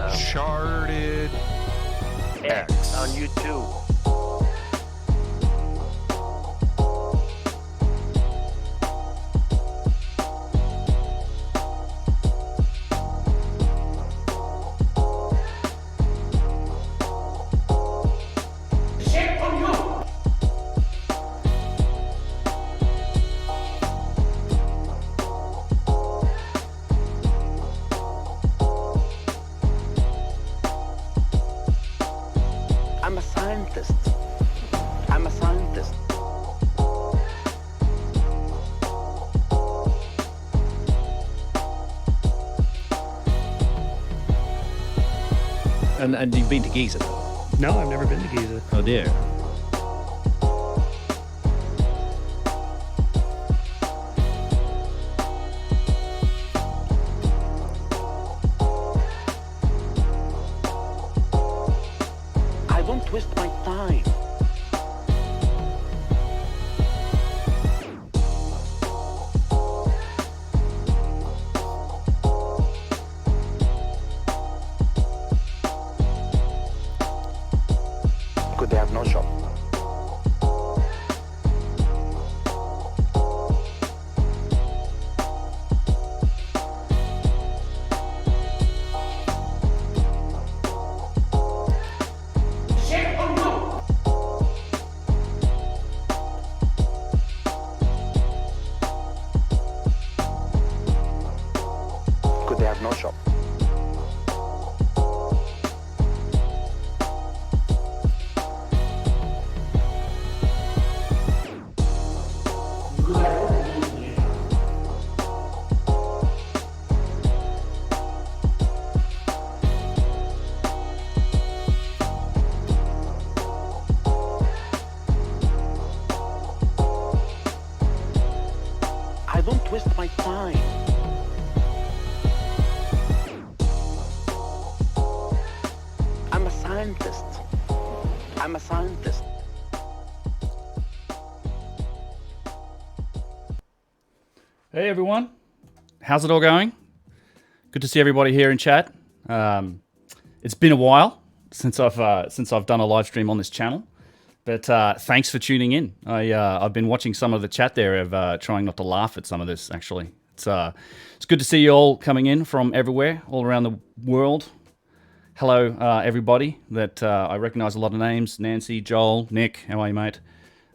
Uncharted X on YouTube. I'm a scientist. I'm a scientist. And you've been to Giza? No, I've never been to Giza. Oh dear. I don't twist my time. Could they have no shop? Could they have no shop? I don't twist my time. I'm a scientist. I'm a scientist. Hey everyone, how's it all going? Good to see everybody here in chat. It's been a while since I've done a live stream on this channel, but thanks for tuning in. I've been watching some of the chat there of trying not to laugh at some of this. Actually, it's good to see you all coming in from everywhere, all around the world. Hello, everybody. That I recognize a lot of names: Nancy, Joel, Nick. How are you, mate?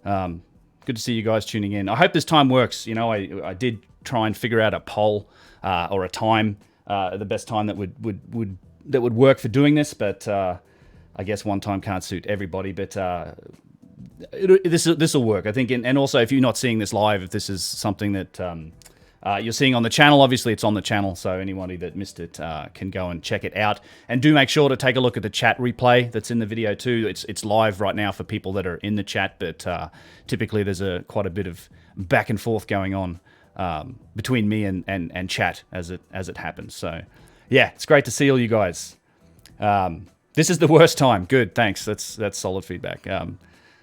Good to see you guys tuning in. I hope this time works. You know, I did try and figure out a poll or a time, the best time that would work for doing this, but I guess one time can't suit everybody. But this will work, I think. And also, if you're not seeing this live, if this is something that you're seeing on the channel, obviously it's on the channel, so anybody that missed it can go and check it out. And do make sure to take a look at the chat replay that's in the video too. It's live right now for people that are in the chat, but typically there's quite a bit of back and forth going on between me and chat as it happens. So yeah, it's great to see all you guys. This is the worst time. Good, thanks. That's solid feedback.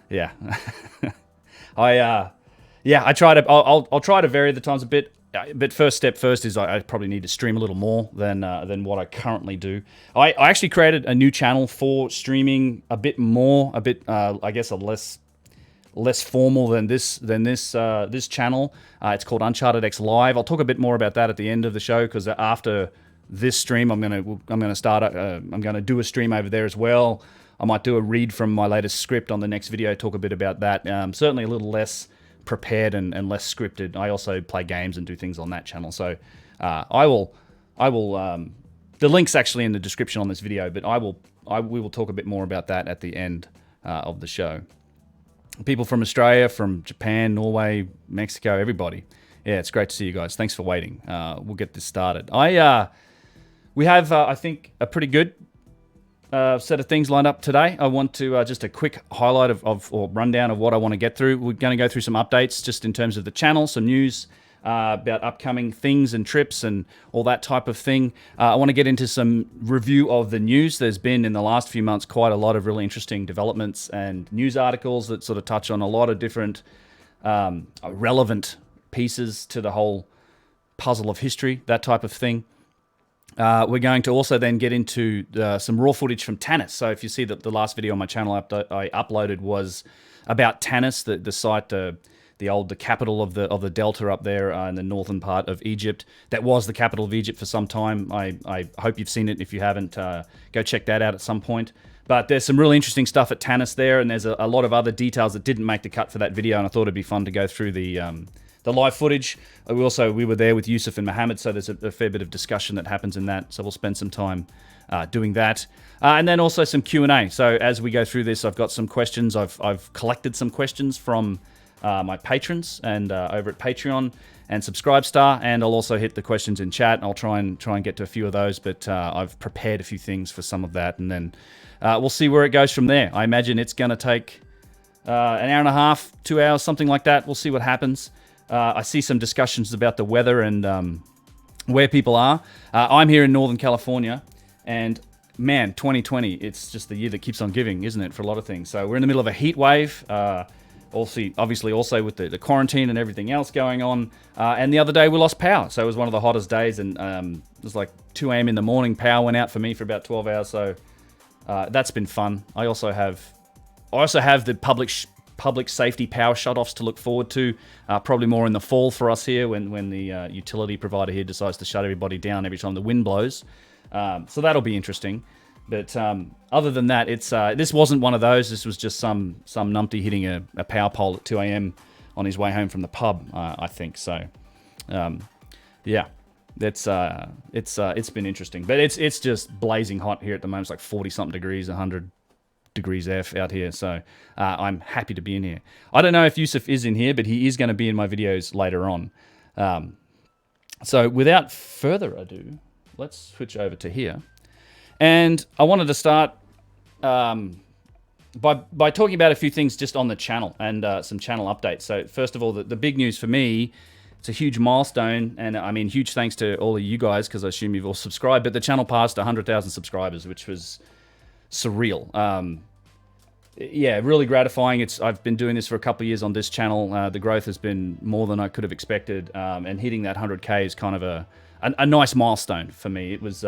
Yeah, I try to. I'll try to vary the times a bit. But first step first is I probably need to stream a little more than what I currently do. I actually created a new channel for streaming a bit more, I guess a less formal than this channel. It's called UnchartedX Live. I'll talk a bit more about that at the end of the show, because after this stream, I'm gonna do a stream over there as well. I might do a read from my latest script on the next video. Talk a bit about that. Certainly a little less prepared and less scripted. I also play games and do things on that channel. So I will. The link's actually in the description on this video, but we will talk a bit more about that at the end of the show. People from Australia, from Japan, Norway, Mexico, everybody. Yeah, it's great to see you guys. Thanks for waiting. We'll get this started. We have, I think, a pretty good set of things lined up today. I want to just a quick highlight or rundown of what I want to get through. We're going to go through some updates just in terms of the channel, some news about upcoming things and trips and all that type of thing. I want to get into some review of the news. There's been in the last few months quite a lot of really interesting developments and news articles that sort of touch on a lot of different relevant pieces to the whole puzzle of history, that type of thing. we're going to also then get into some raw footage from Tanis. So if you see that the last video on my channel I uploaded was about Tanis, the site, the capital of the delta up there in the northern part of Egypt. That was the capital of Egypt for some time. I hope you've seen it. If you haven't, go check that out at some point. But there's some really interesting stuff at Tanis there, and there's a lot of other details that didn't make the cut for that video, and I thought it'd be fun to go through the live footage. We were there with Yusuf and Mohammed, so there's a fair bit of discussion that happens in that, so we'll spend some time doing that. And then also some Q&A. So as we go through this, I've got some questions. I've collected some questions from my patrons and over at Patreon and Subscribestar, and I'll also hit the questions in chat. I'll try and get to a few of those, but I've prepared a few things for some of that, and then we'll see where it goes from there. I imagine it's going to take an hour and a half, 2 hours, something like that. We'll see what happens. I see some discussions about the weather and where people are. I'm here in Northern California, and man, 2020, it's just the year that keeps on giving, isn't it, for a lot of things? So we're in the middle of a heat wave. Obviously also with the quarantine and everything else going on. And the other day we lost power. So it was one of the hottest days, and it was like 2 a.m. in the morning. Power went out for me for about 12 hours. So that's been fun. I also have the public safety power shutoffs to look forward to. Probably more in the fall for us here when the utility provider here decides to shut everybody down every time the wind blows. So that'll be interesting. But other than that, this wasn't one of those. This was just some numpty hitting a power pole at 2 a.m. on his way home from the pub, I think. So, yeah, it's been interesting. But it's just blazing hot here at the moment. It's like 40-something degrees, 100 degrees F out here. So I'm happy to be in here. I don't know if Yusuf is in here, but he is going to be in my videos later on. So without further ado, let's switch over to here. And I wanted to start by talking about a few things just on the channel and some channel updates. So first of all, the big news for me, it's a huge milestone, and I mean huge thanks to all of you guys, because I assume you've all subscribed, but the channel passed 100,000 subscribers, which was surreal. Yeah, really gratifying. I've been doing this for a couple of years on this channel. The growth has been more than I could have expected, and hitting that 100K is kind of a nice milestone for me. It was...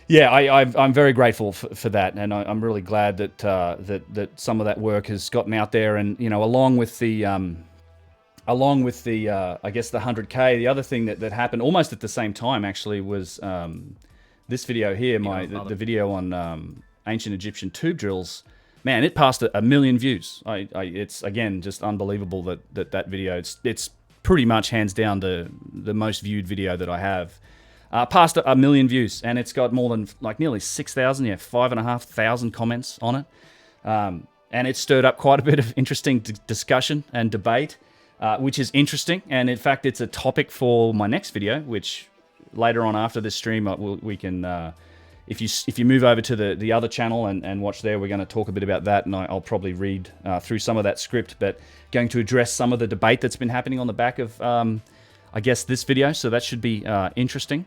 yeah, I'm very grateful for that, and I'm really glad that that some of that work has gotten out there. And along with the I guess the 100K, the other thing that happened almost at the same time actually was this video here, the video on ancient Egyptian tube drills. Man, it passed a million views. It's again just unbelievable that video. It's pretty much hands down the most viewed video that I have. Past a million views, and it's got more than like nearly 6,000, 5,500 comments on it. And it stirred up quite a bit of interesting discussion and debate, which is interesting. And in fact, it's a topic for my next video, which later on after this stream, we can, if you move over to the other channel and watch there, we're going to talk a bit about that, and I'll probably read through some of that script, but going to address some of the debate that's been happening on the back of, I guess, this video. So that should be interesting.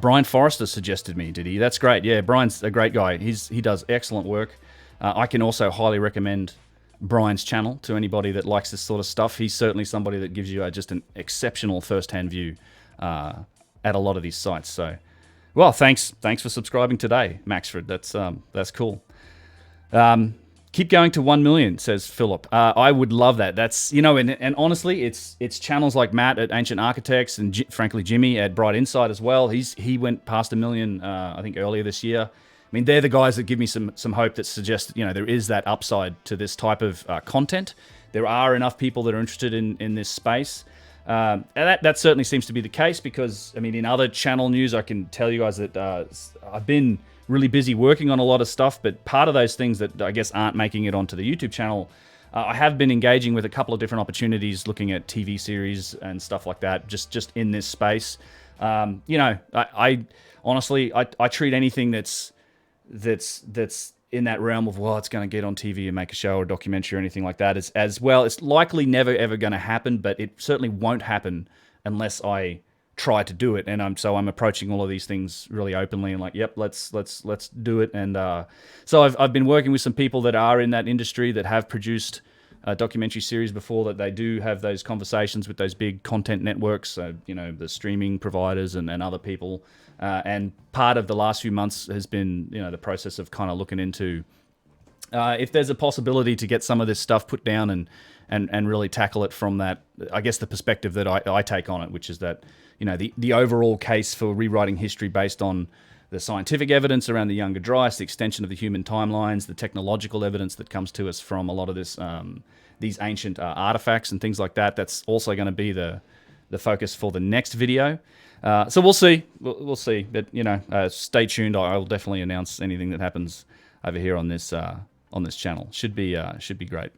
Brian Forrester suggested me, did he? That's great. Yeah, Brian's a great guy. He does excellent work. I can also highly recommend Brian's channel to anybody that likes this sort of stuff. He's certainly somebody that gives you just an exceptional first-hand view at a lot of these sites. So, well, thanks for subscribing today, Maxford. That's cool. Keep going to 1 million, says Philip. I would love that. That's, and honestly, it's channels like Matt at Ancient Architects and frankly Jimmy at Bright Insight as well. He went past 1 million, I think earlier this year. I mean, they're the guys that give me some hope, that suggest there is that upside to this type of content. There are enough people that are interested in this space. And that certainly seems to be the case, because I mean, in other channel news, I can tell you guys that I've been really busy working on a lot of stuff, but part of those things that I guess aren't making it onto the YouTube channel, I have been engaging with a couple of different opportunities, looking at TV series and stuff like that, just in this space. I honestly treat anything that's in that realm of, well, it's going to get on TV and make a show or a documentary or anything like that, as well. It's likely never ever going to happen, but it certainly won't happen unless I try to do it. And I'm approaching all of these things really openly and like, yep, let's do it. And so I've been working with some people that are in that industry that have produced documentary series before that they do have those conversations with those big content networks, so, the streaming providers and other people. And part of the last few months has been, the process of kind of looking into if there's a possibility to get some of this stuff put down and really tackle it from that, I guess, the perspective that I take on it, which is that, the overall case for rewriting history based on the scientific evidence around the Younger Dryas, the extension of the human timelines, the technological evidence that comes to us from a lot of this, these ancient artifacts and things like that. That's also going to be the focus for the next video. So we'll see. We'll see. But stay tuned. I'll definitely announce anything that happens over here on this channel. Should be great.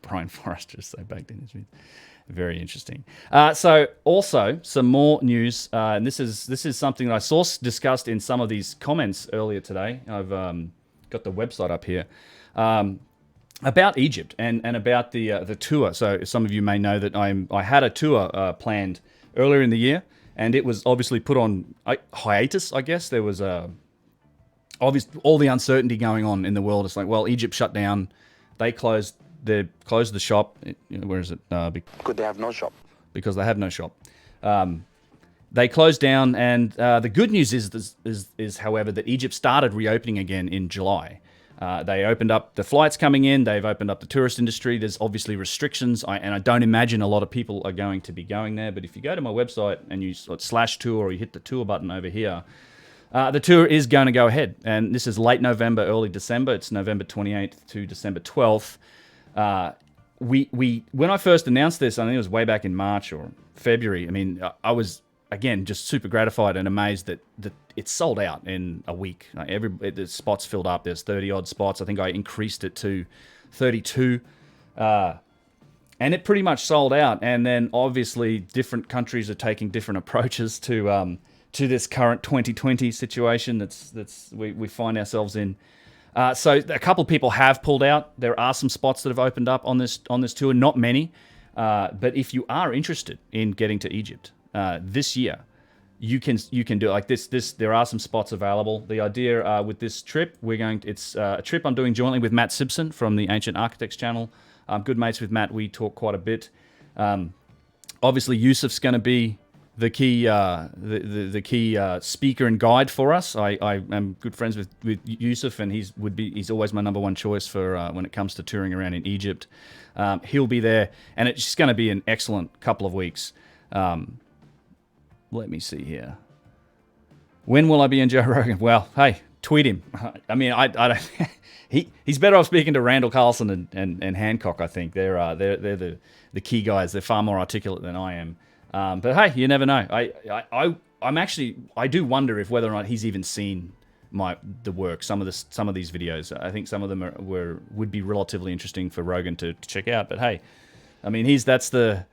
Brian Forrester is so baked in. Very interesting. So also some more news, and this is something that I saw discussed in some of these comments earlier today. I've got the website up here about Egypt and about the tour. So some of you may know that I had a tour planned earlier in the year, and it was obviously put on hiatus. I guess there was obviously all the uncertainty going on in the world. It's like, well, Egypt shut down, they closed the shop. Where is it? Could they have no shop? Because they have no shop. They closed down, and the good news is, however, that Egypt started reopening again in July. They opened up the flights coming in. They've opened up the tourist industry. There's obviously restrictions, and I don't imagine a lot of people are going to be going there. But if you go to my website and you /tour, or you hit the tour button over here, the tour is going to go ahead. And this is late November, early December. It's November 28th to December 12th. When I first announced this, I think it was way back in March or February. I mean, I was, again, just super gratified and amazed that it's sold out in a week. Like the spots filled up. There's 30 odd spots. I think I increased it to 32. And it pretty much sold out. And then obviously different countries are taking different approaches to this current 2020 situation that's we find ourselves in. So a couple of people have pulled out. There are some spots that have opened up on this tour, not many. But if you are interested in getting to Egypt this year, you can do it. Like this. There are some spots available. The idea with this trip, it's a trip I'm doing jointly with Matt Simpson from the Ancient Architects channel. I'm good mates with Matt. We talk quite a bit. Obviously, Yusuf's going to be the key the key speaker and guide for us. I am good friends with Yusuf, and he's always my number one choice for when it comes to touring around in Egypt. He'll be there, and it's just going to be an excellent couple of weeks. Let me see here. When will I be in Joe Rogan? Well, hey, tweet him. I mean, I don't. He's better off speaking to Randall Carlson and Hancock. I think they're the key guys. They're far more articulate than I am. But hey, you never know. I do wonder if whether or not he's even seen the work. Some of these videos. I think some of them would be relatively interesting for Rogan to check out. But hey, I mean, that's the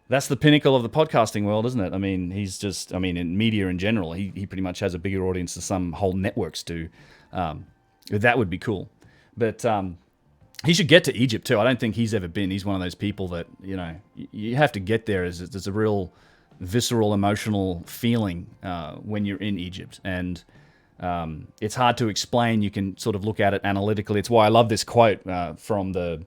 pinnacle of the podcasting world, isn't it? I mean, in media in general, he pretty much has a bigger audience than some whole networks do. That would be cool. But he should get to Egypt too. I don't think he's ever been. He's one of those people that, you have to get there. There's a real visceral, emotional feeling when you're in Egypt. And it's hard to explain. You can sort of look at it analytically. It's why I love this quote from the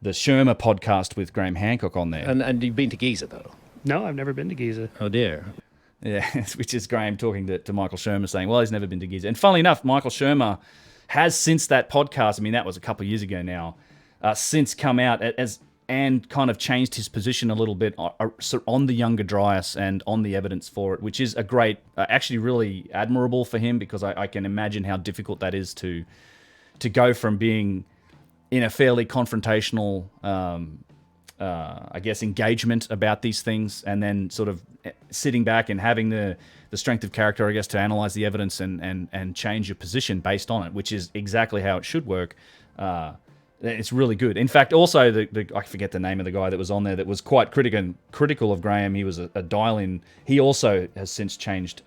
Sherma podcast with Graham Hancock on there. And you've been to Giza, though? No, I've never been to Giza. Oh, dear. Yeah, which is Graham talking to Michael Sherma saying, well, he's never been to Giza. And funnily enough, Michael Sherma has since that podcast, I mean, that was a couple of years ago now, since come out and kind of changed his position a little bit on the Younger Dryas and on the evidence for it, which is a great, actually really admirable for him, because I can imagine how difficult that is to go from being in a fairly confrontational, I guess, engagement about these things, and then sort of sitting back and having the strength of character, I guess, to analyze the evidence and change your position based on it, which is exactly how it should work. It's really good. In fact, also, I forget the name of the guy that was on there that was quite critical of Graham. He was a dial-in. He also has since changed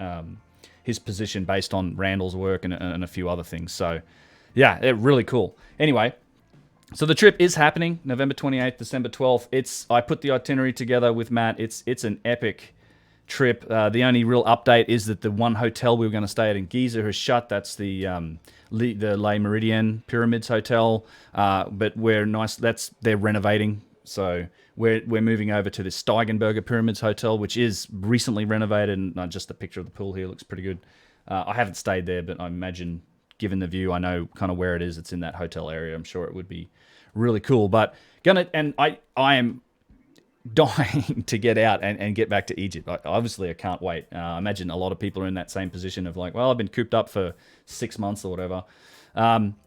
his position based on Randall's work and a few other things. So, yeah, really cool. Anyway, so the trip is happening November 28th, December 12th. I put the itinerary together with Matt. It's an epic trip. The only real update is that the one hotel we were going to stay at in Giza has shut. That's the Le Meridien Pyramids Hotel. But they're renovating, so we're moving over to the Steigenberger Pyramids Hotel, which is recently renovated. And just the picture of the pool here looks pretty good. I haven't stayed there, but I imagine, given the view, I know kind of where it is. It's in that hotel area. I'm sure it would be really cool. But I am dying to get out and get back to Egypt. Obviously, I can't wait. I imagine a lot of people are in that same position of like, well, I've been cooped up for 6 months or whatever.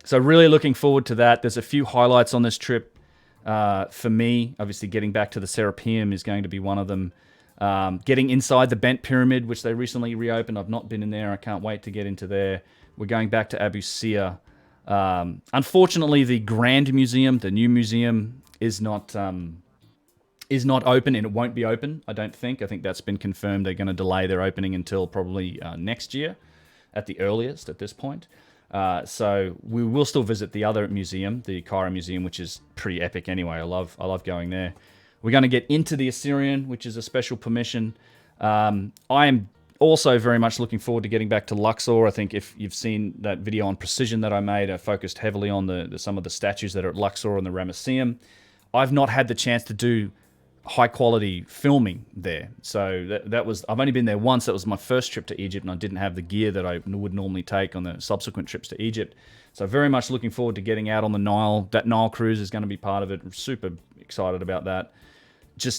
So really looking forward to that. There's a few highlights on this trip for me. Obviously, getting back to the Serapeum is going to be one of them. Getting inside the Bent Pyramid, which they recently reopened. I've not been in there. I can't wait to get into there. We're going back to Abu Sir. Unfortunately, the Grand Museum, the new museum, is not open, and it won't be open, I don't think. I think that's been confirmed. They're going to delay their opening until probably next year at the earliest at this point. So we will still visit the other museum, the Cairo Museum, which is pretty epic anyway. I love going there. We're going to get into the Assyrian, which is a special permission. I am also very much looking forward to getting back to Luxor. I think if you've seen that video on precision that I made, I focused heavily on some of the statues that are at Luxor and the Ramesseum. I've not had the chance to do high quality filming there. So I've only been there once. That was my first trip to Egypt, and I didn't have the gear that I would normally take on the subsequent trips to Egypt. So very much looking forward to getting out on the Nile. That Nile cruise is going to be part of it. I'm super excited about that.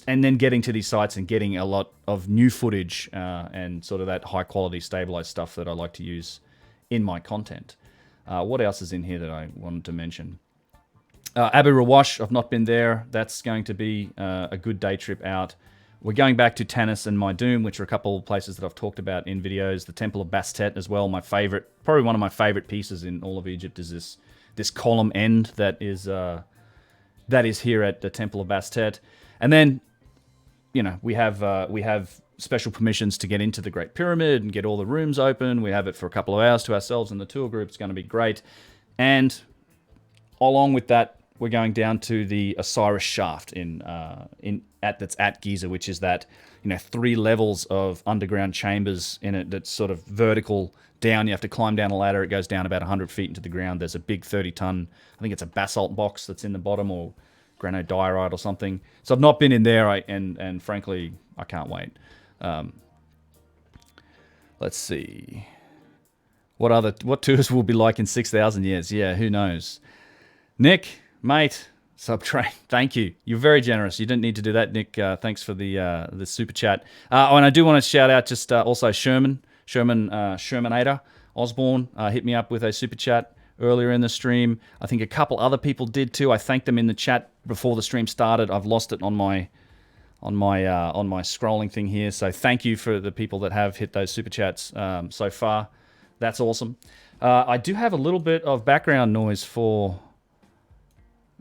And then getting to these sites and getting a lot of new footage and sort of that high quality stabilized stuff that I like to use in my content. What else is in here that I wanted to mention? Abu Rawash, I've not been there. That's going to be a good day trip out. We're going back to Tanis and Maidum, which are a couple of places that I've talked about in videos. The Temple of Bastet as well, probably one of my favorite pieces in all of Egypt is this column end that is here at the Temple of Bastet. And then, we have special permissions to get into the Great Pyramid and get all the rooms open. We have it for a couple of hours to ourselves and the tour group. It's going to be great. And along with that, we're going down to the Osiris Shaft that's at Giza, which is that 3 levels of underground chambers in it that's sort of vertical down. You have to climb down a ladder. It goes down about 100 feet into the ground. There's a big 30-ton, I think it's a basalt box that's in the bottom, or granodiorite or something. So I've not been in there, and frankly, I can't wait. Let's see. What tours will be like in 6,000 years? Yeah, who knows? Nick, mate, Subtrain, thank you. You're very generous. You didn't need to do that, Nick. Thanks for the super chat. And I do want to shout out just also Shermanator Osborne hit me up with a super chat earlier in the stream. I think a couple other people did too. I thanked them in the chat before the stream started. I've lost it on my scrolling thing here. So thank you for the people that have hit those super chats so far. That's awesome. I do have a little bit of background noise for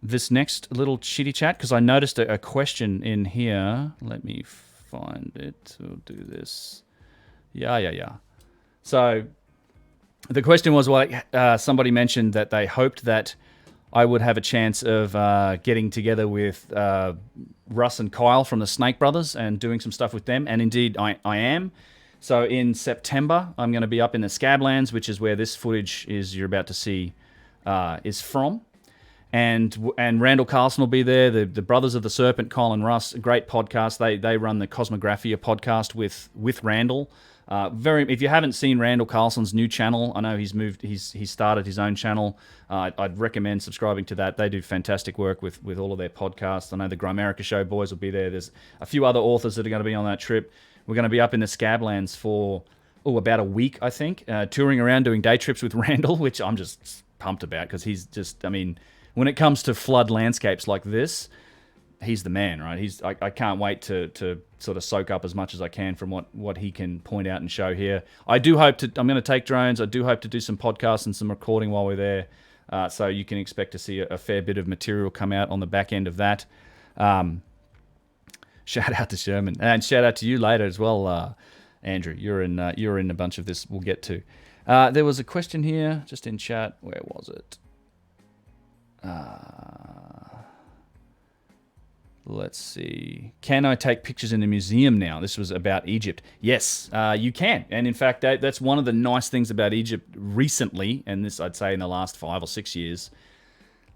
this next little chitty chat because I noticed a question in here. Let me find it. We'll do this. Yeah. So the question was, somebody mentioned that they hoped that I would have a chance of getting together with Russ and Kyle from the Snake Brothers and doing some stuff with them. And indeed, I am. So in September, I'm going to be up in the Scablands, which is where this footage you're about to see is from. And Randall Carlson will be there. The Brothers of the Serpent, Kyle and Russ, a great podcast. They run the Cosmographia podcast with Randall. If you haven't seen Randall Carlson's new channel, I know he's started his own channel. I'd recommend subscribing to that. They do fantastic work with all of their podcasts. I know the Grimerica Show boys will be there. There's a few other authors that are going to be on that trip. We're going to be up in the Scablands for about a week, I think, touring around doing day trips with Randall, which I'm just pumped about because he's just, when it comes to flood landscapes like this, he's the man, right? I can't wait to sort of soak up as much as I can from what he can point out and show here. I'm going to take drones. I do hope to do some podcasts and some recording while we're there. So you can expect to see a fair bit of material come out on the back end of that. Shout out to Sherman and shout out to you later as well, Andrew. You're in a bunch of this we'll get to. There was a question here just in chat. Where was it? Let's see. Can I take pictures in a museum now? This was about Egypt. Yes, you can. And in fact, that's one of the nice things about Egypt recently, and this I'd say in the last 5 or 6 years,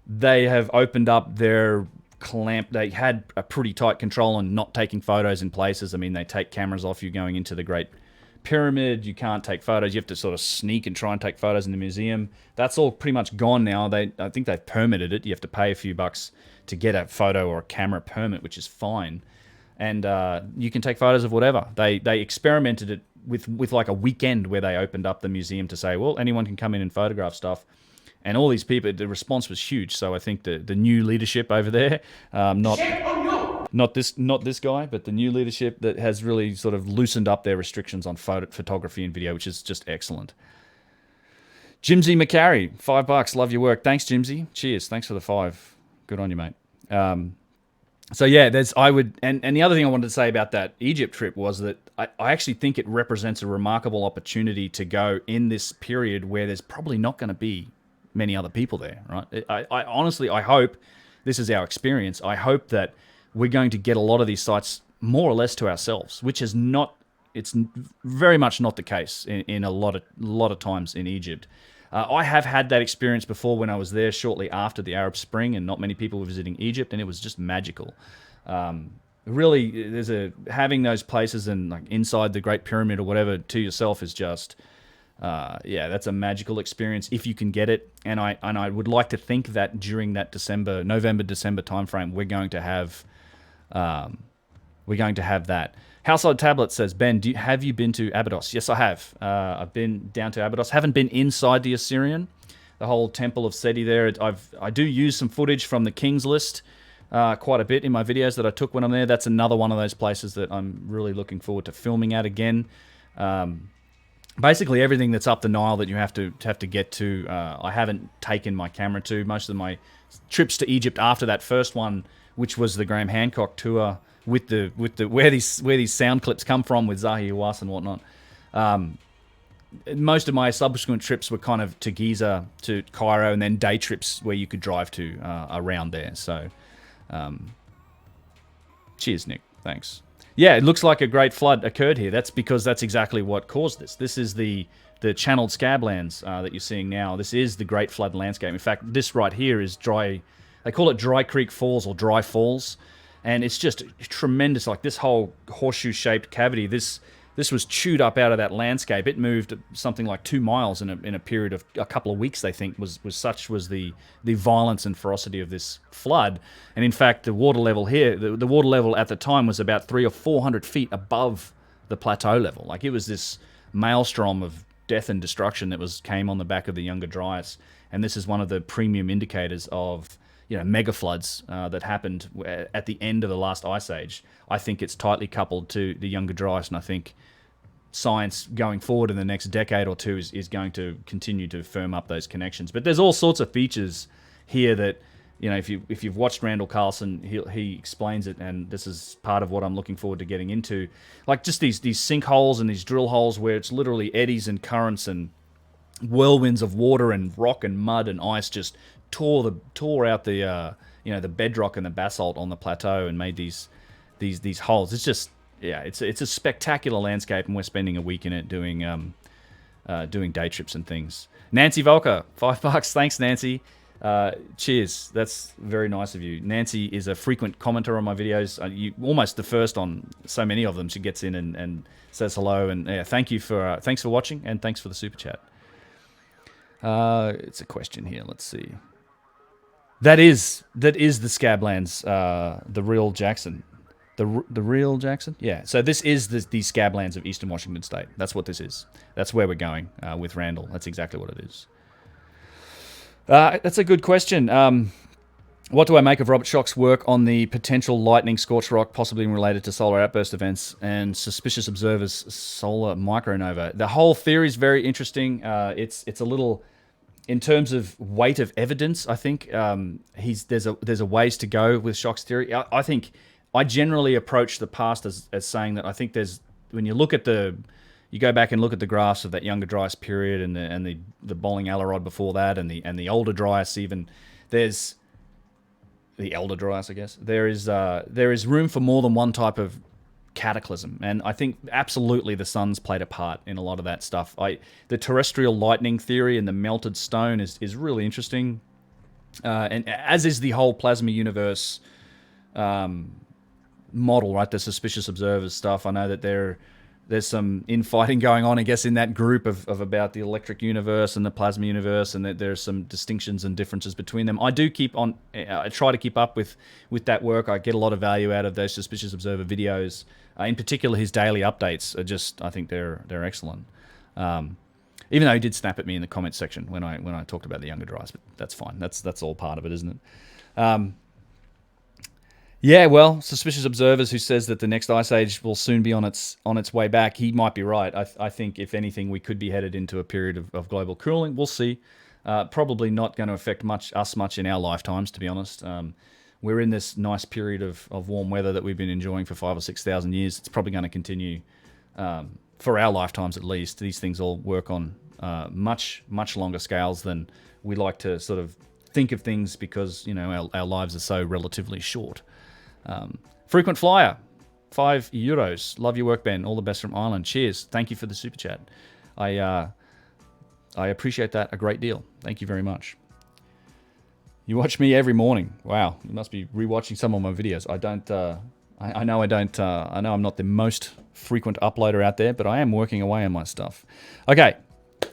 they have opened up their clamp. They had a pretty tight control on not taking photos in places. I mean, they take cameras off you going into the Great Pyramid. You can't take photos. You have to sort of sneak and try and take photos in the museum. That's all pretty much gone now. I think they've permitted it. You have to pay a few bucks to get a photo or a camera permit, which is fine. And you can take photos of whatever. They experimented it with like a weekend where they opened up the museum to say, well, anyone can come in and photograph stuff. And all these people, the response was huge. So I think the new leadership over there, not this guy, but the new leadership that has really sort of loosened up their restrictions on photography and video, which is just excellent. Jimsy McCarry, $5. Love your work. Thanks, Jimsy. Cheers. Thanks for the 5. Good on you, mate. So yeah, and the other thing I wanted to say about that Egypt trip was that I actually think it represents a remarkable opportunity to go in this period where there's probably not going to be many other people there, right? I honestly, I hope, this is our experience, I hope that we're going to get a lot of these sites more or less to ourselves, which is not, it's very much not the case in a lot of times in Egypt. I have had that experience before when I was there shortly after the Arab Spring and not many people were visiting Egypt, and it was just magical. Really, having those places and like inside the Great Pyramid or whatever to yourself is just, that's a magical experience if you can get it. And I would like to think that during that November-December timeframe, we're going to have that. Household Tablet says, Ben, have you been to Abydos? Yes, I have. I've been down to Abydos. Haven't been inside the Assyrian, the whole Temple of Seti there. I do use some footage from the King's List quite a bit in my videos that I took when I'm there. That's another one of those places that I'm really looking forward to filming at again. Basically, everything that's up the Nile that you have to get to, I haven't taken my camera to. Most of my trips to Egypt after that first one, which was the Graham Hancock tour, with the where these sound clips come from with Zahi, Hawass and whatnot. Most of my subsequent trips were kind of to Giza, to Cairo, and then day trips where you could drive to around there. So, cheers, Nick. Thanks. Yeah, it looks like a great flood occurred here. That's because that's exactly what caused this. This is the channeled Scablands that you're seeing now. This is the Great Flood landscape. In fact, this right here is dry. They call it Dry Creek Falls or Dry Falls. And it's just tremendous, like this whole horseshoe-shaped cavity. This was chewed up out of that landscape. It moved something like 2 miles in a period of a couple of weeks, they think, was the violence and ferocity of this flood. And in fact, the water level here, the water level at the time was about 300 or 400 feet above the plateau level. Like it was this maelstrom of death and destruction that came on the back of the Younger Dryas. And this is one of the premium indicators of mega floods that happened at the end of the last ice age. I think it's tightly coupled to the Younger Dryas, and I think science going forward in the next decade or two is going to continue to firm up those connections. But there's all sorts of features here that, if you've watched Randall Carlson, he explains it, and this is part of what I'm looking forward to getting into. Like just these sinkholes and these drill holes where it's literally eddies and currents and whirlwinds of water and rock and mud and ice just tore out the the bedrock and the basalt on the plateau and made these holes. It's just it's a spectacular landscape, and we're spending a week in it doing day trips and things. Nancy Volker, $5. Thanks, Nancy. Cheers. That's very nice of you. Nancy is a frequent commenter on my videos. Almost the first on so many of them. She gets in and says hello, and thanks for watching, and thanks for the super chat. It's a question here. Let's see. That is the Scablands, the real Jackson. The real Jackson? Yeah. So this is the Scablands of Eastern Washington State. That's what this is. That's where we're going with Randall. That's exactly what it is. That's a good question. What do I make of Robert Schoch's work on the potential lightning scorched rock possibly related to solar outburst events and suspicious observers' solar micronova? The whole theory is very interesting. It's a little... In terms of weight of evidence, I think there's a ways to go with Schoch's theory. I think I generally approach the past as saying that I think when you look at you go back and look at the graphs of that Younger Dryas period and the Bolling Alarod before that and the older Dryas even, there's the elder dryas, I guess, there is room for more than one type of cataclysm, and I think absolutely the sun's played a part in a lot of that stuff. The terrestrial lightning theory and the melted stone is really interesting, and as is the whole plasma universe model, right? The suspicious observers stuff. I know that there's some infighting going on, I guess, in that group of about the electric universe and the plasma universe, and that there's some distinctions and differences between them. I do I try to keep up with that work. I get a lot of value out of those suspicious observer videos. In particular, his daily updates are just, I think they're excellent. Even though he did snap at me in the comments section when I talked about the younger dryas, but that's fine. That's all part of it, isn't it? Yeah, well, suspicious observers who says that the next ice age will soon be on its way back. He might be right. I think if anything, we could be headed into a period of global cooling. We'll see. Probably not going to affect us much in our lifetimes, to be honest. We're in this nice period of warm weather that we've been enjoying for 5,000 or 6,000 years. It's probably going to continue for our lifetimes at least. These things all work on much longer scales than we like to sort of think of things, because our lives are so relatively short. Frequent flyer, €5. Love your work, Ben. All the best from Ireland. Cheers. Thank you for the super chat. I appreciate that a great deal. Thank you very much. You watch me every morning. Wow, you must be rewatching some of my videos. I don't. I know I don't. I know I'm not the most frequent uploader out there, but I am working away on my stuff. Okay,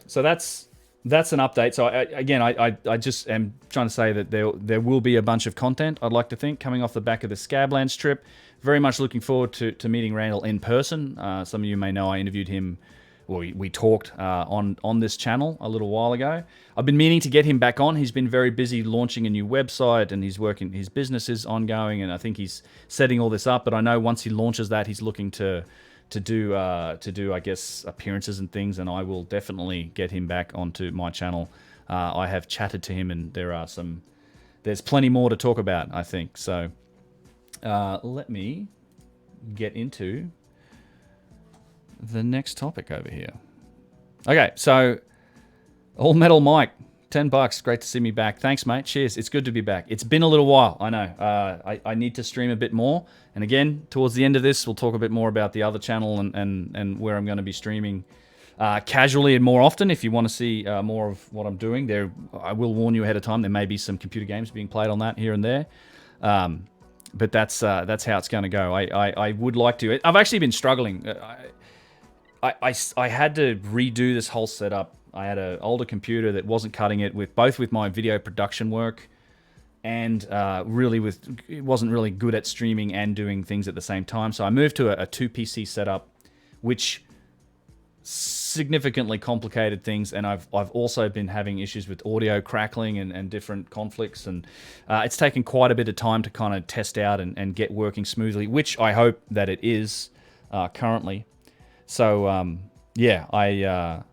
so that's an update. So I just am trying to say that there will be a bunch of content, I'd like to think, coming off the back of the Scablands trip. Very much looking forward to meeting Randall in person. Some of you may know I interviewed him, well, we talked on this channel a little while ago. I've been meaning to get him back on. He's been very busy launching a new website, and his business is ongoing, and I think he's setting all this up. But I know once he launches that, he's looking to do I guess appearances and things, and I will definitely get him back onto my channel. I have chatted to him, and there's plenty more to talk about, I think. So let me get into the next topic over here. Okay, so All Metal Mike, $10. Great to see me back. Thanks, mate. Cheers. It's good to be back. It's been a little while, I know. I need to stream a bit more. And again, towards the end of this, we'll talk a bit more about the other channel and where I'm going to be streaming casually and more often. If you want to see more of what I'm doing, I will warn you ahead of time. There may be some computer games being played on that here and there. But that's how it's going to go. I would like to. I've actually been struggling. I had to redo this whole setup. I had an older computer that wasn't cutting it both with my video production work, and it wasn't really good at streaming and doing things at the same time. So I moved to a 2 PC setup, which significantly complicated things. And I've also been having issues with audio crackling and different conflicts. And it's taken quite a bit of time to kind of test out and get working smoothly, which I hope that it is currently. So yeah, I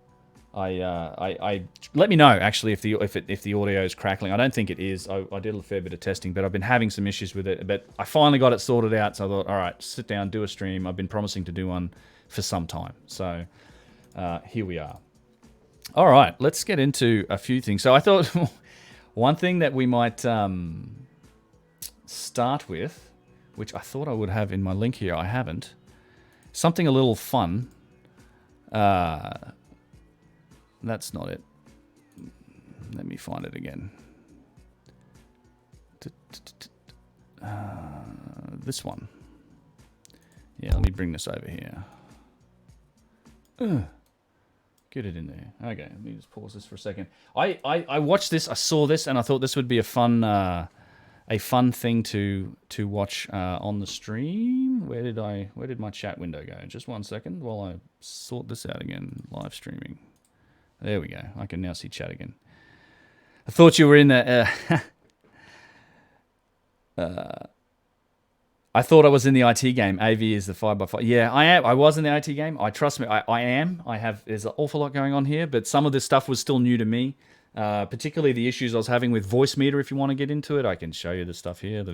let me know actually if the audio is crackling. I don't think it is. I did a fair bit of testing, but I've been having some issues with it. But I finally got it sorted out. So I thought, all right, sit down, do a stream. I've been promising to do one for some time. So here we are. All right, let's get into a few things. So I thought one thing that we might start with, which I thought I would have in my link here, I haven't. Something a little fun. That's not it. Let me find it again. This one. Yeah, let me bring this over here. Get it in there. Okay, let me just pause this for a second. I watched this, I saw this, and I thought this would be a fun thing to watch on the stream. Where did my chat window go? Just 1 second while I sort this out again. Live streaming. There we go. I can now see chat again. I thought you were in the... I thought I was in the IT game. AV is the 5x5. Yeah, I am. I was in the IT game. Trust me, I am. There's an awful lot going on here, but some of this stuff was still new to me. Particularly the issues I was having with voice meter. If you want to get into it, I can show you the stuff here.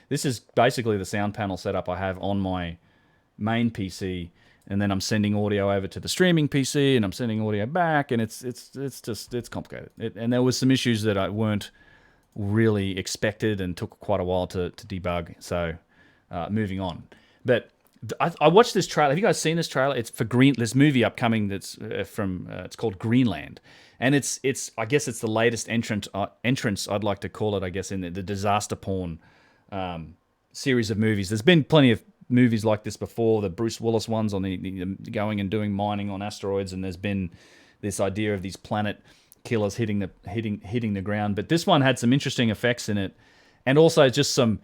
This is basically the sound panel setup I have on my main PC, and then I'm sending audio over to the streaming PC, and I'm sending audio back, and it's complicated. And there was some issues that weren't really expected and took quite a while to debug. So moving on. But I watched this trailer. Have you guys seen this trailer? It's for this movie upcoming that's from it's called Greenland, and it's I guess it's the latest entrance I'd like to call it, I guess, in the disaster porn series of movies. There's been plenty of movies like this before, the Bruce Willis ones on the going and doing mining on asteroids, and there's been this idea of these planet killers hitting the ground. But this one had some interesting effects in it, and also just some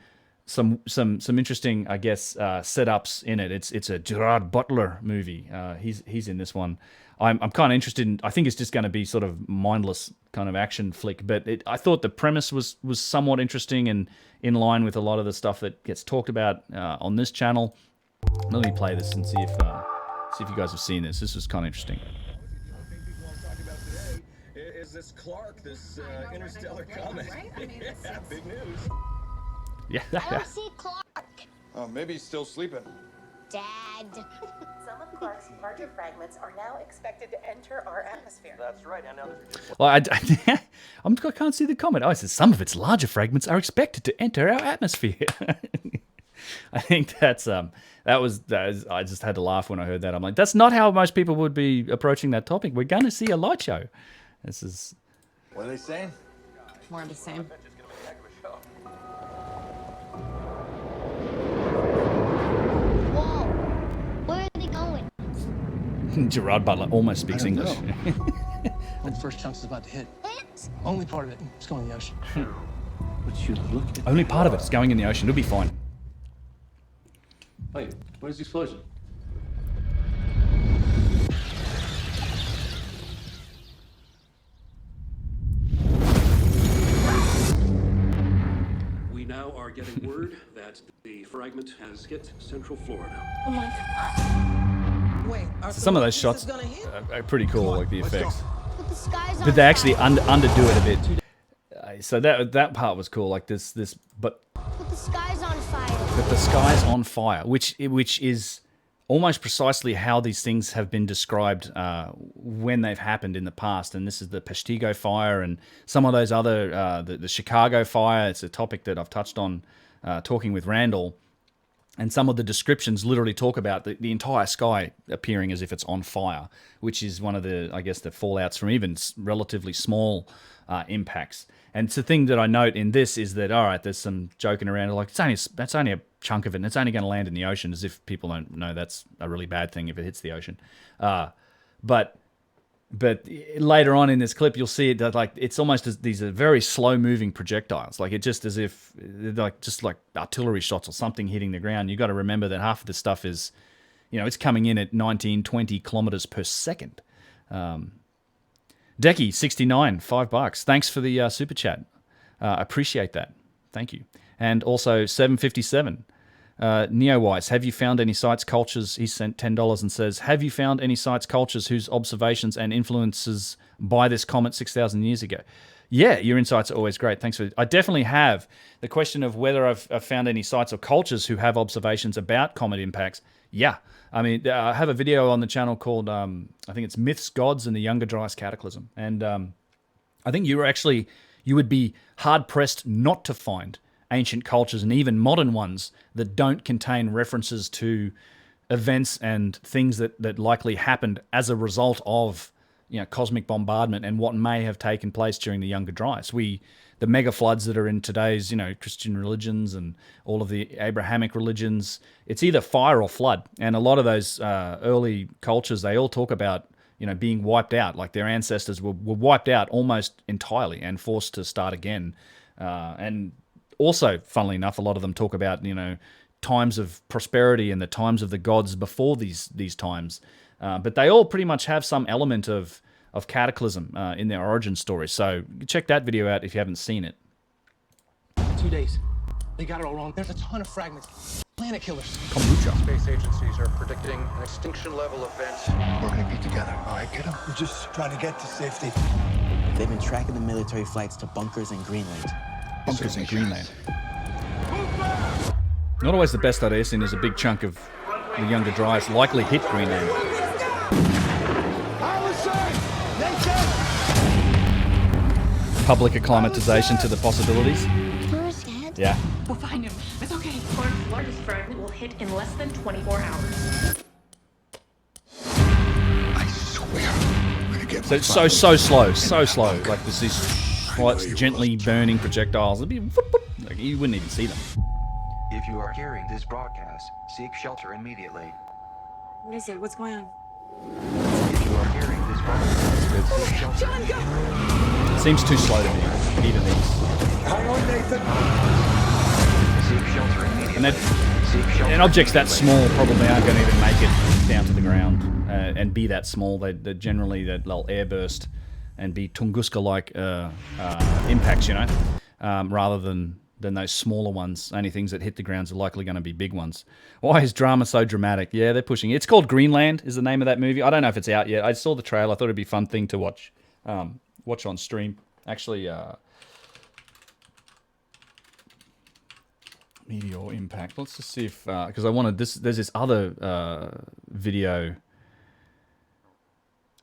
interesting, I guess, setups in it. It's a Gerard Butler movie. He's in this one. I'm kind of interested in. I think it's just going to be sort of mindless kind of action flick. But I thought the premise was somewhat interesting and in line with a lot of the stuff that gets talked about on this channel. Let me play this and see if you guys have seen this. This was kind of interesting. Is this Clark, this interstellar comet? Yeah, big news. Yeah. I don't see Clark. Oh, maybe he's still sleeping. Dad. Some of Clark's larger fragments are now expected to enter our atmosphere. That's right, and now there's... Well, I can't see the comment. Oh, it says some of its larger fragments are expected to enter our atmosphere. I think I just had to laugh when I heard that. I'm like, that's not how most people would be approaching that topic. We're going to see a light show. This is... What are they saying? More of the same. Whoa. Where are they going? Gerard Butler almost speaks English. The first chunk is about to hit. What? Only part of it is going in the ocean. Would you look at... Only part of it is going in the ocean. It'll be fine. Wait, where's the explosion? We now are getting word that the fragment has hit Central Florida. Oh my God. Wait, So some of those shots are pretty cool, like the effects. Put the skies on But they actually fire. underdo it a bit. So that part was cool, like this. But Put the skies on fire. the sky's on fire, which is almost precisely how these things have been described when they've happened in the past. And this is the Peshtigo fire and some of those other, the Chicago fire. It's a topic that I've touched on talking with Randall. And some of the descriptions literally talk about the entire sky appearing as if it's on fire, which is one of the, I guess, the fallouts from even relatively small impacts. And it's the thing that I note in this is that, all right, there's some joking around, like, that's only a chunk of it, and it's only going to land in the ocean, as if people don't know that's a really bad thing if it hits the ocean. But later on in this clip, you'll see it that, like, it's almost as these are very slow-moving projectiles. Like, it just as if just like artillery shots or something hitting the ground. You got to remember that half of this stuff is, it's coming in at 19, 20 kilometers per second. Decky 69, $5. Thanks for the super chat. Appreciate that. Thank you. And also 757. Neowise, have you found any sites, cultures? He sent $10 and says, have you found any sites, cultures whose observations and influences by this comet 6,000 years ago? Yeah, your insights are always great. Thanks for it. I definitely have. The question of whether I've found any sites or cultures who have observations about comet impacts. Yeah. I mean, I have a video on the channel called, I think it's Myths, Gods, and the Younger Dryas Cataclysm. And I think you would be hard-pressed not to find ancient cultures and even modern ones that don't contain references to events and things that likely happened as a result of cosmic bombardment and what may have taken place during the Younger Dryas. The mega floods that are in today's Christian religions and all of the Abrahamic religions, it's either fire or flood. And a lot of those early cultures, they all talk about being wiped out, like their ancestors were wiped out almost entirely and forced to start again. And also, funnily enough, a lot of them talk about times of prosperity and the times of the gods before these times. But they all pretty much have some element of cataclysm in their origin story. So check that video out if you haven't seen it. 2 days. They got it all wrong. There's a ton of fragments. Planet killers. Kombucha. Space agencies are predicting an extinction level event. We're gonna be together, all right, kiddo? We're just trying to get to safety. They've been tracking the military flights to bunkers in Greenland. Bunkers in Greenland. Not always the best idea, seeing as a big chunk of the Younger Dryas likely hit Greenland. public acclimatization to the possibilities. Yeah. We'll find him. It's okay. Clark's largest fragment will hit in less than 24 hours. I swear, I'm gonna get So it's so slow. Like there's these quite gently burning projectiles. It'd be like you wouldn't even see them. If you are hearing this broadcast, seek shelter immediately. What is it? What's going on? If you are hearing this broadcast, seek shelter immediately. It seems too slow to me. Even these. Hang on, Nathan. Seek shelter immediately. And objects that small probably aren't going to even make it down to the ground and be that small. They generally they'll airburst and be Tunguska-like impacts, you know, rather than those smaller ones. Only things that hit the ground are likely going to be big ones. Why is drama so dramatic? Yeah, they're pushing it. It's called Greenland is the name of that movie. I don't know if it's out yet. I saw the trailer. I thought it'd be a fun thing to watch on stream. Actually, meteor impact. Let's just see if because I wanted this. There's this other video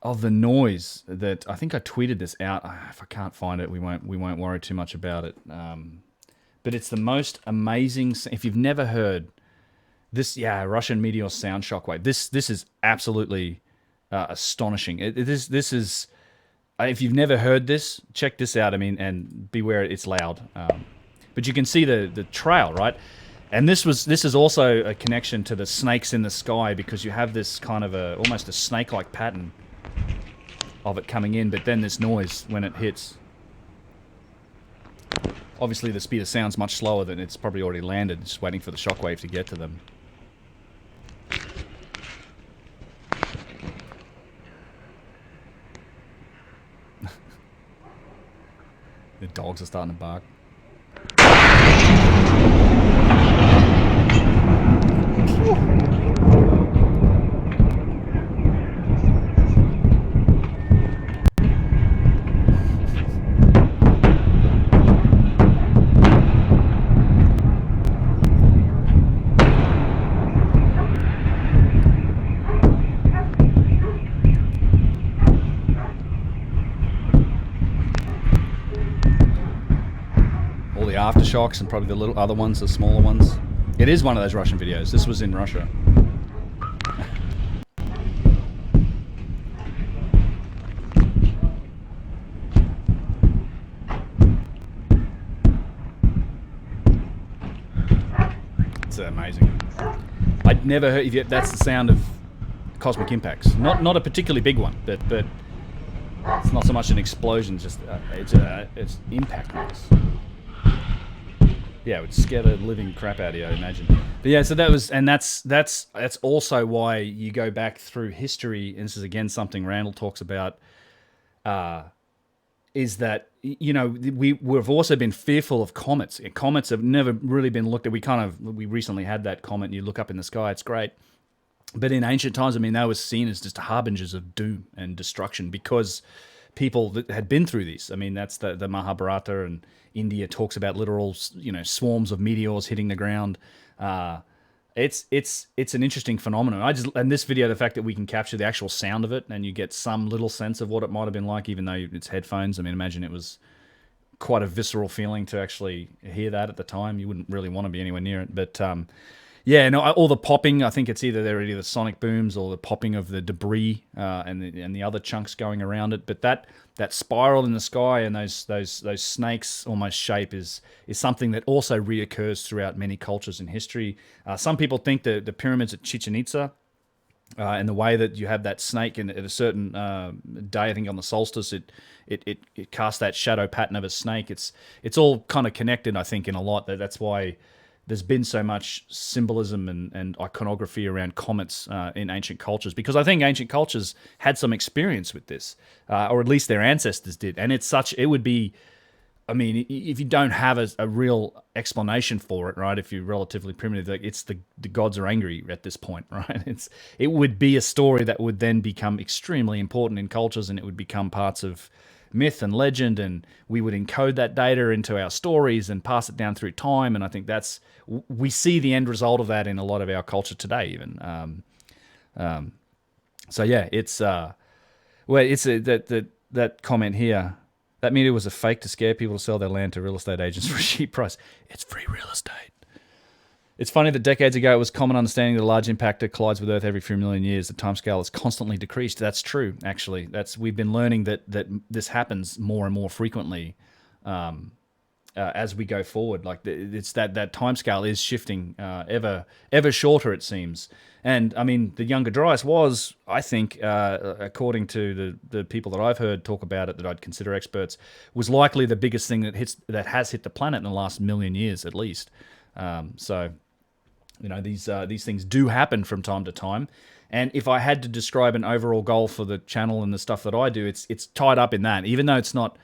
of the noise that I think I tweeted this out. If I can't find it, we won't worry too much about it. But it's the most amazing. If you've never heard this, Russian meteor sound shockwave. This is absolutely astonishing. This is. If you've never heard this, check this out. I mean, and beware, it's loud. But you can see the trail, right? And this is also a connection to the snakes in the sky because you have this kind of almost a snake-like pattern of it coming in, but then this noise when it hits. Obviously, the speed of sound's much slower than it's probably already landed, just waiting for the shockwave to get to them. The dogs are starting to bark. Aftershocks and probably the little other ones, the smaller ones. It is one of those Russian videos. This was in Russia. It's amazing. I'd never heard. That's the sound of cosmic impacts. Not a particularly big one, but it's not so much an explosion. Just it's impact noise. Yeah, it would scare the living crap out of you, I imagine. But yeah, so that was, and that's also why you go back through history, and this is again something Randall talks about, is that, you know, we've also been fearful of comets. Comets have never really been looked at. We recently had that comet, and you look up in the sky, it's great. But in ancient times, I mean, they were seen as just harbingers of doom and destruction because people that had been through these. I mean, that's the Mahabharata, and India talks about literal, you know, swarms of meteors hitting the ground. It's an interesting phenomenon. And this video, the fact that we can capture the actual sound of it, and you get some little sense of what it might have been like, even though it's headphones. I mean, imagine it was quite a visceral feeling to actually hear that at the time. You wouldn't really want to be anywhere near it, but. Yeah, no, all the popping, I think it's either the sonic booms or the popping of the debris and the other chunks going around it. But that spiral in the sky and those snakes almost shape is something that also reoccurs throughout many cultures in history. Some people think the pyramids at Chichen Itza and the way that you have that snake at a certain day, I think on the solstice, it casts that shadow pattern of a snake. It's all kind of connected, I think, in a lot. That's why there's been so much symbolism and iconography around comets in ancient cultures, because I think ancient cultures had some experience with this, or at least their ancestors did. And it would be, I mean, if you don't have a real explanation for it, right? If you're relatively primitive, like it's the gods are angry at this point, right? It would be a story that would then become extremely important in cultures, and it would become parts of myth and legend, and we would encode that data into our stories and pass it down through time. And I think we see the end result of that in a lot of our culture today, even. So yeah, it's that comment here. That media was a fake to scare people to sell their land to real estate agents for a cheap price. It's free real estate. It's funny that decades ago it was common understanding that a large impactor collides with Earth every few million years. The timescale has constantly decreased. That's true, actually. We've been learning that this happens more and more frequently as we go forward. Like it's that timescale is shifting ever shorter, it seems. And I mean, the Younger Dryas was, I think, according to the people that I've heard talk about it, that I'd consider experts, was likely the biggest thing that has hit the planet in the last million years, at least. So, you know, these things do happen from time to time. And if I had to describe an overall goal for the channel and the stuff that I do, it's tied up in that. Even though it's not,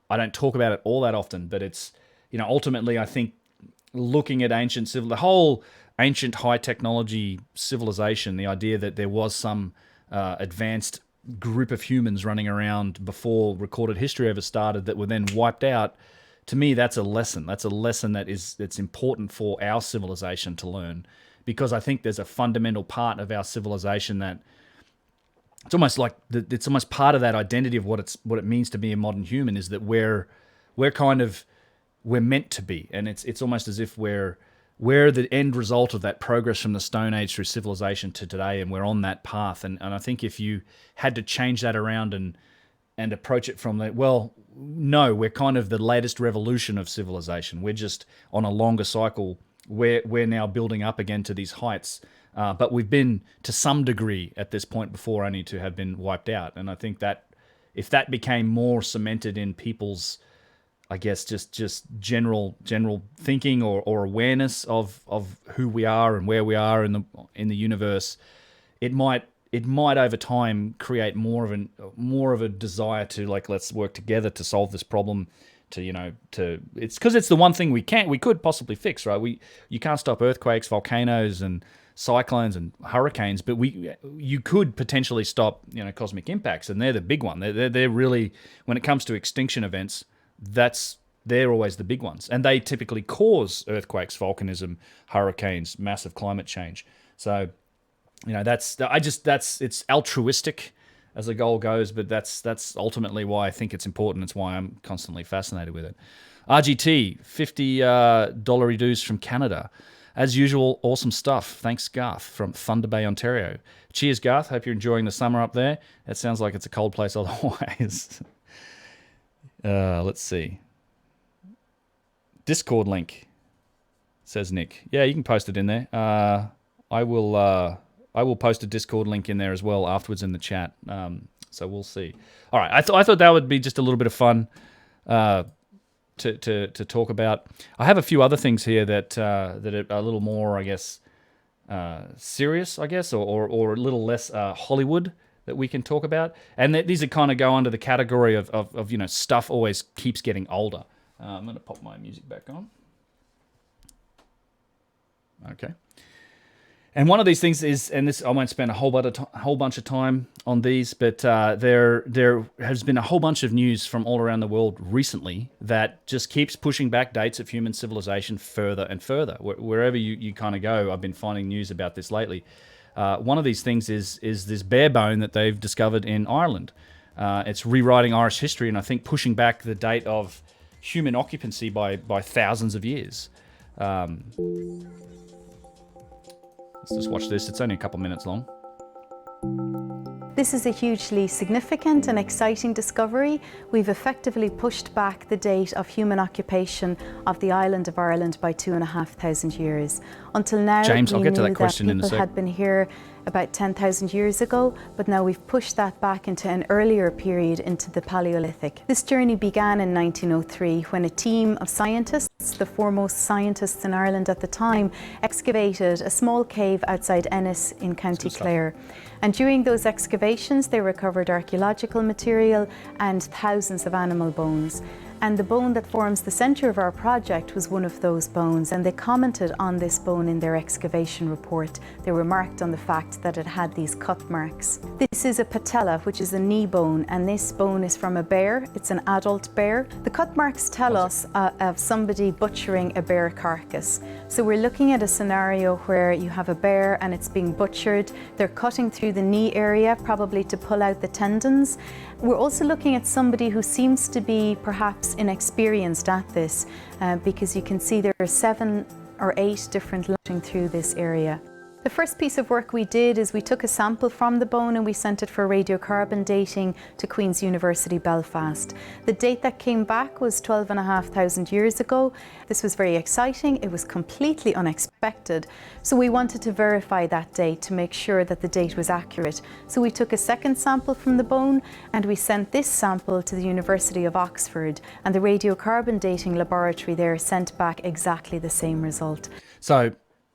I don't talk about it all that often, but it's, you know, ultimately I think looking at the whole ancient high technology civilization, the idea that there was some advanced group of humans running around before recorded history ever started that were then wiped out, to me that's a lesson. That's a lesson that's important for our civilization to learn, because I think there's a fundamental part of our civilization that it's almost like it's almost part of that identity of what it means to be a modern human, is that we're meant to be, and it's almost as if we're the end result of that progress from the Stone Age through civilization to today, and we're on that path. And I think if you had to change that around and approach it from that, well, no, we're kind of the latest revolution of civilization. We're just on a longer cycle. We're now building up again to these heights, but we've been to some degree at this point before only to have been wiped out. And I think that if that became more cemented in people's, I guess, just general thinking or awareness of who we are and where we are in the universe, it might over time create more of a desire to, like, let's work together to solve this problem. It's because it's the one thing we could possibly fix, right? You can't stop earthquakes, volcanoes, and cyclones and hurricanes, but you could potentially stop, cosmic impacts, and they're the big one. They're really, when it comes to extinction events, they're always the big ones, and they typically cause earthquakes, volcanism, hurricanes, massive climate change. So, it's altruistic as the goal goes, but that's ultimately why I think it's important. It's why I'm constantly fascinated with it. RGT, $50 reduce from Canada. As usual, awesome stuff. Thanks, Garth, from Thunder Bay, Ontario. Cheers, Garth. Hope you're enjoying the summer up there. It sounds like it's a cold place otherwise. Let's see. Discord link, says Nick. Yeah, you can post it in there. I will post a Discord link in there as well afterwards in the chat. So we'll see. All right, I thought that would be just a little bit of fun to talk about. I have a few other things here that are a little more, I guess, serious, I guess, or a little less Hollywood that we can talk about. And these are kind of go under the category of stuff always keeps getting older. I'm going to pop my music back on. Okay. And one of these things is, and this I won't spend a whole bunch of time on these, but there has been a whole bunch of news from all around the world recently that just keeps pushing back dates of human civilization further and further. Wherever you kind of go, I've been finding news about this lately. One of these things is this bare bone that they've discovered in Ireland. It's rewriting Irish history, and I think pushing back the date of human occupancy by thousands of years. Let's just watch this. It's only a couple minutes long. This is a hugely significant and exciting discovery. We've effectively pushed back the date of human occupation of the island of Ireland by 2,500 years. Until now, James, I'll get to that we question knew in a that sec. people had been here about 10,000 years ago, but now we've pushed that back into an earlier period, into the Paleolithic. This journey began in 1903 when a team of scientists, the foremost scientists in Ireland at the time, excavated a small cave outside Ennis in County Clare. And during those excavations, they recovered archaeological material and thousands of animal bones. And the bone that forms the centre of our project was one of those bones, and they commented on this bone in their excavation report. They remarked on the fact that it had these cut marks. This is a patella, which is a knee bone, and this bone is from a bear. It's an adult bear. The cut marks tell us of somebody butchering a bear carcass. So we're looking at a scenario where you have a bear and it's being butchered. They're cutting through the knee area, probably to pull out the tendons. We're also looking at somebody who seems to be perhaps inexperienced at this, because you can see there are 7 or 8 different looking through this area. The first piece of work we did is we took a sample from the bone and we sent it for radiocarbon dating to Queen's University Belfast. The date that came back was 12,500 years ago. This was very exciting. It was completely unexpected. So we wanted to verify that date to make sure that the date was accurate. So we took a second sample from the bone and we sent this sample to the University of Oxford, and the radiocarbon dating laboratory there sent back exactly the same result. So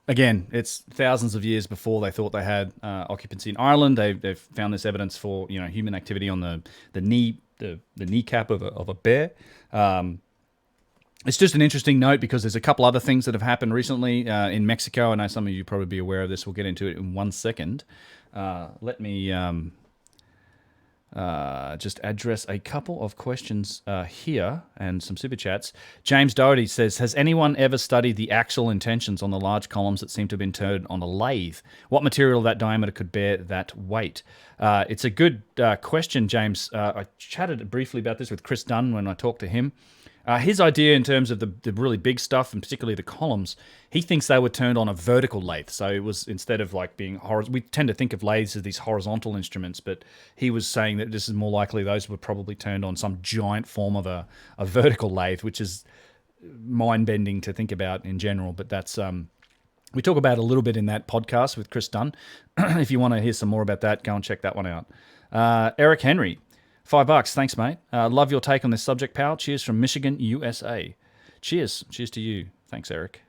again, it's thousands of years before they thought they had occupancy in Ireland. They've found this evidence for human activity on the kneecap of a bear. It's just an interesting note because there's a couple other things that have happened recently in Mexico. I know some of you probably be aware of this. We'll get into it in 1 second. Let me just address a couple of questions here and some super chats. James Doherty says, has anyone ever studied the actual intentions on the large columns that seem to have been turned on a lathe? What material of that diameter could bear that weight? It's a good question, James. I chatted briefly about this with Chris Dunn when I talked to him. His idea in terms of the really big stuff, and particularly the columns, he thinks they were turned on a vertical lathe. So it was, instead of like being horizontal, we tend to think of lathes as these horizontal instruments, but he was saying that this is more likely those were probably turned on some giant form of a vertical lathe, which is mind-bending to think about in general. But that's we talk about a little bit in that podcast with Chris Dunn. If you want to hear some more about that, go and check that one out. Eric Henry, $5. Thanks, mate. Love your take on this subject, pal. Cheers from Michigan, USA. Cheers. Cheers to you. Thanks, Eric.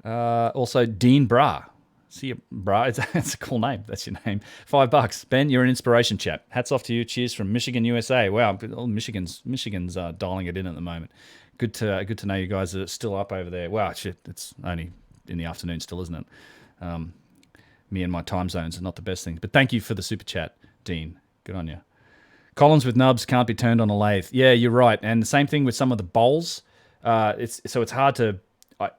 Also, Dean Bra. See you, Bra. It's a cool name. That's your name. $5. Ben, you're an inspiration, chap. Hats off to you. Cheers from Michigan, USA. Wow, Michigan's dialing it in at the moment. Good to know you guys are still up over there. Wow, shit. It's only in the afternoon still, isn't it? Me and my time zones are not the best things. But thank you for the super chat, Dean. Good on you. Columns with nubs can't be turned on a lathe. Yeah, you're right. And the same thing with some of the bowls. It's hard to. I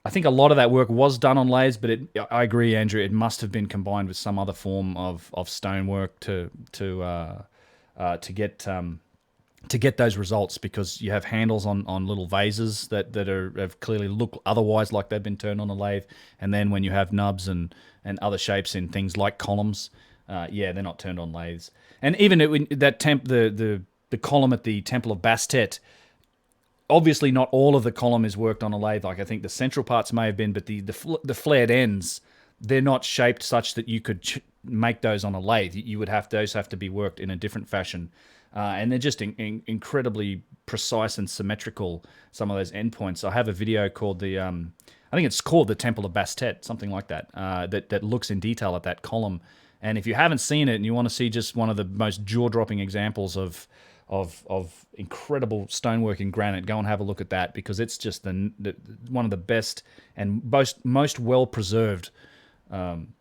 think a lot of that work was done on lathes, but I agree, Andrew. It must have been combined with some other form of stonework to get those results, because you have handles on little vases that have clearly look otherwise like they've been turned on a lathe, and then when you have nubs and other shapes in things like columns. They're not turned on lathes. And even the column at the Temple of Bastet, obviously not all of the column is worked on a lathe. Like I think the central parts may have been, but the flared ends, they're not shaped such that you could make those on a lathe. You would those have to be worked in a different fashion. And they're just incredibly precise and symmetrical, some of those endpoints. I have a video called I think it's called the Temple of Bastet, something like that, that looks in detail at that column. And if you haven't seen it and you want to see just one of the most jaw-dropping examples of incredible stonework in granite, go and have a look at that, because it's just one of the best and most well-preserved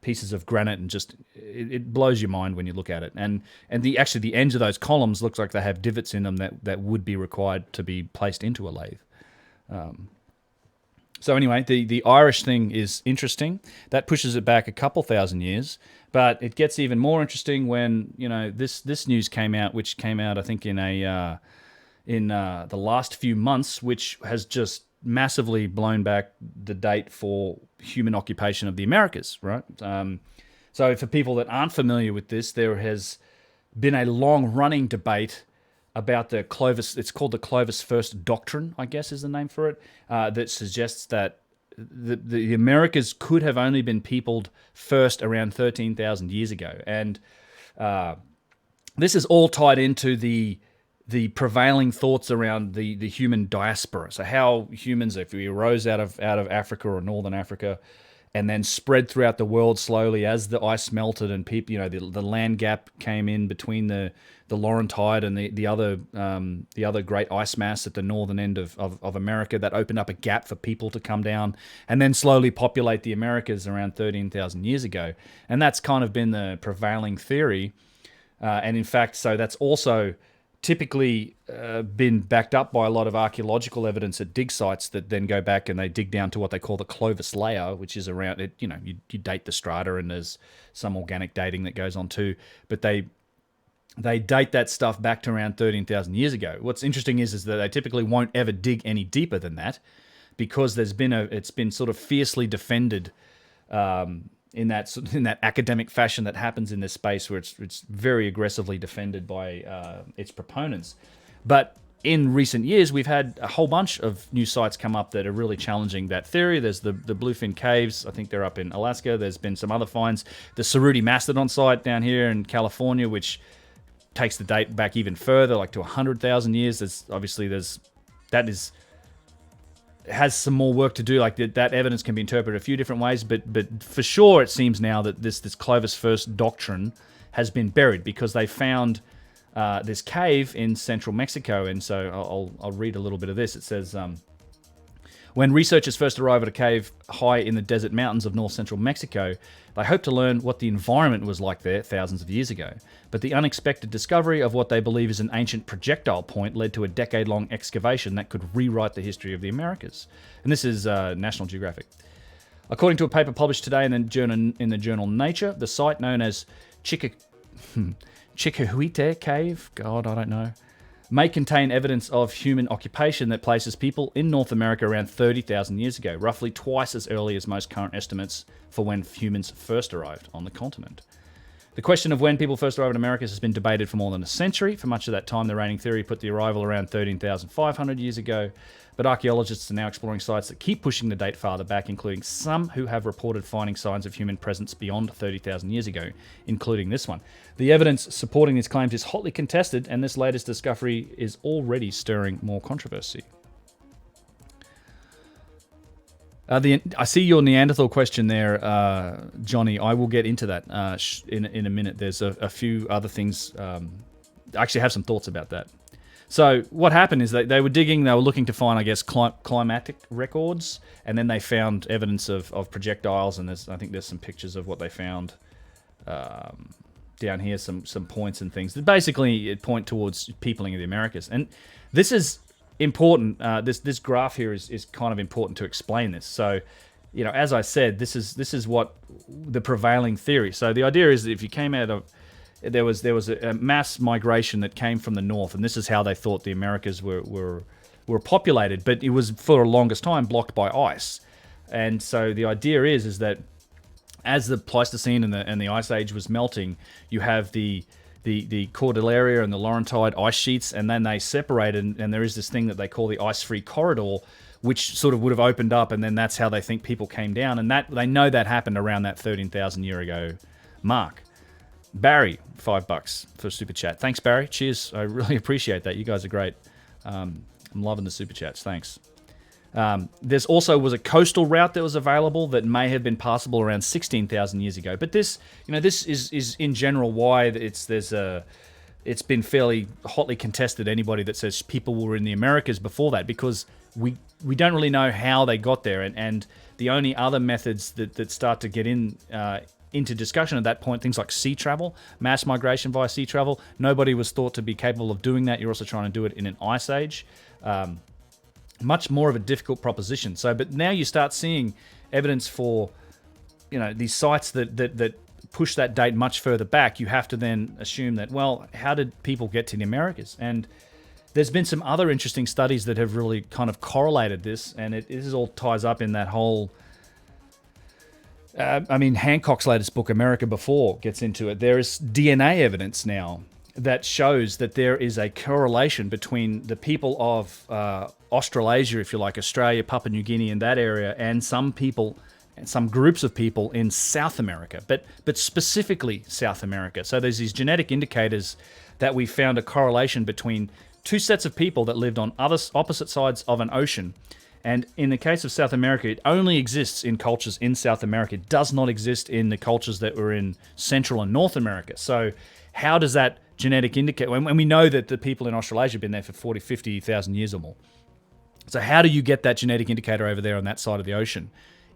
pieces of granite, and just it blows your mind when you look at it. And the ends of those columns looks like they have divots in them that would be required to be placed into a lathe. So anyway, the Irish thing is interesting. That pushes it back a couple thousand years, but it gets even more interesting when this news came out, which came out I think in the last few months, which has just massively blown back the date for human occupation of the Americas. Right. So for people that aren't familiar with this, there has been a long-running debate about the Clovis. It's called the Clovis First Doctrine, I guess is the name for it, that suggests that the Americas could have only been peopled first around 13,000 years ago. And this is all tied into the prevailing thoughts around the human diaspora. So how humans, if we arose out of Africa or Northern Africa, and then spread throughout the world slowly as the ice melted and people, the land gap came in between the Laurentide and the other great ice mass at the northern end of America that opened up a gap for people to come down and then slowly populate the Americas around 13,000 years ago. And that's kind of been the prevailing theory. And in fact, so that's also typically been backed up by a lot of archaeological evidence at dig sites that then go back and they dig down to what they call the Clovis layer, which is around it. You date the strata, and there's some organic dating that goes on too. But they date that stuff back to around 13,000 years ago. What's interesting is that they typically won't ever dig any deeper than that, because it's been sort of fiercely defended in that academic fashion that happens in this space, where it's very aggressively defended by its proponents. But in recent years, we've had a whole bunch of new sites come up that are really challenging that theory. There's the Bluefin Caves. I think they're up in Alaska. There's been some other finds. The Cerruti Mastodon site down here in California, which takes the date back even further, like to 100,000 years. Has some more work to do. Like that evidence can be interpreted a few different ways, but for sure it seems now that this Clovis first doctrine has been buried, because they found this cave in central Mexico. And so I'll read a little bit of this. It says, when researchers first arrive at a cave high in the desert mountains of north-central Mexico, they hope to learn what the environment was like there thousands of years ago. But the unexpected discovery of what they believe is an ancient projectile point led to a decade-long excavation that could rewrite the history of the Americas. And this is National Geographic. According to a paper published today in the journal Nature, the site known as Chiquihuite Cave, God, I don't know, may contain evidence of human occupation that places people in North America around 30,000 years ago, roughly twice as early as most current estimates for when humans first arrived on the continent. The question of when people first arrived in America has been debated for more than a century. For much of that time, the reigning theory put the arrival around 13,500 years ago, but archaeologists are now exploring sites that keep pushing the date farther back, including some who have reported finding signs of human presence beyond 30,000 years ago, including this one. The evidence supporting these claims is hotly contested, and this latest discovery is already stirring more controversy. I see your Neanderthal question there, Johnny. I will get into that in a minute. There's a few other things. I actually have some thoughts about that. So what happened is they were digging. They were looking to find, I guess, climatic records, and then they found evidence of projectiles. And I think there's some pictures of what they found down here. Some points and things that basically point towards peopling of the Americas. And this is important. This graph here is kind of important to explain this. So, as I said, this is what the prevailing theory. So the idea is that if you came out of there was a mass migration that came from the north, and this is how they thought the Americas were populated, but it was for the longest time blocked by ice. And so the idea is that as the Pleistocene and the Ice Age was melting, you have the Cordillera and the Laurentide ice sheets, and then they separated, and there is this thing that they call the ice-free corridor, which sort of would have opened up, and then that's how they think people came down, and that they know that happened around that 13,000 year ago mark. Barry, $5 for super chat. Thanks, Barry. Cheers. I really appreciate that. You guys are great. I'm loving the super chats. Thanks. There's also was a coastal route that was available that may have been passable around 16,000 years ago. But this is in general why it's been fairly hotly contested. Anybody that says people were in the Americas before that, because we don't really know how they got there, and the only other methods that start to get into discussion at that point, things like sea travel, mass migration via sea travel. Nobody was thought to be capable of doing that. You're also trying to do it in an ice age. Much more of a difficult proposition. So, but now you start seeing evidence for, these sites that push that date much further back. You have to then assume that, well, how did people get to the Americas? And there's been some other interesting studies that have really kind of correlated this, and this all ties up in that whole. Hancock's latest book, America Before, gets into it. There is DNA evidence now that shows that there is a correlation between the people of Australasia, if you like, Australia, Papua New Guinea, and that area, and some people, and some groups of people in South America, but specifically South America. So there's these genetic indicators that we found a correlation between two sets of people that lived on opposite sides of an ocean, And in the case of South America, it only exists in cultures in South America. It does not exist in the cultures that were in Central and North America. So how does that genetic indicator, when we know that the people in Australasia have been there for 40, 50,000 years or more. So how do you get that genetic indicator over there on that side of the ocean?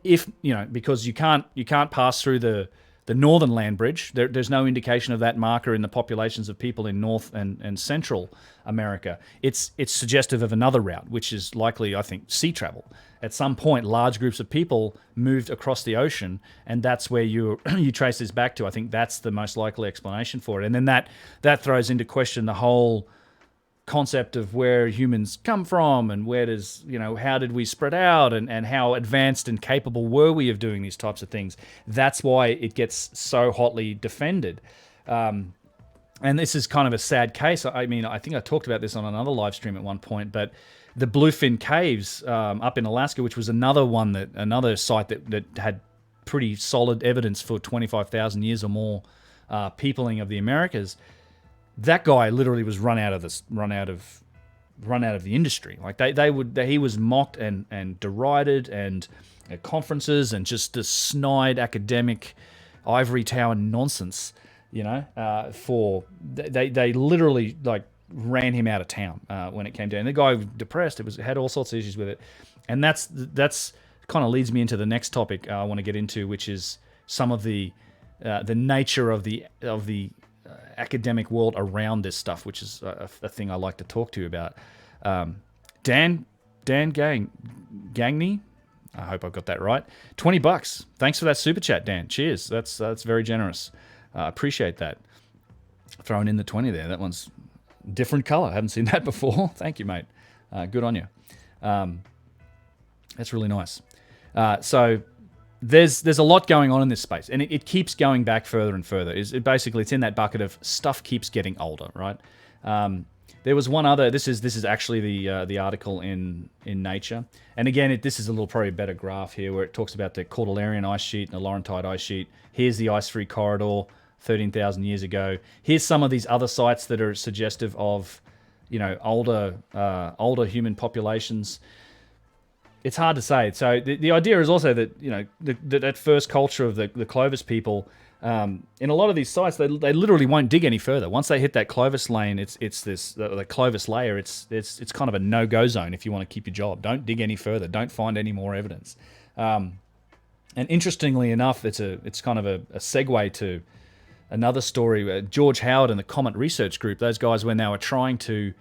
If, because you can't pass through the northern land bridge. There's no indication of that marker in the populations of people in North and Central America. It's suggestive of another route, which is likely, I think, sea travel. At some point, large groups of people moved across the ocean, and that's where you trace this back to. I think that's the most likely explanation for it. And then that throws into question the whole concept of where humans come from and how did we spread out and how advanced and capable were we of doing these types of things. That's why it gets so hotly defended. And this is kind of a sad case. I mean, I think I talked about this on another live stream at one point, but the Bluefin Caves up in Alaska, which was another site that had pretty solid evidence for 25,000 years or more peopling of the Americas. That guy literally was run out of the industry. Like he was mocked and derided and at conferences and just this snide academic ivory tower nonsense. For they literally like ran him out of town when it came down. The guy was depressed. It had all sorts of issues with it, and that's kind of leads me into the next topic I want to get into, which is some of the nature of the academic world around this stuff, which is a thing I like to talk to you about. Dan Gagney, I hope I've got that right. $20. Thanks for that super chat, Dan. Cheers. That's very generous. Appreciate that. Throwing in the 20 there. That one's different color. I haven't seen that before. Thank you, mate. Good on you. That's really nice. So there's a lot going on in this space, and it keeps going back further and further. It's in that bucket of stuff keeps getting older, right? There was one other. This is actually the article in Nature, and again, this is a little probably better graph here where it talks about the Cordilleran ice sheet and the Laurentide ice sheet. Here's the ice-free corridor 13,000 years ago. Here's some of these other sites that are suggestive of, older human populations. It's hard to say. So the idea is also that that first culture of the Clovis people, in a lot of these sites, they literally won't dig any further. Once they hit that Clovis lane, it's the Clovis layer. It's kind of a no-go zone if you want to keep your job. Don't dig any further. Don't find any more evidence. And interestingly enough, it's kind of a segue to another story. George Howard and the Comet Research Group, those guys, when they were trying to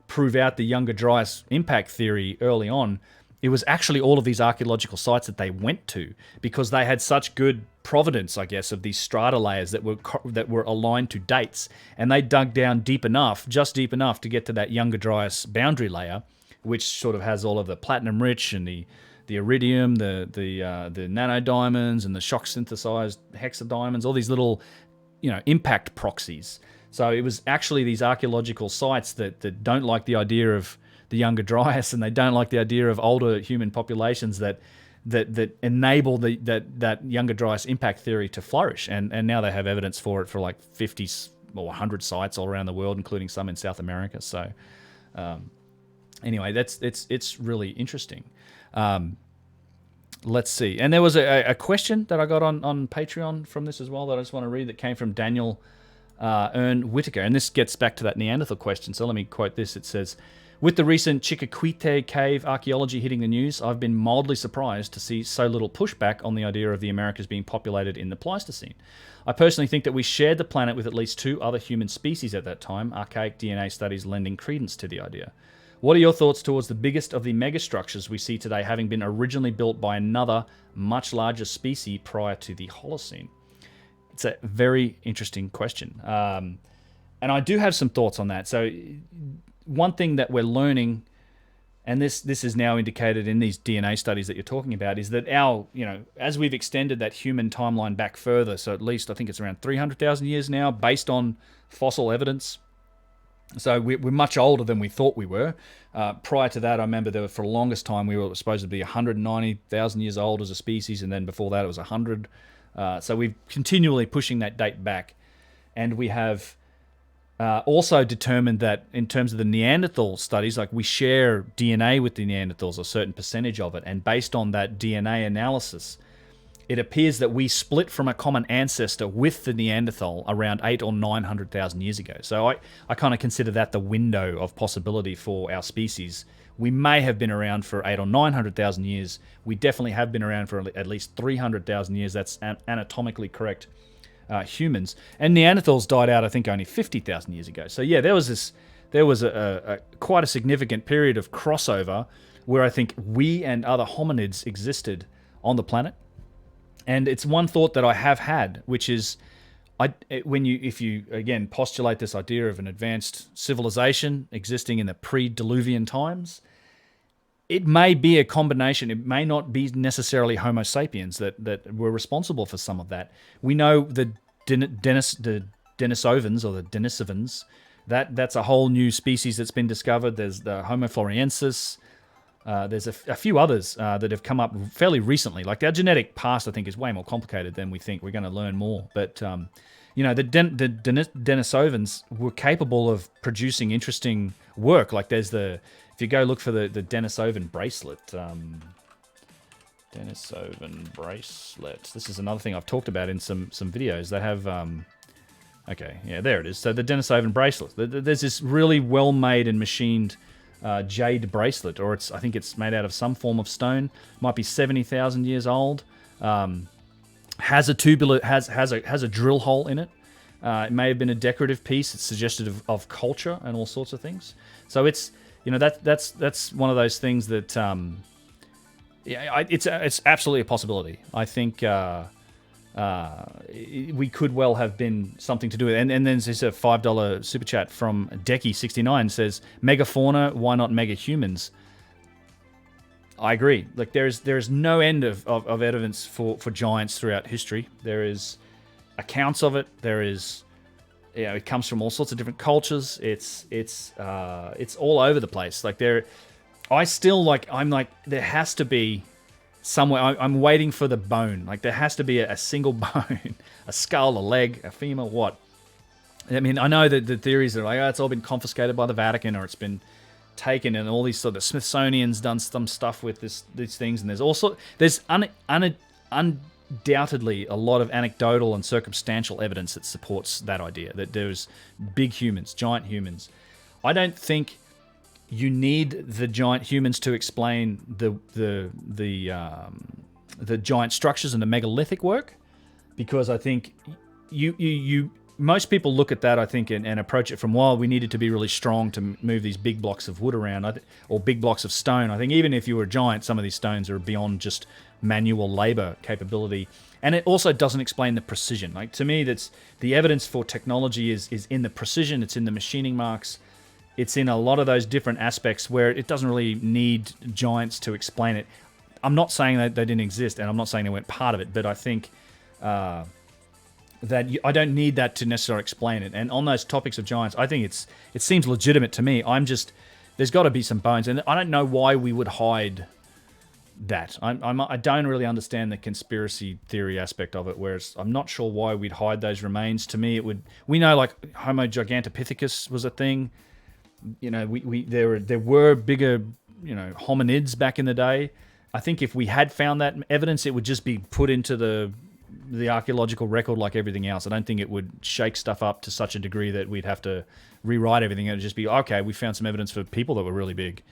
prove out the Younger Dryas impact theory early on, it was actually all of these archaeological sites that they went to because they had such good provenance, I guess, of these strata layers that were aligned to dates, and they dug down just deep enough to get to that Younger Dryas boundary layer, which sort of has all of the platinum rich and the iridium, the nanodiamonds and the shock synthesized hexadiamonds, all these little impact proxies. So it was actually these archaeological sites that don't like the idea of the Younger Dryas, and they don't like the idea of older human populations that enable that Younger Dryas impact theory to flourish. And now they have evidence for it for like 50 or 100 sites all around the world, including some in South America. So anyway, it's really interesting. Let's see. And there was a question that I got on Patreon from this as well that I just want to read, that came from Daniel Ern Whitaker. And this gets back to that Neanderthal question. So let me quote this. It says, "With the recent Chiquiquite cave archaeology hitting the news, I've been mildly surprised to see so little pushback on the idea of the Americas being populated in the Pleistocene. I personally think that we shared the planet with at least 2 other human species at that time, archaic DNA studies lending credence to the idea. What are your thoughts towards the biggest of the megastructures we see today having been originally built by another, much larger species prior to the Holocene?" It's a very interesting question. And I do have some thoughts on that. So one thing that we're learning, and this is now indicated in these DNA studies that you're talking about, is that as we've extended that human timeline back further, so at least I think it's around 300,000 years now, based on fossil evidence. So we're much older than we thought we were. Prior to that, I remember for the longest time we were supposed to be 190,000 years old as a species, and then before that it was 100. So we're continually pushing that date back, and we have also determined that in terms of the Neanderthal studies, like we share DNA with the Neanderthals, a certain percentage of it, and based on that DNA analysis, it appears that we split from a common ancestor with the Neanderthal around 800,000 or 900,000 years ago. So I kind of consider that the window of possibility for our species. We may have been around for 800,000 or 900,000 years. We definitely have been around for at least 300,000 years. That's anatomically correct humans. And Neanderthals died out, I think, only 50,000 years ago. So yeah, there was a quite a significant period of crossover where I think we and other hominids existed on the planet. And it's one thought that I have had, which is, if you again postulate this idea of an advanced civilization existing in the pre-Diluvian times, it may be a combination. It may not be necessarily Homo sapiens that were responsible for some of that. We know the Denisovans or the Denisovans. That's a whole new species that's been discovered. There's the Homo floresiensis. There's a few others that have come up fairly recently. Like our genetic past, I think, is way more complicated than we think. We're going to learn more. But, the Denisovans were capable of producing interesting work. Like if you go look for the Denisovan bracelet. Denisovan bracelet. This is another thing I've talked about in some videos. They have... okay, yeah, there it is. So the Denisovan bracelet. There's this really well-made and machined... jade bracelet, or I think it's made out of some form of stone. Might be 70,000 years old. Has a tubular, has a drill hole in it. It may have been a decorative piece. It's suggestive of culture and all sorts of things. So it's that's one of those things that it's absolutely a possibility. I think. We could well have been something to do with it. And then there's a $5 super chat from Decky69 says, megafauna, why not mega humans? I agree. Like there is no end of evidence for giants throughout history. There is accounts of it. There is, it comes from all sorts of different cultures. It's all over the place. Like there has to be somewhere. I'm waiting for the bone. Like there has to be a single bone, a skull, a leg, a femur, what? I mean, I know that the theories are like, it's all been confiscated by the Vatican or it's been taken, and all these sort of Smithsonian's done some stuff with these things, and there's undoubtedly a lot of anecdotal and circumstantial evidence that supports that idea that there's big humans, giant humans. I don't think you need the giant humans to explain the giant structures and the megalithic work, because I think most people look at that, I think, and approach it from, well, we needed to be really strong to move these big blocks of wood around, or big blocks of stone. I think even if you were a giant, some of these stones are beyond just manual labor capability. And it also doesn't explain the precision. Like to me, that's the evidence for technology is in the precision, it's in the machining marks, it's in a lot of those different aspects where it doesn't really need giants to explain it. I'm not saying that they didn't exist, and I'm not saying they weren't part of it, but I think that I don't need that to necessarily explain it. And on those topics of giants, I think it seems legitimate to me. There's got to be some bones, and I don't know why we would hide that. I don't really understand the conspiracy theory aspect of it, whereas I'm not sure why we'd hide those remains. To me, we know like Homo gigantopithecus was a thing. There were bigger, hominids back in the day. I think if we had found that evidence, it would just be put into the archaeological record like everything else. I don't think it would shake stuff up to such a degree that we'd have to rewrite everything. It would just be, okay, we found some evidence for people that were really big,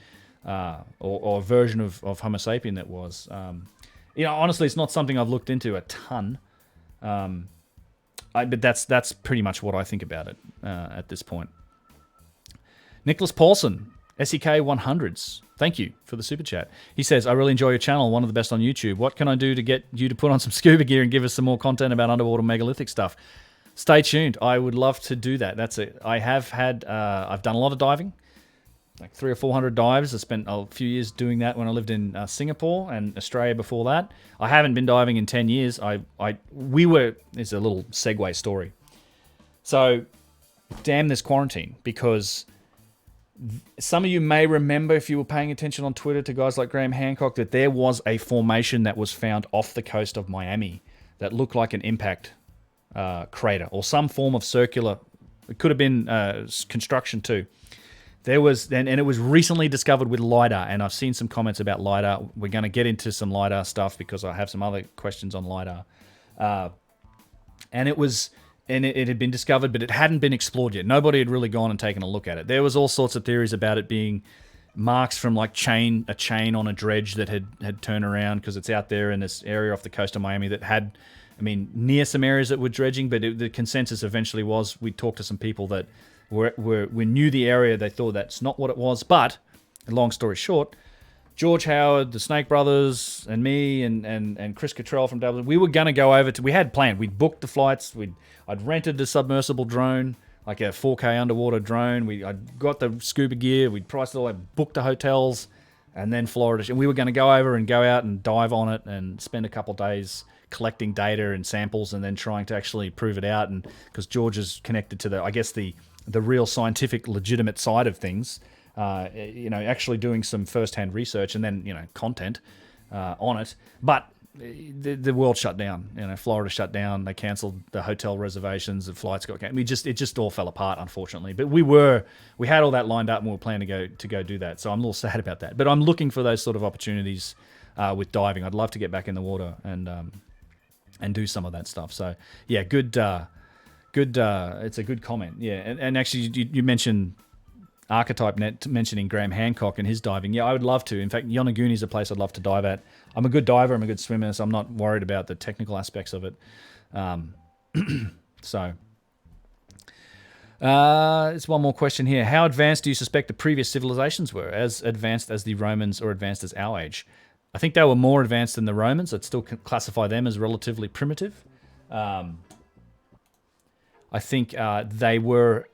or a version of Homo sapien that was. Honestly, it's not something I've looked into a ton. But that's pretty much what I think about it at this point. Nicholas Paulson, SEK 100s. Thank you for the super chat. He says, I really enjoy your channel, one of the best on YouTube. What can I do to get you to put on some scuba gear and give us some more content about underwater megalithic stuff? Stay tuned. I would love to do that. That's it. I have had, I've done a lot of diving, like 300 or 400 dives. I spent a few years doing that when I lived in Singapore and Australia before that. I haven't been diving in 10 years. It's a little segue story. So, damn this quarantine, because some of you may remember, if you were paying attention on Twitter to guys like Graham Hancock, that there was a formation that was found off the coast of Miami that looked like an impact crater or some form of circular It could have been construction too. There was, and it was recently discovered with Lidar, and I've seen some comments about Lidar. We're going to get into some Lidar stuff because I have some other questions on Lidar. And it had been discovered, but it hadn't been explored yet. Nobody had really gone and taken a look at it. There was all sorts of theories about it being marks from like a chain on a dredge that had turned around because it's out there in this area off the coast of Miami that had, I mean, near some areas that were dredging, but the consensus eventually was, we talked to some people that we knew the area, they thought that's not what it was. But long story short, George Howard, the Snake Brothers, and me and Chris Cottrell from Dublin, we were going to go over to, we had planned, we'd booked the flights, I'd rented the submersible drone, like a 4K underwater drone. I'd got the scuba gear, we'd priced it all, booked the hotels, and then Florida. And we were going to go over and go out and dive on it and spend a couple days collecting data and samples and then trying to actually prove it out. And because George is connected to the real scientific, legitimate side of things, actually doing some first-hand research and then, content on it. But the world shut down. Florida shut down. They cancelled the hotel reservations. The flights got canceled. It just all fell apart, unfortunately. But we had all that lined up and we were planning to go do that. So I'm a little sad about that. But I'm looking for those sort of opportunities with diving. I'd love to get back in the water and do some of that stuff. So yeah, good. It's a good comment. Yeah, and actually you mentioned Archetype Net mentioning Graham Hancock and his diving. Yeah, I would love to. In fact, Yonaguni is a place I'd love to dive at. I'm a good diver. I'm a good swimmer, so I'm not worried about the technical aspects of it. It's one more question here. How advanced do you suspect the previous civilizations were? As advanced as the Romans or advanced as our age? I think they were more advanced than the Romans. I'd still classify them as relatively primitive. I think they were...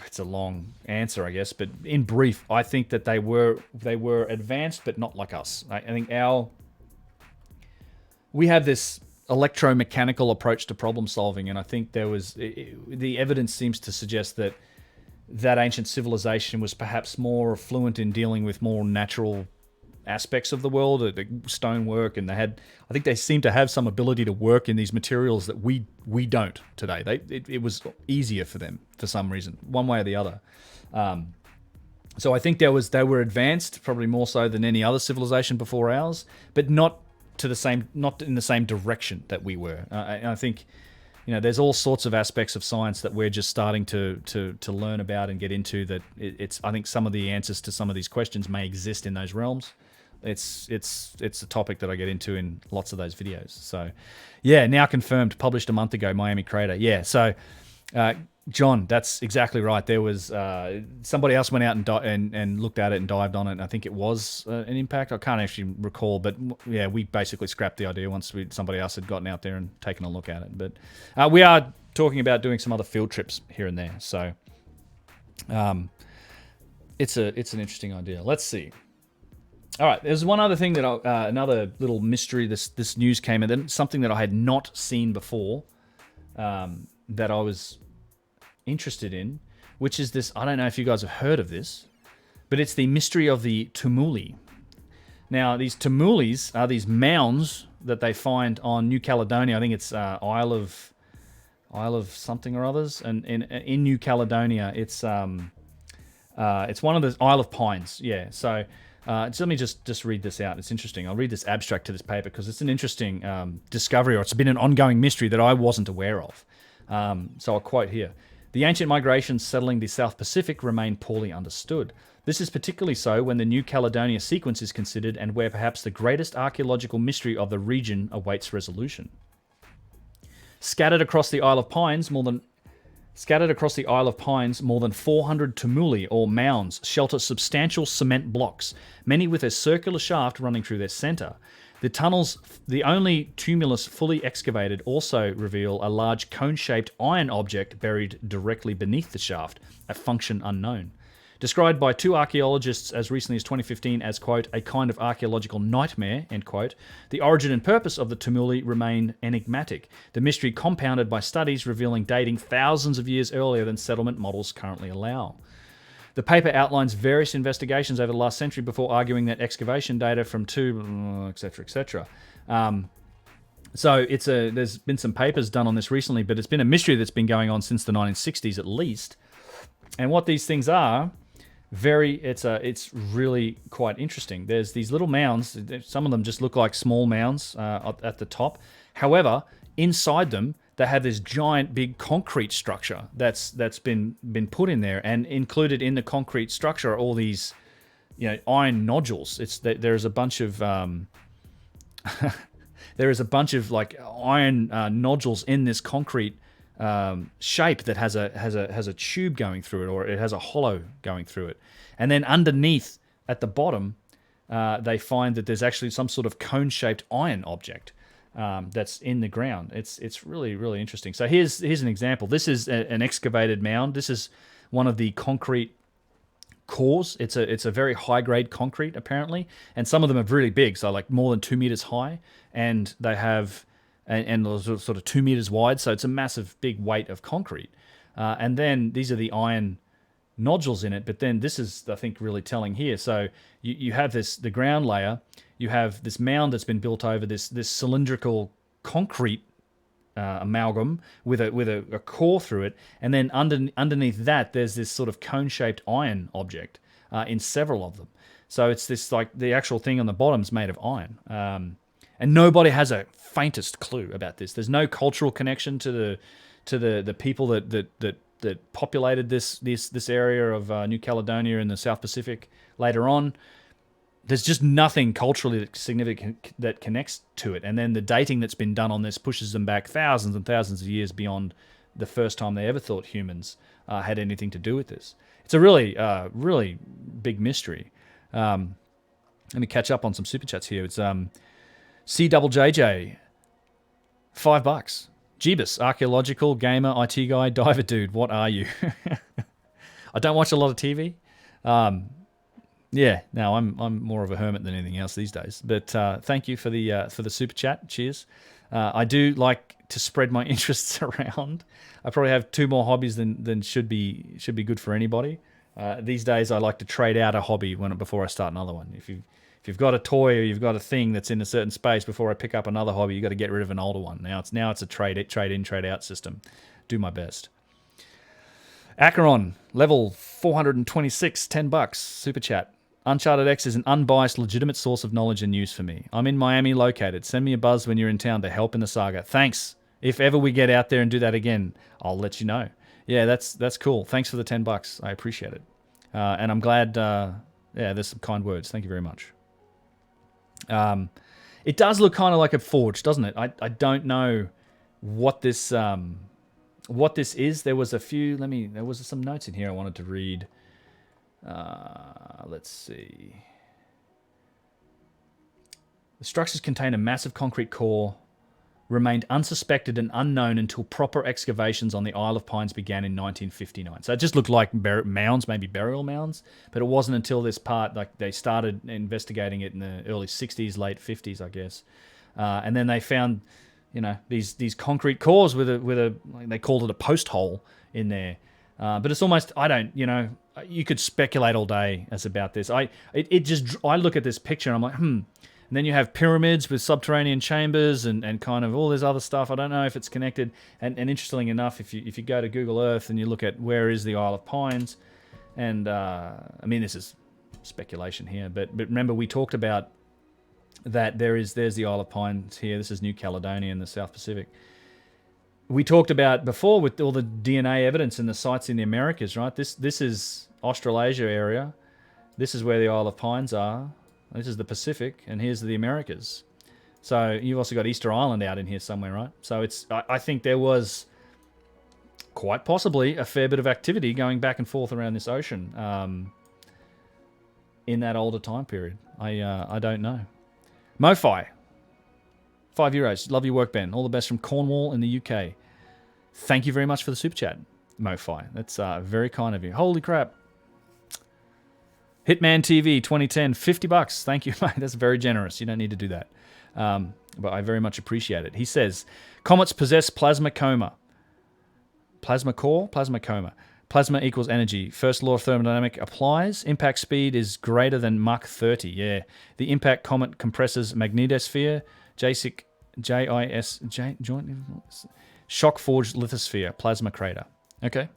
it's a long answer, I guess, but in brief, I think that they were advanced, but not like us. I think we have this electromechanical approach to problem solving, and I think the evidence seems to suggest that ancient civilization was perhaps more fluent in dealing with more natural aspects of the world, the stonework, and I think they seem to have some ability to work in these materials that we don't today. It was easier for them for some reason, one way or the other. So I think they were advanced, probably more so than any other civilization before ours, but not in the same direction that we were. And I think there's all sorts of aspects of science that we're just starting to learn about and get into. That I think some of the answers to some of these questions may exist in those realms. It's a topic that I get into in lots of those videos. So, yeah, now confirmed, published a month ago, Miami Crater. Yeah, so, John, that's exactly right. There was somebody else went out and looked at it and dived on it, and I think it was an impact. I can't actually recall, but yeah, we basically scrapped the idea once somebody else had gotten out there and taken a look at it. But we are talking about doing some other field trips here and there. So, it's an interesting idea. Let's see. All right, there's one other thing that another little mystery. This news came in, then something that I had not seen before, that I was interested in, which is this. I don't know if you guys have heard of this, but it's the mystery of the tumuli. Now, these tumulis are these mounds that they find on New Caledonia. I think it's Isle of something or others, and in New Caledonia, it's one of the Isle of Pines. Yeah, so. Let me just read this out. It's interesting. I'll read this abstract to this paper because it's an interesting discovery, or it's been an ongoing mystery that I wasn't aware of. So I'll quote here. The ancient migrations settling the South Pacific remain poorly understood. This is particularly so when the New Caledonia sequence is considered and where perhaps the greatest archaeological mystery of the region awaits resolution. Scattered across the Isle of Pines, more than 400 tumuli, or mounds, shelter substantial cement blocks, many with a circular shaft running through their center. The tunnels, the only tumulus fully excavated, also reveal a large cone-shaped iron object buried directly beneath the shaft, a function unknown. Described by two archaeologists as recently as 2015 as, quote, a kind of archaeological nightmare, end quote, the origin and purpose of the tumuli remain enigmatic, the mystery compounded by studies revealing dating thousands of years earlier than settlement models currently allow. The paper outlines various investigations over the last century before arguing that excavation data from etc., etc. So there's been some papers done on this recently, but it's been a mystery that's been going on since the 1960s at least. And what these things are, it's really quite interesting. There's these little mounds. Some of them just look like small mounds at the top. However, inside them, they have this giant big concrete structure that's been put in there, and included in the concrete structure are all these, iron nodules. There's a bunch of there is a bunch of like iron nodules in this concrete shape that has a tube going through it, or it has a hollow going through it. And then underneath at the bottom, they find that there's actually some sort of cone-shaped iron object that's in the ground. It's really, really interesting. So here's an example. This is an excavated mound. This is one of the concrete cores. It's a very high-grade concrete, apparently. And some of them are really big, so like more than 2 meters high. And they have... and sort of 2 meters wide, so it's a massive, big weight of concrete. And then these are the iron nodules in it, but then this is, I think, really telling here. So you have the ground layer, you have this mound that's been built over this cylindrical concrete amalgam with a core through it, and then underneath that there's this sort of cone-shaped iron object in several of them. So it's this, like, the actual thing on the bottom is made of iron. And nobody has a faintest clue about this. There's no cultural connection to the people that populated this area of New Caledonia in the South Pacific later on. There's just nothing culturally significant that connects to it. And then the dating that's been done on this pushes them back thousands and thousands of years beyond the first time they ever thought humans had anything to do with this. It's a really, really big mystery. Let me catch up on some super chats here. It's CJJ, $5. Jeebus, archaeological, gamer, IT guy, diver dude, what are you? I don't watch a lot of TV. I'm more of a hermit than anything else these days. But thank you for the super chat. Cheers. I do like to spread my interests around. I probably have 2 more hobbies than should be good for anybody. These days, I like to trade out a hobby before I start another one. If you've got a toy or you've got a thing that's in a certain space, before I pick up another hobby, you've got to get rid of an older one. Now it's a trade in, trade out system. Do my best. Acheron, level 426, $10, super chat. UnchartedX is an unbiased, legitimate source of knowledge and news for me. I'm in Miami located. Send me a buzz when you're in town to help in the saga. Thanks. If ever we get out there and do that again, I'll let you know. Yeah, that's cool. Thanks for the $10. I appreciate it. And I'm glad, there's some kind words. Thank you very much. It does look kind of like a forge, doesn't it? I don't know what this is. There was some notes in here I wanted to read. Let's see. The structures contain a massive concrete core, remained unsuspected and unknown until proper excavations on the Isle of Pines began in 1959. So it just looked like mounds, maybe burial mounds, but it wasn't until this part, like they started investigating it in the early 60s, late 50s, I guess. And then they found, these concrete cores with a like they called it a post hole in there. But it's almost, you could speculate all day about this. I look at this picture and I'm like, And then you have pyramids with subterranean chambers and kind of all this other stuff. I don't know if it's connected. And interestingly enough, if you go to Google Earth and you look at where is the Isle of Pines, and this is speculation here, but remember we talked about that there's the Isle of Pines here. This is New Caledonia in the South Pacific. We talked about before with all the DNA evidence and the sites in the Americas, right? This is Australasia area. This is where the Isle of Pines are. This is the Pacific, and here's the Americas. So you've also got Easter Island out in here somewhere, right? So I think there was quite possibly a fair bit of activity going back and forth around this ocean in that older time period. I don't know. MoFi, €5. Love your work, Ben. All the best from Cornwall in the UK. Thank you very much for the super chat, MoFi. That's very kind of you. Holy crap. Hitman TV 2010, $50. Thank you, mate. That's very generous. You don't need to do that. But I very much appreciate it. He says, comets possess plasma coma. Plasma core? Plasma coma. Plasma equals energy. First law of thermodynamics applies. Impact speed is greater than Mach 30. Yeah. The impact comet compresses magnetosphere. Jacek joint shock forged lithosphere plasma crater. Okay.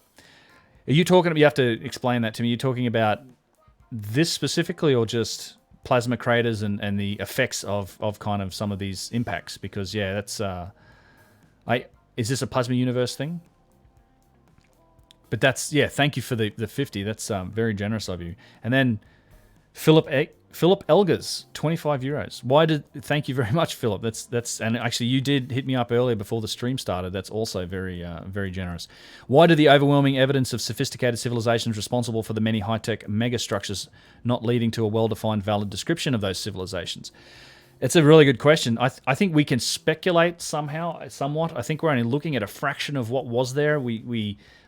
Are you talking? You have to explain that to me. You're talking about this specifically, or just plasma craters and the effects of kind of some of these impacts? Because yeah, that's is this a plasma universe thing? But that's, yeah, thank you for the 50. That's very generous of you. And then Philip Elgers, 25 euros. Thank you very much, Philip. That's and actually you did hit me up earlier before the stream started. That's also very very generous. Why do the overwhelming evidence of sophisticated civilizations responsible for the many high-tech megastructures not leading to a well-defined valid description of those civilizations? It's a really good question. I think we can speculate somewhat. I think we're only looking at a fraction of what was there.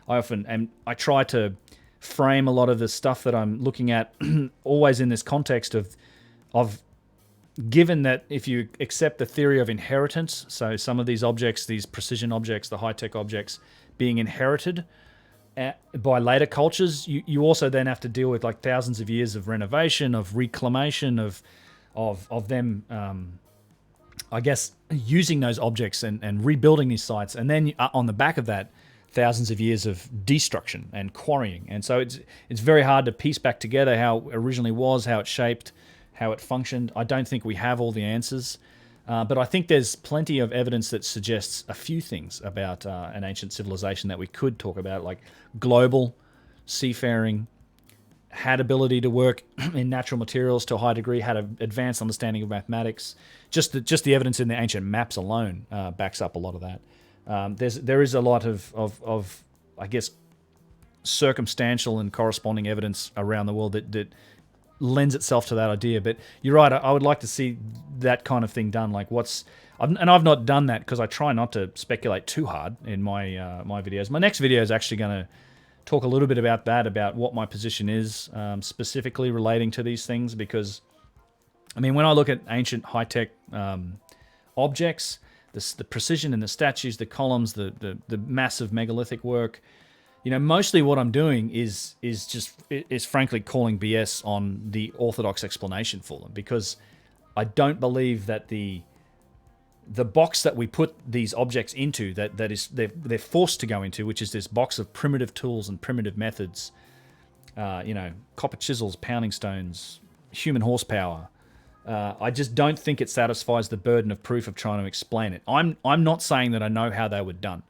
I try to frame a lot of the stuff that I'm looking at always in this context of given that if you accept the theory of inheritance, so some of these objects, these precision objects, the high-tech objects being inherited by later cultures, you also then have to deal with like thousands of years of renovation, of reclamation, of them, I guess, using those objects and rebuilding these sites. And then on the back of that, thousands of years of destruction and quarrying. And so it's very hard to piece back together how it originally was, how it shaped, how it functioned. I don't think we have all the answers. But I think there's plenty of evidence that suggests a few things about an ancient civilization that we could talk about, like global seafaring, had ability to work in natural materials to a high degree, had an advanced understanding of mathematics. Just the evidence in the ancient maps alone backs up a lot of that. There is a lot of I guess circumstantial and corresponding evidence around the world that lends itself to that idea. But you're right. I would like to see that kind of thing done. Like and I've not done that because I try not to speculate too hard in my my videos. My next video is actually going to talk a little bit about that, about what my position is specifically relating to these things. Because, I mean, when I look at ancient high-tech objects, the precision in the statues, the columns, the massive megalithic work, you know, mostly what I'm doing is frankly calling BS on the orthodox explanation for them, because I don't believe that the box that we put these objects into, that is they're forced to go into, which is this box of primitive tools and primitive methods, you know, copper chisels, pounding stones, human horsepower. I just don't think it satisfies the burden of proof of trying to explain it. I'm not saying that I know how they were done.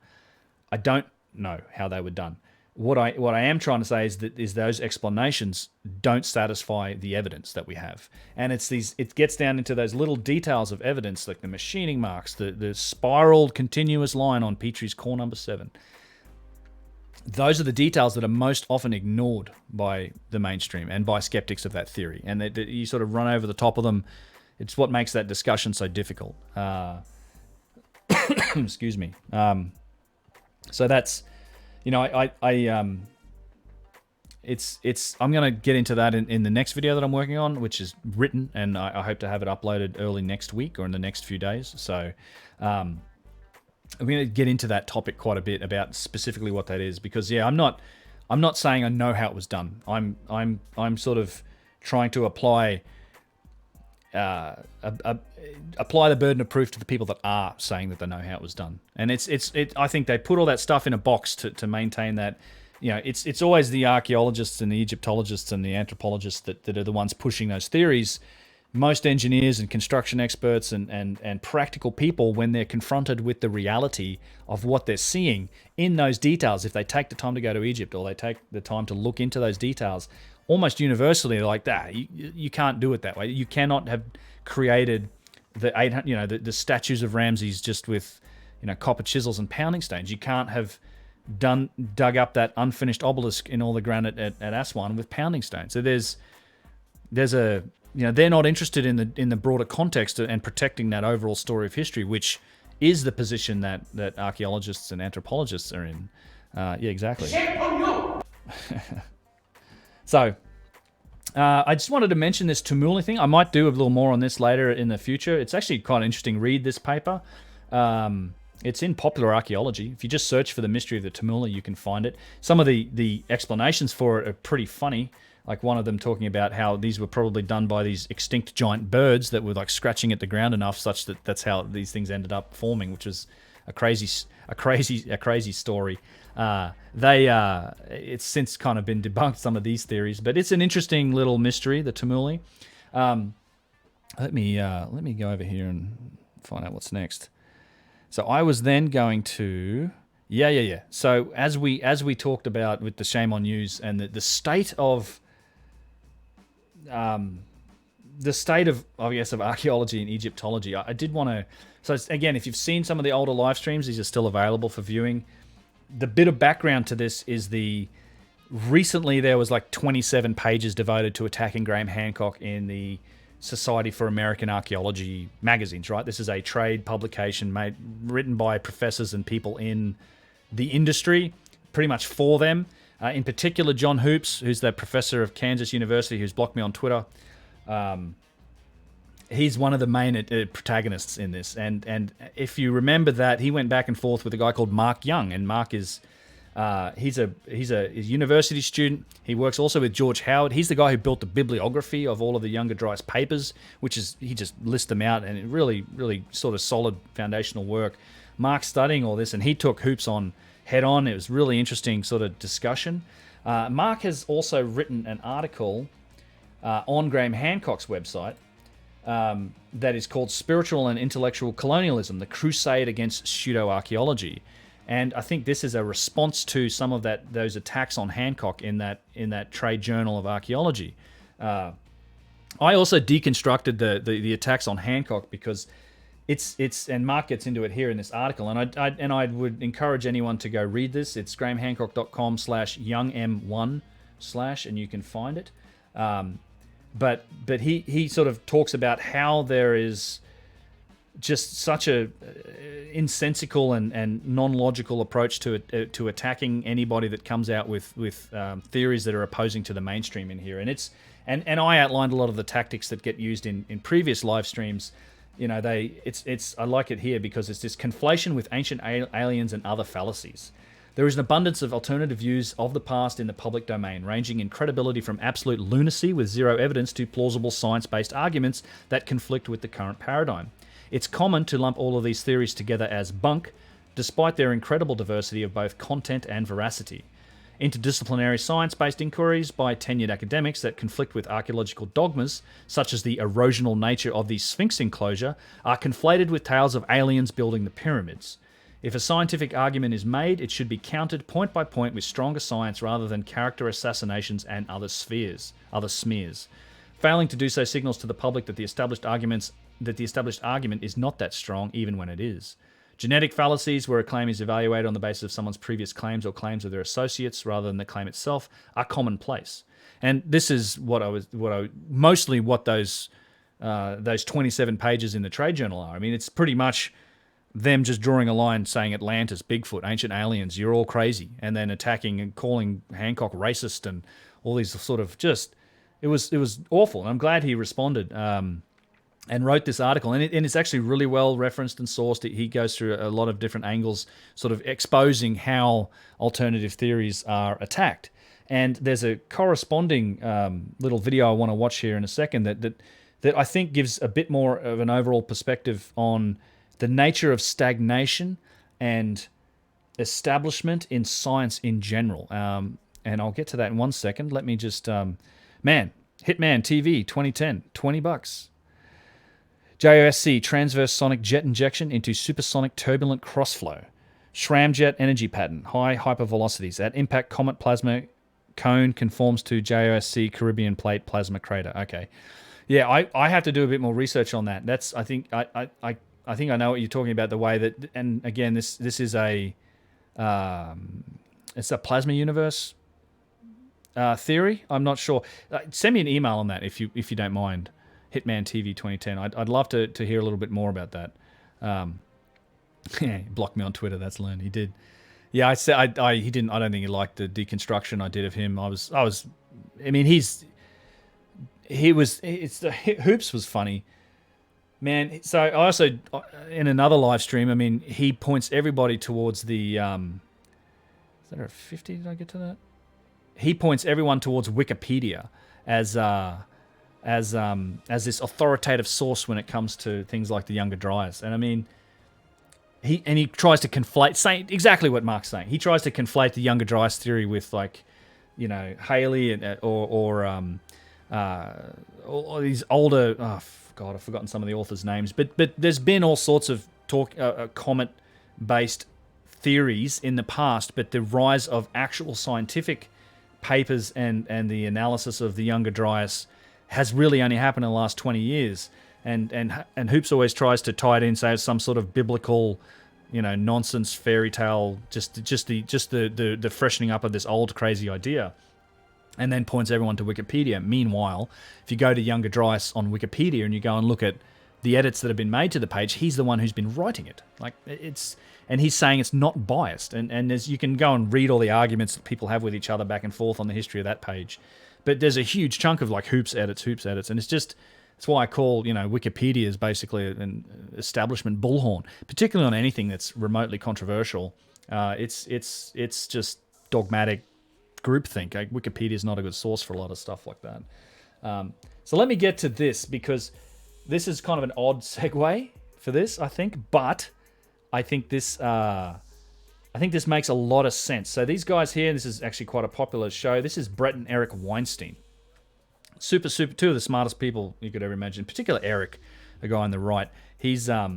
I don't know how they were done. What I am trying to say is those explanations don't satisfy the evidence that we have, and it gets down into those little details of evidence, like the machining marks, the spiraled continuous line on Petrie's core number 7. Those are the details that are most often ignored by the mainstream and by skeptics of that theory, and you sort of run over the top of them. It's what makes that discussion so difficult. Excuse me. So that's. You know, I'm going to get into that in the next video that I'm working on, which is written, and I hope to have it uploaded early next week or in the next few days. So I'm going to get into that topic quite a bit about specifically what that is, because yeah, I'm not saying I know how it was done. I'm sort of trying to apply apply the burden of proof to the people that are saying that they know how it was done. And I think they put all that stuff in a box to maintain that. You know, it's always the archaeologists and the Egyptologists and the anthropologists that are the ones pushing those theories. Most engineers and construction experts and practical people, when they're confronted with the reality of what they're seeing in those details, if they take the time to go to Egypt or they take the time to look into those details, almost universally, they're like, that you can't do it that way. You cannot have created the 800, you know, the statues of Ramses just with, you know, copper chisels and pounding stones. You can't have dug up that unfinished obelisk in all the granite at Aswan with pounding stones. So there's a, you know, they're not interested in the broader context and protecting that overall story of history, which is the position that archaeologists and anthropologists are in. Yeah, exactly. So, I just wanted to mention this Tumuli thing. I might do a little more on this later in the future. It's actually quite interesting. Read this paper. It's in Popular Archaeology. If you just search for the mystery of the Tumuli, you can find it. Some of the explanations for it are pretty funny. Like one of them talking about how these were probably done by these extinct giant birds that were like scratching at the ground enough such that that's how these things ended up forming, which is a crazy story. It's since kind of been debunked, some of these theories, but it's an interesting little mystery, the Tamuli. Let me go over here and find out what's next. So I was then going to So as we talked about with the Shame on News and the state of of archaeology and Egyptology, I did want to. So again, if you've seen some of the older live streams, these are still available for viewing. The bit of background to this is recently there was like 27 pages devoted to attacking Graham Hancock in the Society for American Archaeology magazines, right? This is a trade publication written by professors and people in the industry, pretty much for them. In particular, John Hoops, who's the professor of Kansas University, who's blocked me on Twitter. He's one of the main protagonists in this. And if you remember that, he went back and forth with a guy called Mark Young. And Mark is... he's a university student. He works also with George Howard. He's the guy who built the bibliography of all of the Younger Dryas papers, he just lists them out, and it really, really sort of solid foundational work. Mark's studying all this, and he took Hoops on head on. It was really interesting sort of discussion. Mark has also written an article on Graham Hancock's website that is called Spiritual and Intellectual Colonialism, the Crusade Against Pseudo-Archaeology. And I think this is a response to some of those attacks on Hancock in that trade journal of archaeology. I also deconstructed the attacks on Hancock because it's and Mark gets into it here in this article, and I would encourage anyone to go read this. It's grahamhancock.com/youngm1/ and you can find it. But he sort of talks about how there is just such a insensical and non-logical approach to attacking anybody that comes out with theories that are opposing to the mainstream in here. And I outlined a lot of the tactics that get used in previous live streams. You know, I like it here because it's this conflation with ancient aliens and other fallacies. There is an abundance of alternative views of the past in the public domain, ranging in credibility from absolute lunacy with zero evidence to plausible science-based arguments that conflict with the current paradigm. It's common to lump all of these theories together as bunk, despite their incredible diversity of both content and veracity. Interdisciplinary science-based inquiries by tenured academics that conflict with archaeological dogmas, such as the erosional nature of the Sphinx enclosure, are conflated with tales of aliens building the pyramids. If a scientific argument is made, it should be countered point by point with stronger science rather than character assassinations and other smears. Failing to do so signals to the public that the established argument is not that strong, even when it is. Genetic fallacies, where a claim is evaluated on the basis of someone's previous claims or claims of their associates rather than the claim itself, are commonplace. And this is what those 27 pages in the trade journal are. I mean, it's pretty much them just drawing a line saying Atlantis, Bigfoot, ancient aliens, you're all crazy, and then attacking and calling Hancock racist and all these sort of it was awful. And I'm glad he responded. And wrote this article, and it's actually really well referenced and sourced. He goes through a lot of different angles, sort of exposing how alternative theories are attacked. And there's a corresponding little video I want to watch here in a second that I think gives a bit more of an overall perspective on the nature of stagnation and establishment in science in general. And I'll get to that in 1 second. Let me just, Hitman TV 2010, $20. JOSC, transverse sonic jet injection into supersonic turbulent crossflow. Schramjet energy pattern, high hypervelocities. At impact, comet plasma cone conforms to JOSC Caribbean plate plasma crater. Okay. Yeah, I have to do a bit more research on that. That's I think I think I know what you're talking about, the way that, and again, this is it's a plasma universe theory. I'm not sure. Send me an email on that if you don't mind. Hitman TV 2010. I'd love to hear a little bit more about that. He blocked me on Twitter. That's learned. He did. Yeah, I said he didn't. I don't think he liked the deconstruction I did of him. Hoops was funny, man. So I also in another live stream. I mean, he points everybody towards the. Is that a 50? Did I get to that? he points everyone towards Wikipedia as this authoritative source when it comes to things like the Younger Dryas. And I mean, he tries to conflate, saying exactly what Mark's saying. He tries to conflate the Younger Dryas theory with, like, you know, Haley and or these older. Oh God, I've forgotten some of the authors' names. But there's been all sorts of comet-based theories in the past. But the rise of actual scientific papers and the analysis of the Younger Dryas has really only happened in the last 20 years. And Hoops always tries to tie it in, say, some sort of biblical, you know, nonsense fairy tale, just the freshening up of this old crazy idea, and then points everyone to Wikipedia. Meanwhile, if you go to Younger Dryas on Wikipedia and you go and look at the edits that have been made to the page, he's the one who's been writing it. Like, and he's saying it's not biased. And as you can go and read all the arguments that people have with each other back and forth on the history of that page, but there's a huge chunk of like Hoops edits, and it's just. That's why I call, you know, Wikipedia is basically an establishment bullhorn, particularly on anything that's remotely controversial. It's just dogmatic groupthink. Like, Wikipedia is not a good source for a lot of stuff like that. So let me get to this, because this is kind of an odd segue for this, I think, but I think this makes a lot of sense. So these guys here, this is actually quite a popular show. This is Brett and Eric Weinstein. Super, two of the smartest people you could ever imagine. In particular, Eric, the guy on the right. He's a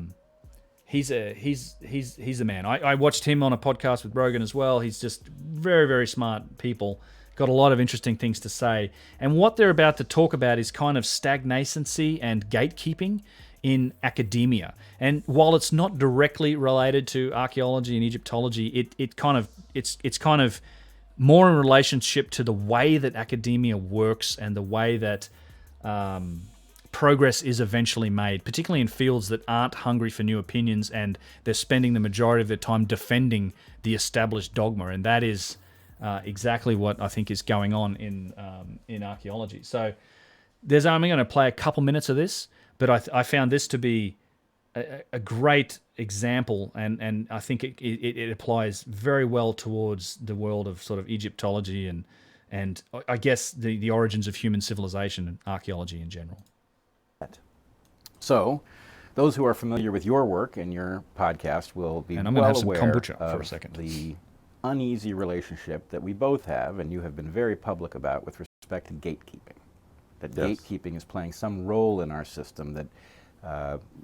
man. I watched him on a podcast with Rogan as well. He's just very, very smart people. Got a lot of interesting things to say. And what they're about to talk about is kind of stagnacency and gatekeeping in academia. And while it's not directly related to archaeology and Egyptology, it's kind of more in relationship to the way that academia works and the way that progress is eventually made, particularly in fields that aren't hungry for new opinions, and they're spending the majority of their time defending the established dogma. And that is exactly what I think is going on in archaeology. So I'm going to play a couple minutes of this, but I found this to be a great example, and I think it applies very well towards the world of sort of Egyptology and I guess the origins of human civilization and archaeology in general. So, those who are familiar with your work and your podcast will be well aware for a second. The uneasy relationship that we both have, and you have been very public about, with respect to gatekeeping. That gatekeeping is playing some role in our system that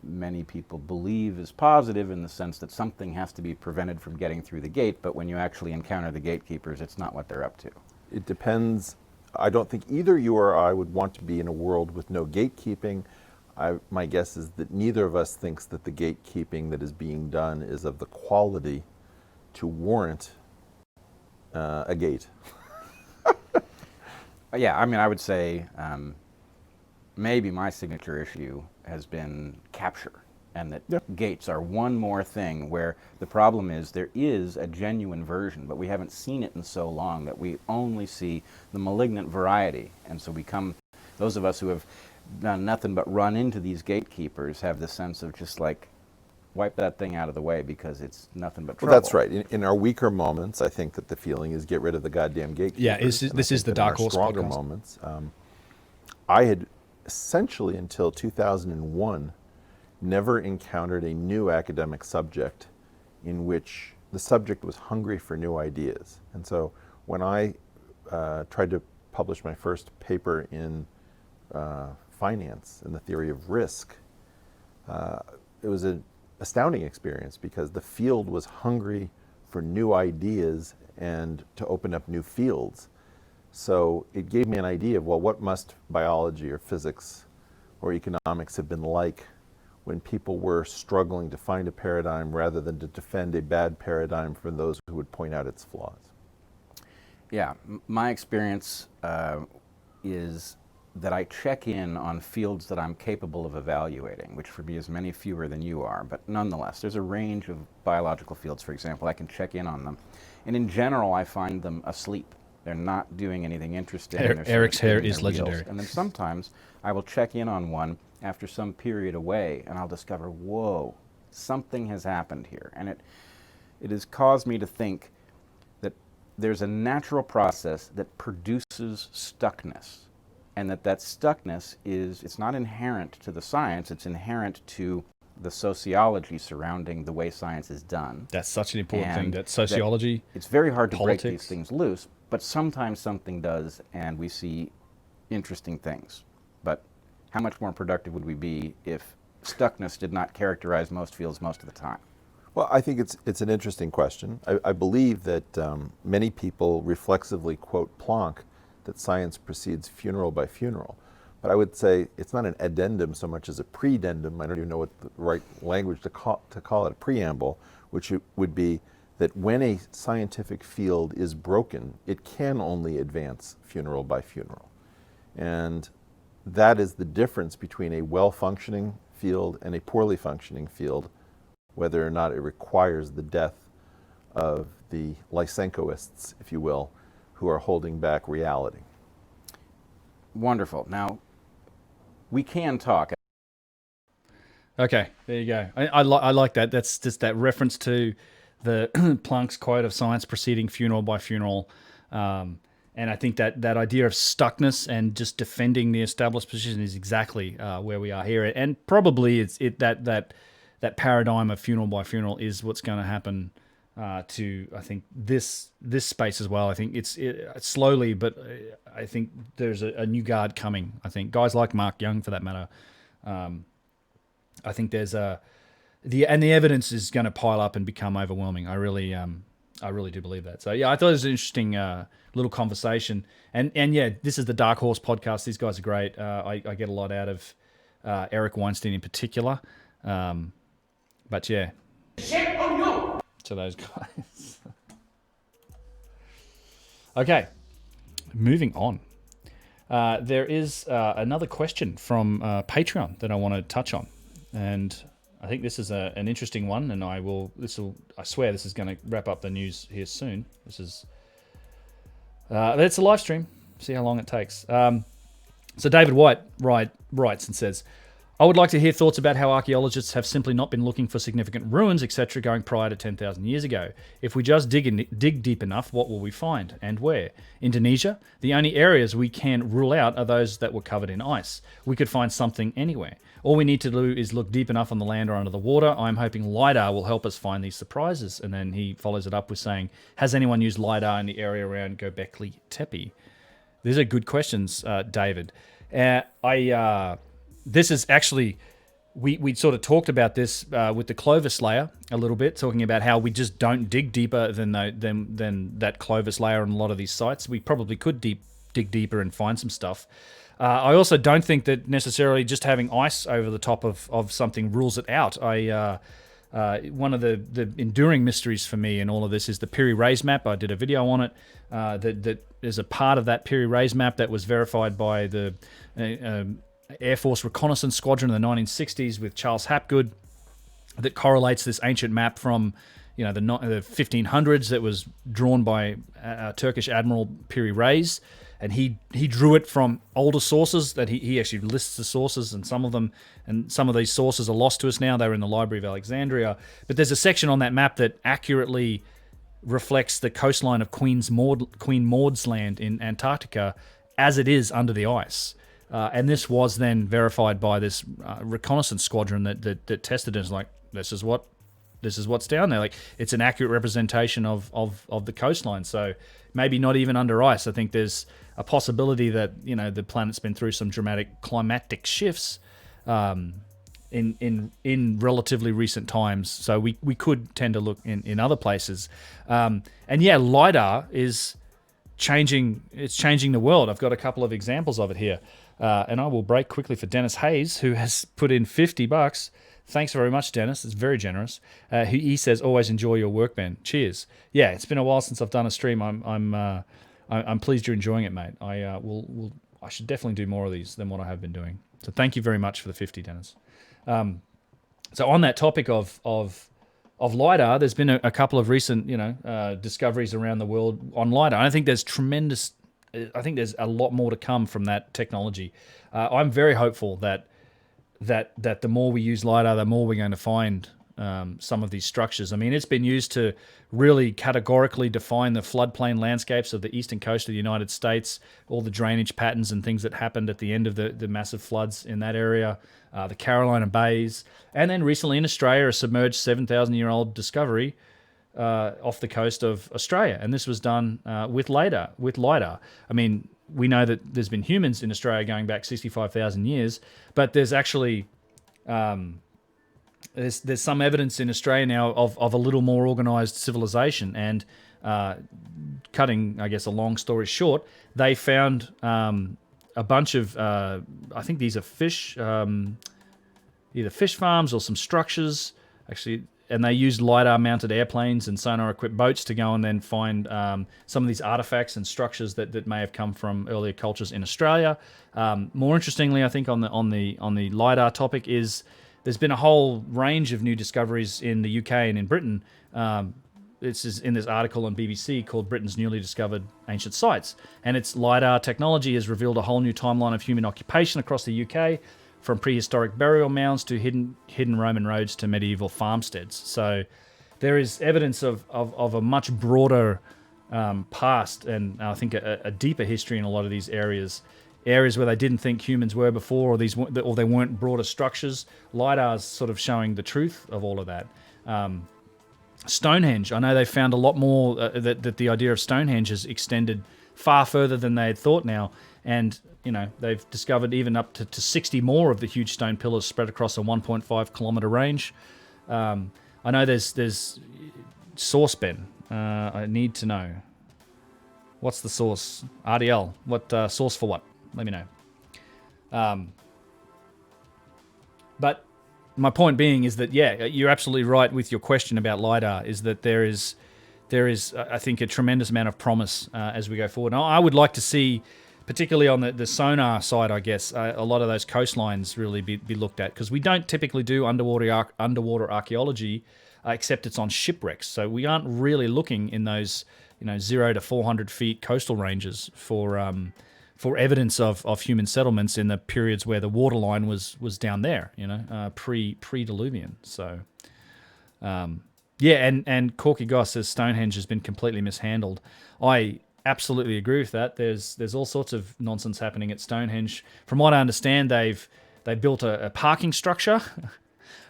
many people believe is positive, in the sense that something has to be prevented from getting through the gate, but when you actually encounter the gatekeepers, it's not what they're up to. It depends. I don't think either you or I would want to be in a world with no gatekeeping. My guess is that neither of us thinks that the gatekeeping that is being done is of the quality to warrant a gate. Yeah, I mean, I would say maybe my signature issue has been capture, and that gates are one more thing where the problem is there is a genuine version, but we haven't seen it in so long that we only see the malignant variety. And so those of us who have done nothing but run into these gatekeepers have the sense of just like, wipe that thing out of the way because it's nothing but trouble. Well, that's right. In our weaker moments, I think that the feeling is get rid of the goddamn gatekeepers. Yeah, this is the Dark Horse stronger podcast. Moments. I had essentially until 2001 never encountered a new academic subject in which the subject was hungry for new ideas. And so when I tried to publish my first paper in finance and the theory of risk, it was an astounding experience because the field was hungry for new ideas and to open up new fields. So it gave me an idea of, well, what must biology or physics or economics have been like when people were struggling to find a paradigm rather than to defend a bad paradigm from those who would point out its flaws? Yeah, my experience is that I check in on fields that I'm capable of evaluating, which for me is many fewer than you are, but nonetheless, there's a range of biological fields, for example, I can check in on them. And in general, I find them asleep. They're not doing anything interesting. Eric's hair is legendary. And then sometimes I will check in on one after some period away, and I'll discover, whoa, something has happened here. And it has caused me to think that there's a natural process that produces stuckness, and that stuckness it's not inherent to the science, it's inherent to the sociology surrounding the way science is done. That's such an important thing, that sociology, it's very hard to politics. break these things loose, but sometimes something does, and we see interesting things. But how much more productive would we be if stuckness did not characterize most fields most of the time? Well, I think it's an interesting question. I believe that many people reflexively quote Planck that science proceeds funeral by funeral. But I would say it's not an addendum so much as a predendum. I don't even know what the right language to call it, a preamble, which would be that when a scientific field is broken, it can only advance funeral by funeral. And that is the difference between a well-functioning field and a poorly functioning field, whether or not it requires the death of the Lysenkoists, if you will, who are holding back reality. Wonderful. Now, we can talk. Okay, there you go. I like that. That's just that reference to the Planck's quote of science proceeding funeral by funeral. And I think that idea of stuckness and just defending the established position is exactly where we are here. And probably that paradigm of funeral by funeral is what's going to happen to, I think, this space as well. I think it's slowly, but I think there's a new guard coming. I think guys like Mark Young, for that matter. I think there's the evidence is going to pile up and become overwhelming. I really do believe that. So yeah, I thought it was an interesting little conversation. And yeah, this is the Dark Horse podcast. These guys are great. I get a lot out of Eric Weinstein in particular. But yeah. To those guys. Okay, moving on. There is another question from Patreon that I want to touch on, and I think this is an interesting one. And I swear this is going to wrap up the news here soon. It's a live stream. See how long it takes. So David White writes and says, I would like to hear thoughts about how archaeologists have simply not been looking for significant ruins, etc., going prior to 10,000 years ago. If we just dig deep enough, what will we find, and where? Indonesia? The only areas we can rule out are those that were covered in ice. We could find something anywhere. All we need to do is look deep enough on the land or under the water. I'm hoping Lidar will help us find these surprises. And then he follows it up with saying, has anyone used Lidar in the area around Göbekli Tepe? These are good questions, David. This is actually, we sort of talked about this with the Clovis layer a little bit, talking about how we just don't dig deeper than that Clovis layer on a lot of these sites. We probably could dig deeper and find some stuff. I also don't think that necessarily just having ice over the top of something rules it out. One of the enduring mysteries for me in all of this is the Piri Reis map. I did a video on it. That is a part of that Piri Reis map that was verified by the Air Force Reconnaissance Squadron in the 1960s with Charles Hapgood, that correlates this ancient map from the 1500s that was drawn by Turkish Admiral Piri Reis, and he drew it from older sources that he actually lists the sources, and some of these sources are lost to us now. They're in the Library of Alexandria, but there's a section on that map that accurately reflects the coastline of Queen Maud's land in Antarctica as it is under the ice. And this was then verified by this reconnaissance squadron that tested it. It's like, this is what's down there. Like, it's an accurate representation of the coastline. So maybe not even under ice. I think there's a possibility that the planet's been through some dramatic climatic shifts in relatively recent times. So we could tend to look in other places. And yeah, Lidar is changing. It's changing the world. I've got a couple of examples of it here. And I will break quickly for Dennis Hayes, who has put in $50. Thanks very much, Dennis. It's very generous. He says, "Always enjoy your work, Ben." Cheers. Yeah, it's been a while since I've done a stream. I'm pleased you're enjoying it, mate. I should definitely do more of these than what I have been doing. So thank you very much for the 50, Dennis. So on that topic of Lidar, there's been a couple of recent discoveries around the world on Lidar. And I think there's a lot more to come from that technology. I'm very hopeful that the more we use Lidar, the more we're going to find some of these structures. I mean, it's been used to really categorically define the floodplain landscapes of the eastern coast of the United States, all the drainage patterns and things that happened at the end of the massive floods in that area, the Carolina Bays, and then recently in Australia, a submerged 7,000-year-old discovery off the coast of Australia. And this was done with Lidar. I mean, we know that there's been humans in Australia going back 65,000 years, but there's actually there's some evidence in Australia now of a little more organized civilization. And cutting, I guess, a long story short, they found a bunch of, I think these are fish, either fish farms or some structures, actually, and they used LiDAR-mounted airplanes and sonar-equipped boats to go and then find some of these artifacts and structures that may have come from earlier cultures in Australia. More interestingly, I think on the LiDAR topic is there's been a whole range of new discoveries in the UK and in Britain. This is in this article on BBC called Britain's Newly Discovered Ancient Sites. And its LiDAR technology has revealed a whole new timeline of human occupation across the UK, from prehistoric burial mounds to hidden Roman roads to medieval farmsteads. So there is evidence of a much broader past, and I think a deeper history in a lot of these areas where they didn't think humans were before, or they weren't broader structures. LiDAR's sort of showing the truth of all of that. Stonehenge, I know they found a lot more, that the idea of Stonehenge has extended far further than they had thought now. And, you know, they've discovered even up to 60 more of the huge stone pillars spread across a 1.5 kilometer range. I know there's source, Ben. I need to know. What's the source? RDL. What source for what? Let me know. But my point being is that, yeah, you're absolutely right with your question about LiDAR, is that there is, I think, a tremendous amount of promise as we go forward. And I would like to see, particularly on the sonar side, I guess, a lot of those coastlines really be looked at, because we don't typically do underwater archaeology, except it's on shipwrecks. So we aren't really looking in those 0 to 400 feet coastal ranges for evidence of human settlements in the periods where the waterline was down there, pre-Diluvian. So, yeah, and Corky Goss says Stonehenge has been completely mishandled. I absolutely agree with that. There's all sorts of nonsense happening at Stonehenge. From what I understand, they built a parking structure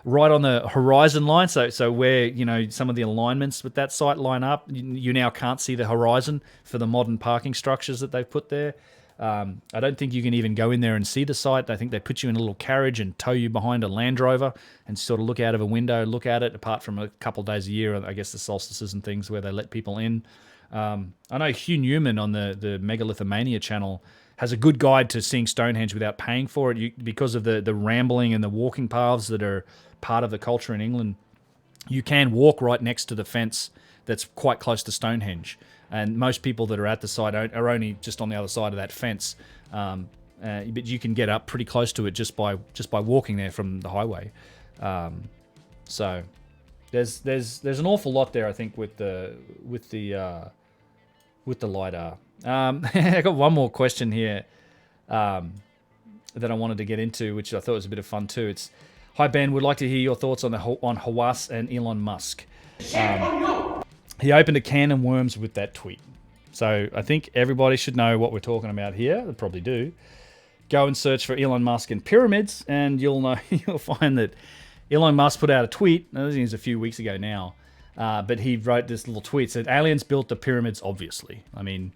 right on the horizon line. So where some of the alignments with that site line up, you now can't see the horizon for the modern parking structures that they've put there. I don't think you can even go in there and see the site. I think they put you in a little carriage and tow you behind a Land Rover and sort of look out of a window, look at it, apart from a couple of days a year, I guess the solstices and things where they let people in. I know Hugh Newman on the Megalithomania channel has a good guide to seeing Stonehenge without paying for it. Because of the rambling and the walking paths that are part of the culture in England, you can walk right next to the fence that's quite close to Stonehenge. And most people that are at the site are only just on the other side of that fence. But you can get up pretty close to it just by walking there from the highway. So there's an awful lot there, I think, with the LiDAR. I got one more question here that I wanted to get into, which I thought was a bit of fun too. It's, hi Ben, would like to hear your thoughts on Hawass and Elon Musk. He opened a can of worms with that tweet. So I think everybody should know what we're talking about here. They probably do. Go and search for Elon Musk and pyramids, and you'll find that Elon Musk put out a tweet. I think it was a few weeks ago now, but he wrote this little tweet, said aliens built the pyramids. Obviously, I mean,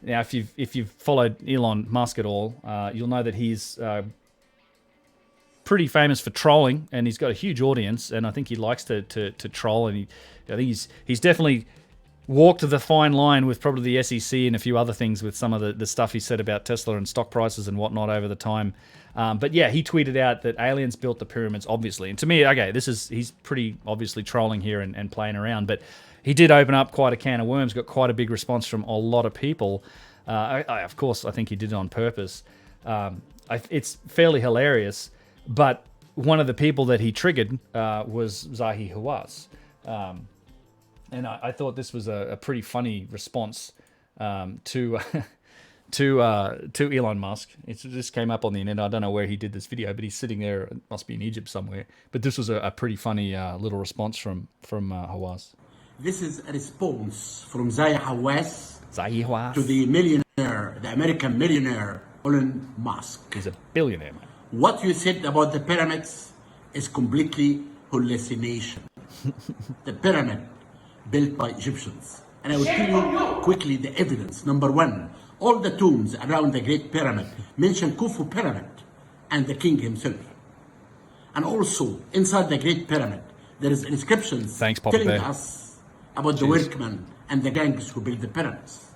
now if you've followed Elon Musk at all, you'll know that he's pretty famous for trolling, and he's got a huge audience, and I think he likes to troll, and I think he's definitely walked the fine line with probably the SEC and a few other things with some of the stuff he said about Tesla and stock prices and whatnot over the time. But yeah, he tweeted out that aliens built the pyramids, obviously. And to me, okay, he's pretty obviously trolling here and playing around, but he did open up quite a can of worms, got quite a big response from a lot of people. Of course, I think he did it on purpose. It's fairly hilarious. But one of the people that he triggered was Zahi Hawass. And I thought this was a pretty funny response to to Elon Musk. It just came up on the internet. I don't know where he did this video, but he's sitting there. It must be in Egypt somewhere. But this was a pretty funny little response from Hawass. This is a response from Zahi Hawass Hawass to the millionaire, the American millionaire, Elon Musk. He's a billionaire, man. What you said about the pyramids is completely hallucination. The pyramid built by Egyptians. And I will tell you quickly the evidence. Number one, all the tombs around the Great Pyramid mention Khufu Pyramid and the king himself. And also, inside the Great Pyramid, there is inscriptions telling us about the workmen and the gangs who built the pyramids.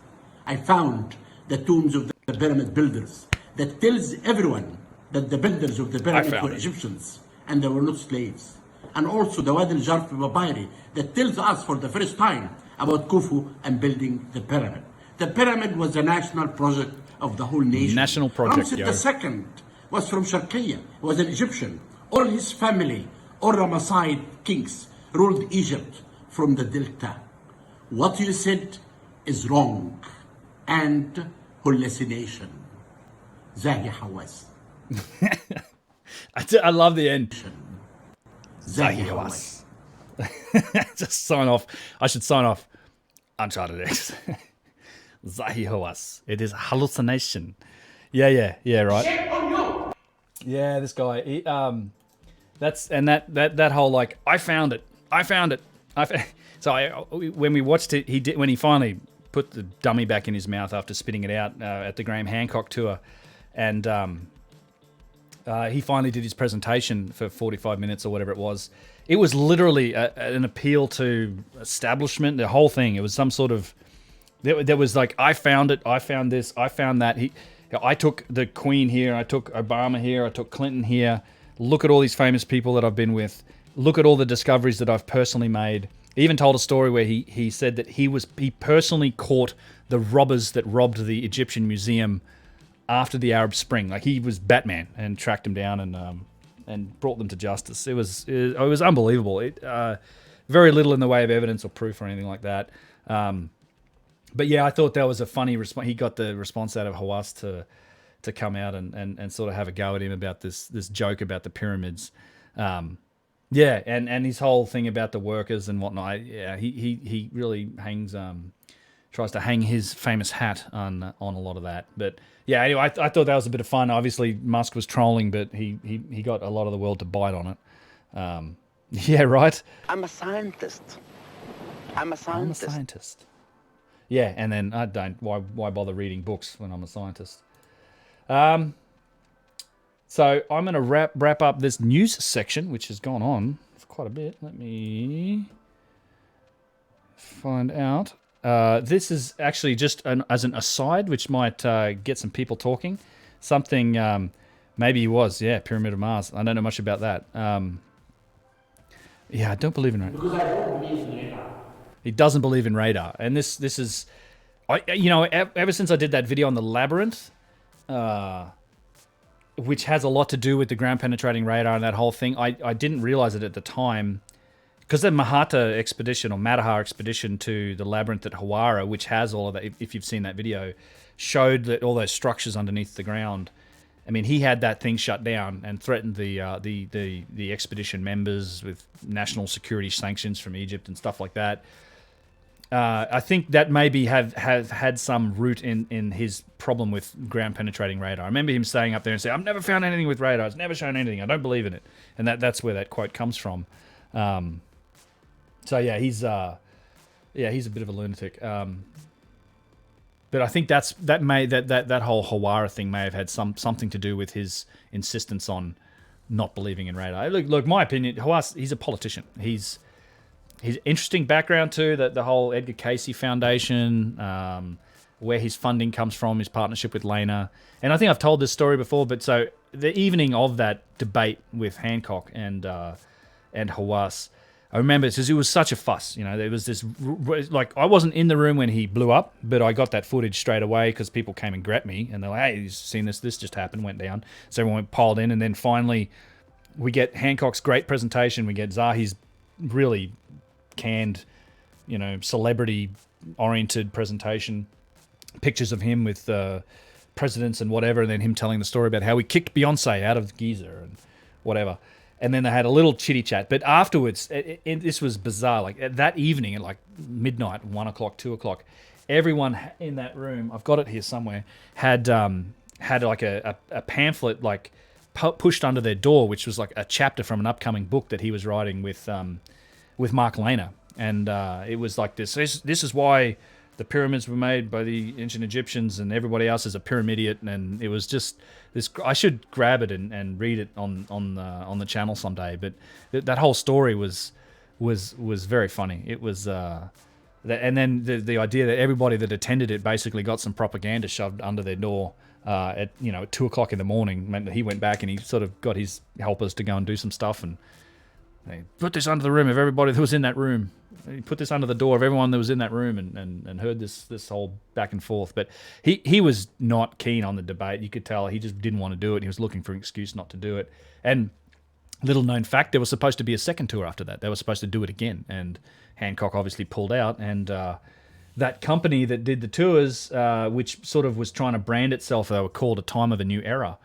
I found the tombs of the pyramid builders that tells everyone that the builders of the pyramid were Egyptians and they were not slaves. And also the Wadi al-Jarf papyri that tells us for the first time about Khufu and building the pyramid. The pyramid was a national project of the whole nation. National project, Ramses II was from Sharqiya, was an Egyptian. All his family, all Ramesside kings, ruled Egypt from the Delta. What you said is wrong and hallucination. Zahi Hawass. I love the end. Zahi Hawass. Just sign off. I should sign off. UnchartedX. Zahi Hawass. It is hallucination. Yeah, right. Yeah, this guy. He, that whole like I found it. So when we watched it, when he finally put the dummy back in his mouth after spitting it out at the Graham Hancock tour, and he finally did his presentation for 45 minutes or whatever it was. It was literally an appeal to establishment, the whole thing. It was some sort of, there was like, I found it, I found this, I found that. I took the Queen here, I took Obama here, I took Clinton here. Look at all these famous people that I've been with. Look at all the discoveries that I've personally made. He even told a story where he said that he personally caught the robbers that robbed the Egyptian museum after the Arab Spring. Like he was Batman and tracked them down and brought them to justice. It was unbelievable. Very little in the way of evidence or proof or anything like that. But yeah, I thought that was a funny response. He got the response out of Hawass to come out and sort of have a go at him about this joke about the pyramids. Yeah, and his whole thing about the workers and whatnot. Yeah, he really tries to hang his famous hat on a lot of that. But yeah, anyway, I thought that was a bit of fun. Obviously, Musk was trolling, but he got a lot of the world to bite on it. Yeah, right? I'm a scientist. I'm a scientist. Yeah, and then I don't. Why bother reading books when I'm a scientist? So I'm going to wrap up this news section, which has gone on for quite a bit. Let me find out. This is actually just as an aside, which might get some people talking. Something maybe it was, Pyramid of Mars. I don't know much about that. Yeah, I don't believe in radar. Because I don't believe in radar. He doesn't believe in radar, and this is, ever since I did that video on the labyrinth, which has a lot to do with the ground penetrating radar and that whole thing. I didn't realize it at the time. Because the Mahata expedition or Matahar expedition to the labyrinth at Hawara, which has all of that, if you've seen that video, showed that all those structures underneath the ground. I mean, he had that thing shut down and threatened the expedition members with national security sanctions from Egypt and stuff like that. I think that maybe have had some root in his problem with ground penetrating radar. I remember him staying up there and saying, "I've never found anything with radar. It's never shown anything. I don't believe in it." And that's where that quote comes from. So yeah, he's a bit of a lunatic. But I think that whole Hawara thing may have had something to do with his insistence on not believing in radar. Look, my opinion, Hawass, he's a politician. He's interesting background too. The whole Edgar Cayce Foundation, where his funding comes from, his partnership with Lena, and I think I've told this story before. But so the evening of that debate with Hancock and Hawass, I remember because it was such a fuss. There was this, like, I wasn't in the room when he blew up, but I got that footage straight away because people came and grabbed me and they're like, "Hey, you've seen this? This just happened, went down." So everyone piled in, and then finally we get Hancock's great presentation. We get Zahi's really canned, celebrity-oriented presentation. pictures of him with presidents and whatever, and then him telling the story about how he kicked Beyonce out of Giza and whatever. And then they had a little chitty chat. But afterwards, this was bizarre. Like that evening at like midnight, 1 o'clock, 2 o'clock, everyone in that room, I've got it here somewhere, had like a pamphlet like pushed under their door, which was like a chapter from an upcoming book that he was writing with Mark Lehner. And it was like this is why the pyramids were made by the ancient Egyptians, and everybody else is a pyramid idiot. And it was just this. I should grab it and read it on the channel someday. But that whole story was very funny. It was, and then the idea that everybody that attended it basically got some propaganda shoved under their door at 2 o'clock in the morning meant that he went back and he sort of got his helpers to go and do some stuff, and they put this under the room of everybody that was in that room. He put this under the door of everyone that was in that room, and heard this whole back and forth. But he was not keen on the debate. You could tell he just didn't want to do it. He was looking for an excuse not to do it. And little known fact, there was supposed to be a second tour after that. They were supposed to do it again, and Hancock obviously pulled out. And that company that did the tours, which sort of was trying to brand itself, they were called A Time of a New Era,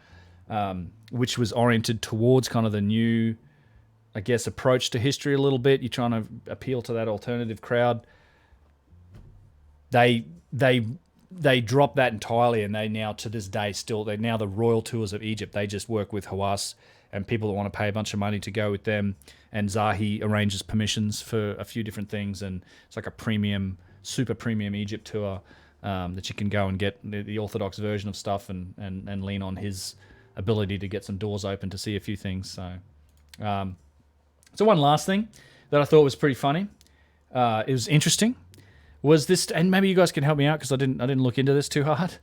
which was oriented towards kind of the new, I guess, approach to history a little bit. You're trying to appeal to that alternative crowd. They dropped that entirely, and they now, to this day, they're now the Royal Tours of Egypt. They just work with Hawass and people that want to pay a bunch of money to go with them. And Zahi arranges permissions for a few different things, and it's like a premium, super premium Egypt tour that you can go and get the Orthodox version of stuff and lean on his ability to get some doors open to see a few things. So one last thing that I thought was pretty funny, it was interesting, was this, and maybe you guys can help me out because I didn't look into this too hard,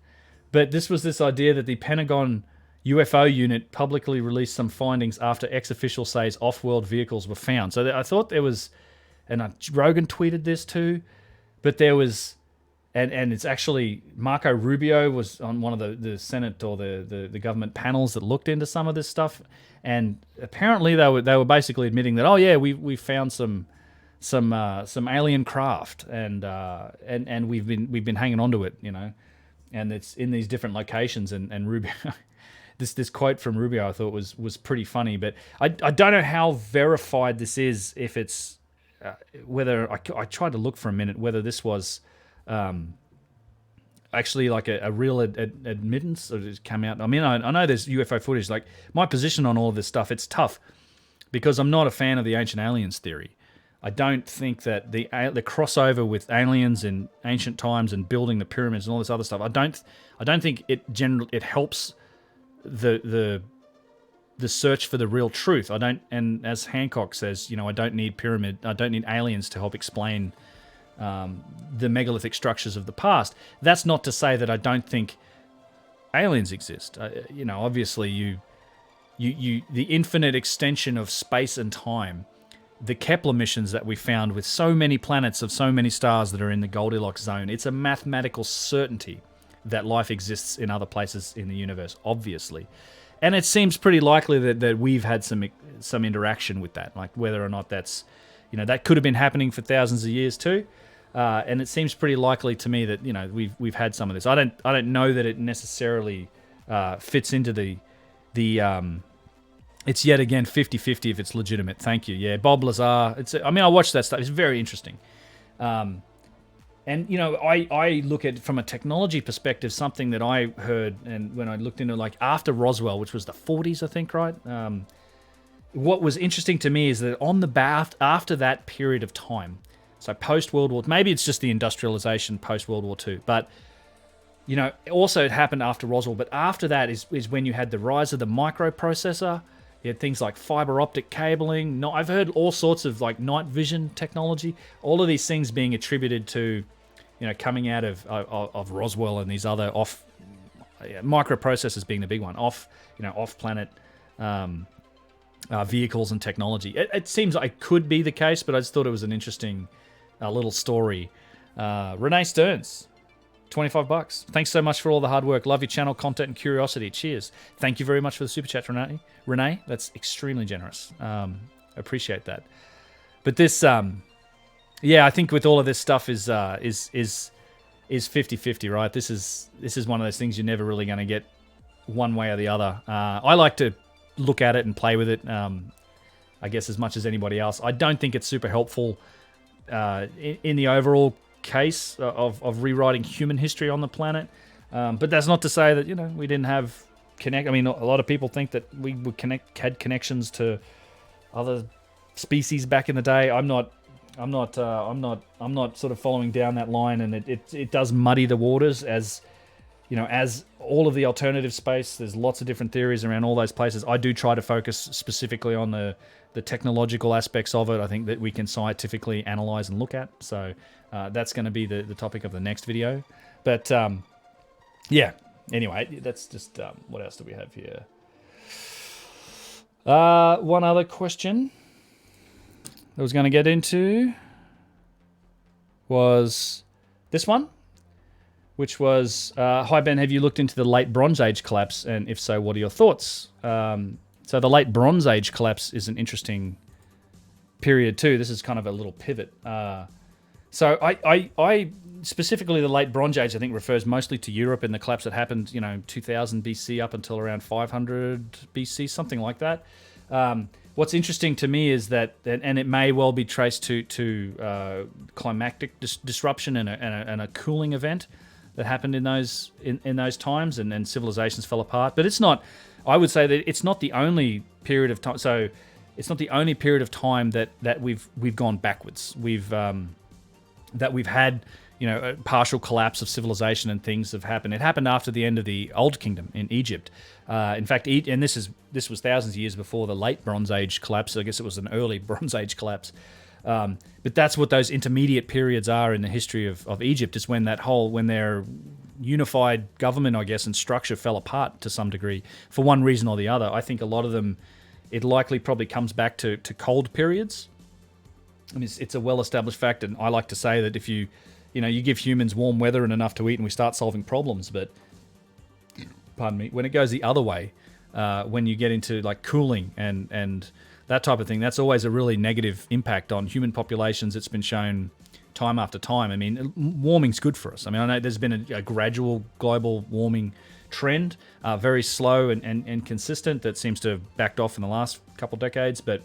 but this was this idea that the Pentagon UFO unit publicly released some findings after ex-official says off-world vehicles were found. So I thought there was, and Rogan tweeted this too, but there was, and it's actually Marco Rubio was on one of the Senate or the government panels that looked into some of this stuff. And apparently they were basically admitting that, oh yeah, we found some alien craft, and we've been hanging on to it, and it's in these different locations. And Rubio, this quote from Rubio I thought was pretty funny, but I don't know how verified this is. If it's whether I tried to look for a minute whether this was actually like a real admittance, or it's come out. I mean, I know there's UFO footage. Like, my position on all of this stuff, it's tough because I'm not a fan of the ancient aliens theory. I don't think that the crossover with aliens in ancient times and building the pyramids and all this other stuff, I don't think it helps the search for the real truth. I don't, and as Hancock says, I don't need aliens to help explain the megalithic structures of the past. That's not to say that I don't think aliens exist. Obviously the infinite extension of space and time, the Kepler missions that we found with so many planets of so many stars that are in the Goldilocks zone, it's a mathematical certainty that life exists in other places in the universe, obviously. And it seems pretty likely that we've had some interaction with that, like whether or not that's, that could have been happening for thousands of years too. And it seems pretty likely to me that we've had some of this. I don't know that it necessarily fits into the it's yet again 50-50 if it's legitimate. Thank you. Yeah, Bob Lazar. I watched that stuff. It's very interesting. And I look at, from a technology perspective, something that I heard, and when I looked into, like, after Roswell, which was the 40s, I think, right? What was interesting to me is that on the after that period of time, so post-World War, maybe it's just the industrialization post-World War II, but, also it happened after Roswell, but after that is when you had the rise of the microprocessor. You had things like fiber optic cabling. No, I've heard all sorts of like night vision technology. All of these things being attributed to, coming out of Roswell and these other microprocessors being the big one, off-planet vehicles and technology. It seems like it could be the case, but I just thought it was an interesting little story. Renee Stearns, $25. Thanks so much for all the hard work. Love your channel, content, and curiosity. Cheers. Thank you very much for the super chat, Renee. That's extremely generous. Appreciate that. But this, I think with all of this stuff is is 50-50, right? This is one of those things you're never really going to get one way or the other. I like to look at it and play with it, I guess, as much as anybody else. I don't think it's super helpful in the overall case of rewriting human history on the planet. But that's not to say that, we didn't have I mean, a lot of people think that we had connections to other species back in the day. I'm not sort of following down that line, and it does muddy the waters as all of the alternative space. There's lots of different theories around all those places. I do try to focus specifically on the technological aspects of it. I think that we can scientifically analyze and look at. So that's going to be the topic of the next video. But yeah, anyway, that's just what else do we have here? One other question I was going to get into was this one, which was, hi Ben, have you looked into the late Bronze Age collapse? And if so, what are your thoughts? So the late Bronze Age collapse is an interesting period too. This is kind of a little pivot. So I specifically the late Bronze Age, I think, refers mostly to Europe and the collapse that happened, 2000 BC up until around 500 BC, something like that. What's interesting to me is that, and it may well be traced to climactic disruption and a cooling event that happened in those times, and then civilizations fell apart. But it's not. I would say that it's not the only period of time. So it's not the only period of time that we've gone backwards. We've had a partial collapse of civilization and things have happened. It happened after the end of the Old Kingdom in Egypt. In fact, and this was thousands of years before the late Bronze Age collapse. I guess it was an early Bronze Age collapse. But that's what those intermediate periods are in the history of Egypt, is when their unified government, I guess, and structure fell apart to some degree for one reason or the other. I think a lot of them, it likely probably comes back to cold periods. I mean, it's a well-established fact, and I like to say that if you give humans warm weather and enough to eat, and we start solving problems. But, pardon me, when it goes the other way, when you get into like cooling and that type of thing, that's always a really negative impact on human populations. It's been shown time after time. I mean, warming's good for us. I mean, I know there's been a gradual global warming trend, very slow and consistent, that seems to have backed off in the last couple of decades, but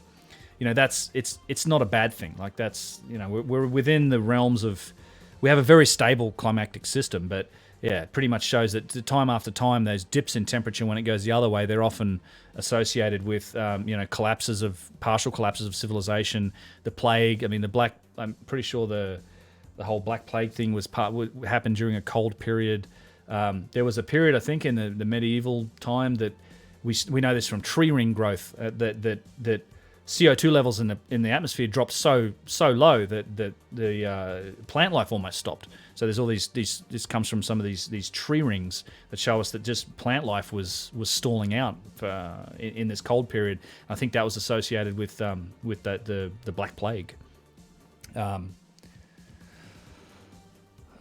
it's not a bad thing. Like, that's, we're within the realms of, we have a very stable climactic system, but yeah, it pretty much shows that time after time, those dips in temperature, when it goes the other way, they're often associated with partial collapses of civilization, the plague. I mean, I'm pretty sure the whole Black Plague thing happened during a cold period. There was a period, I think, in the medieval time that we know this from tree ring growth, that CO2 levels in the atmosphere dropped so low that the plant life almost stopped. So there's all this comes from some of these tree rings that show us that just plant life was stalling out in this cold period. I think that was associated with the Black Plague.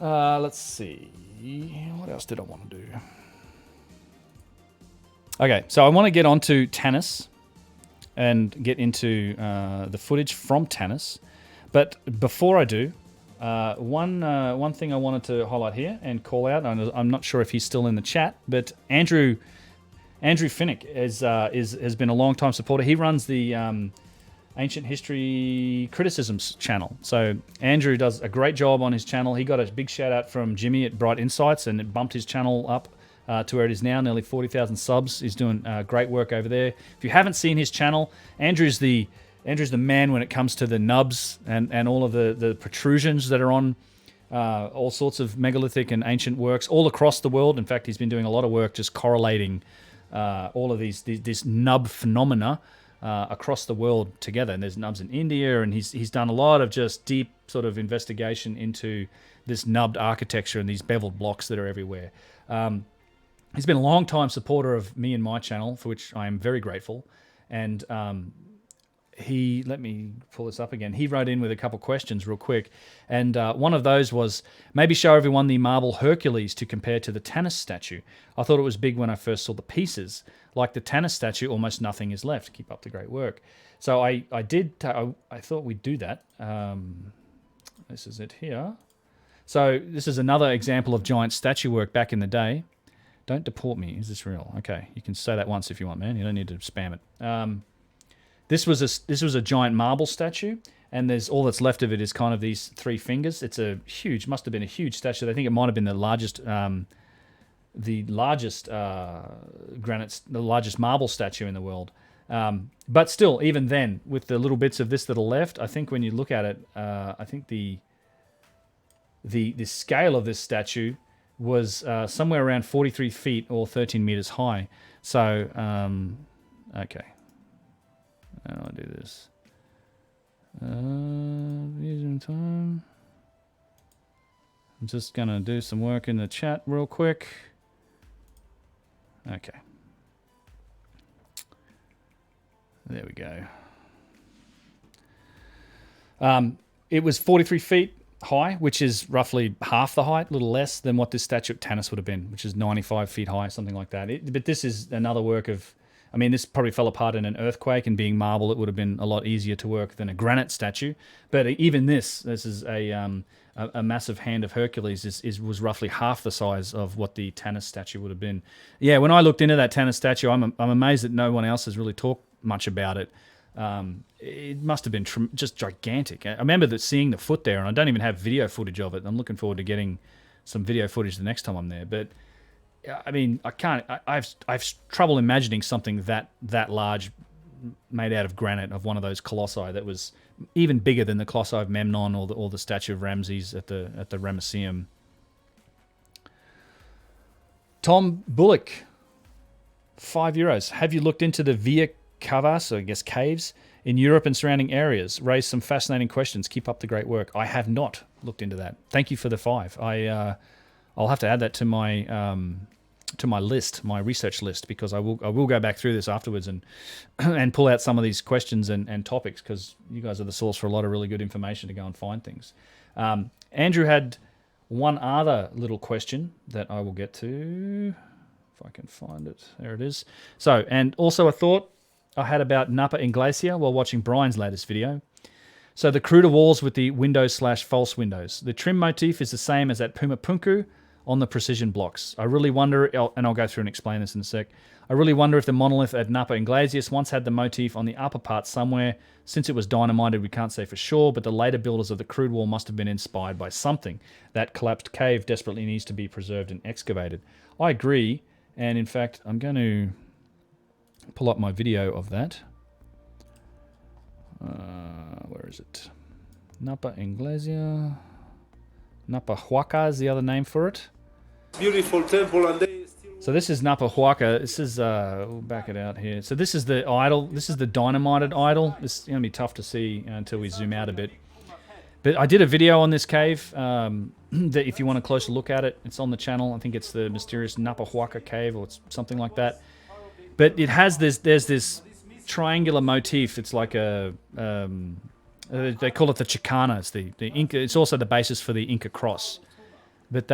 Let's see, what else did I want to do? Okay, so I want to get onto Tanis and get into the footage from Tanis. But before I do, one thing I wanted to highlight here and call out, and I'm not sure if he's still in the chat, but Andrew Finnick has been a long-time supporter. He runs the Ancient History Criticisms channel. So Andrew does a great job on his channel. He got a big shout-out from Jimmy at Bright Insights, and it bumped his channel up to where it is now, nearly 40,000 subs. He's doing great work over there. If you haven't seen his channel, Andrew's the man when it comes to the nubs and all of the protrusions that are on all sorts of megalithic and ancient works all across the world. In fact, he's been doing a lot of work just correlating all of this nub phenomena across the world together. And there's nubs in India, and he's done a lot of just deep sort of investigation into this nubbed architecture and these beveled blocks that are everywhere. He's been a long-time supporter of me and my channel, for which I am very grateful. And let me pull this up again. He wrote in with a couple questions real quick. And one of those was, maybe show everyone the marble Hercules to compare to the Tanis statue. I thought it was big when I first saw the pieces. Like the Tanis statue, almost nothing is left. Keep up the great work. So I thought we'd do that. This is it here. So this is another example of giant statue work back in the day. Don't deport me. Is this real? Okay, you can say that once if you want, man. You don't need to spam it. This was a giant marble statue, and there's all that's left of it is kind of these 3 fingers. It's a huge, must have been a huge statue. I think it might have been the largest marble statue in the world. But still, even then, with the little bits of this that are left, I think when you look at it, I think the scale of this statue was somewhere around 43 feet or 13 meters high. So, okay. I'll do this. Using time. I'm just going to do some work in the chat real quick. Okay. There we go. It was 43 feet high, which is roughly half the height, a little less than what this statue at Tanis would have been, which is 95 feet high, something like that. But this is another work of, I mean, this probably fell apart in an earthquake, and being marble, it would have been a lot easier to work than a granite statue. But even this is a massive hand of Hercules, was roughly half the size of what the Tanis statue would have been. Yeah, when I looked into that Tanis statue, I'm amazed that no one else has really talked much about it. It must have been just gigantic. I remember seeing the foot there, and I don't even have video footage of it. I'm looking forward to getting some video footage the next time I'm there. But I mean, I've trouble imagining something that large, made out of granite, of one of those colossi that was even bigger than the colossi of Memnon or the statue of Ramses at the Ramesseum. Tom Bullock, €5. Have you looked into the Via Cavas, I guess caves, in Europe and surrounding areas? Raised some fascinating questions. Keep up the great work. I have not looked into that. Thank you for the 5. I'll have to add that to my list, my research list, because I will go back through this afterwards and pull out some of these questions and topics, because you guys are the source for a lot of really good information to go and find things. Andrew had one other little question that I will get to, if I can find it. There it is. So, and also a thought I had about Napa Inglacia while watching Brian's latest video. So the cruder walls with the windows/false windows. The trim motif is the same as at Pumapunku on the precision blocks. I really wonder, and I'll go through and explain this in a sec, I really wonder if the monolith at Napa Inglacius once had the motif on the upper part somewhere. Since it was dynamited, we can't say for sure, but the later builders of the crude wall must have been inspired by something. That collapsed cave desperately needs to be preserved and excavated. I agree, and in fact, I'm going to pull up my video of that. Where is it? Napa Inglacia. Napa Huaca is the other name for it. Beautiful temple, and so this is Napa Huaca. This is we'll back it out here. So this is the idol. This is the dynamited idol. This is going to be tough to see until we zoom out a bit. But I did a video on this cave. That if you want a closer look at it, it's on the channel. I think it's the mysterious Napa Huaca cave, or it's something like that. But it has this. There's this triangular motif. It's like a. They call it the Chicana. It's the Inca. It's also the basis for the Inca cross. But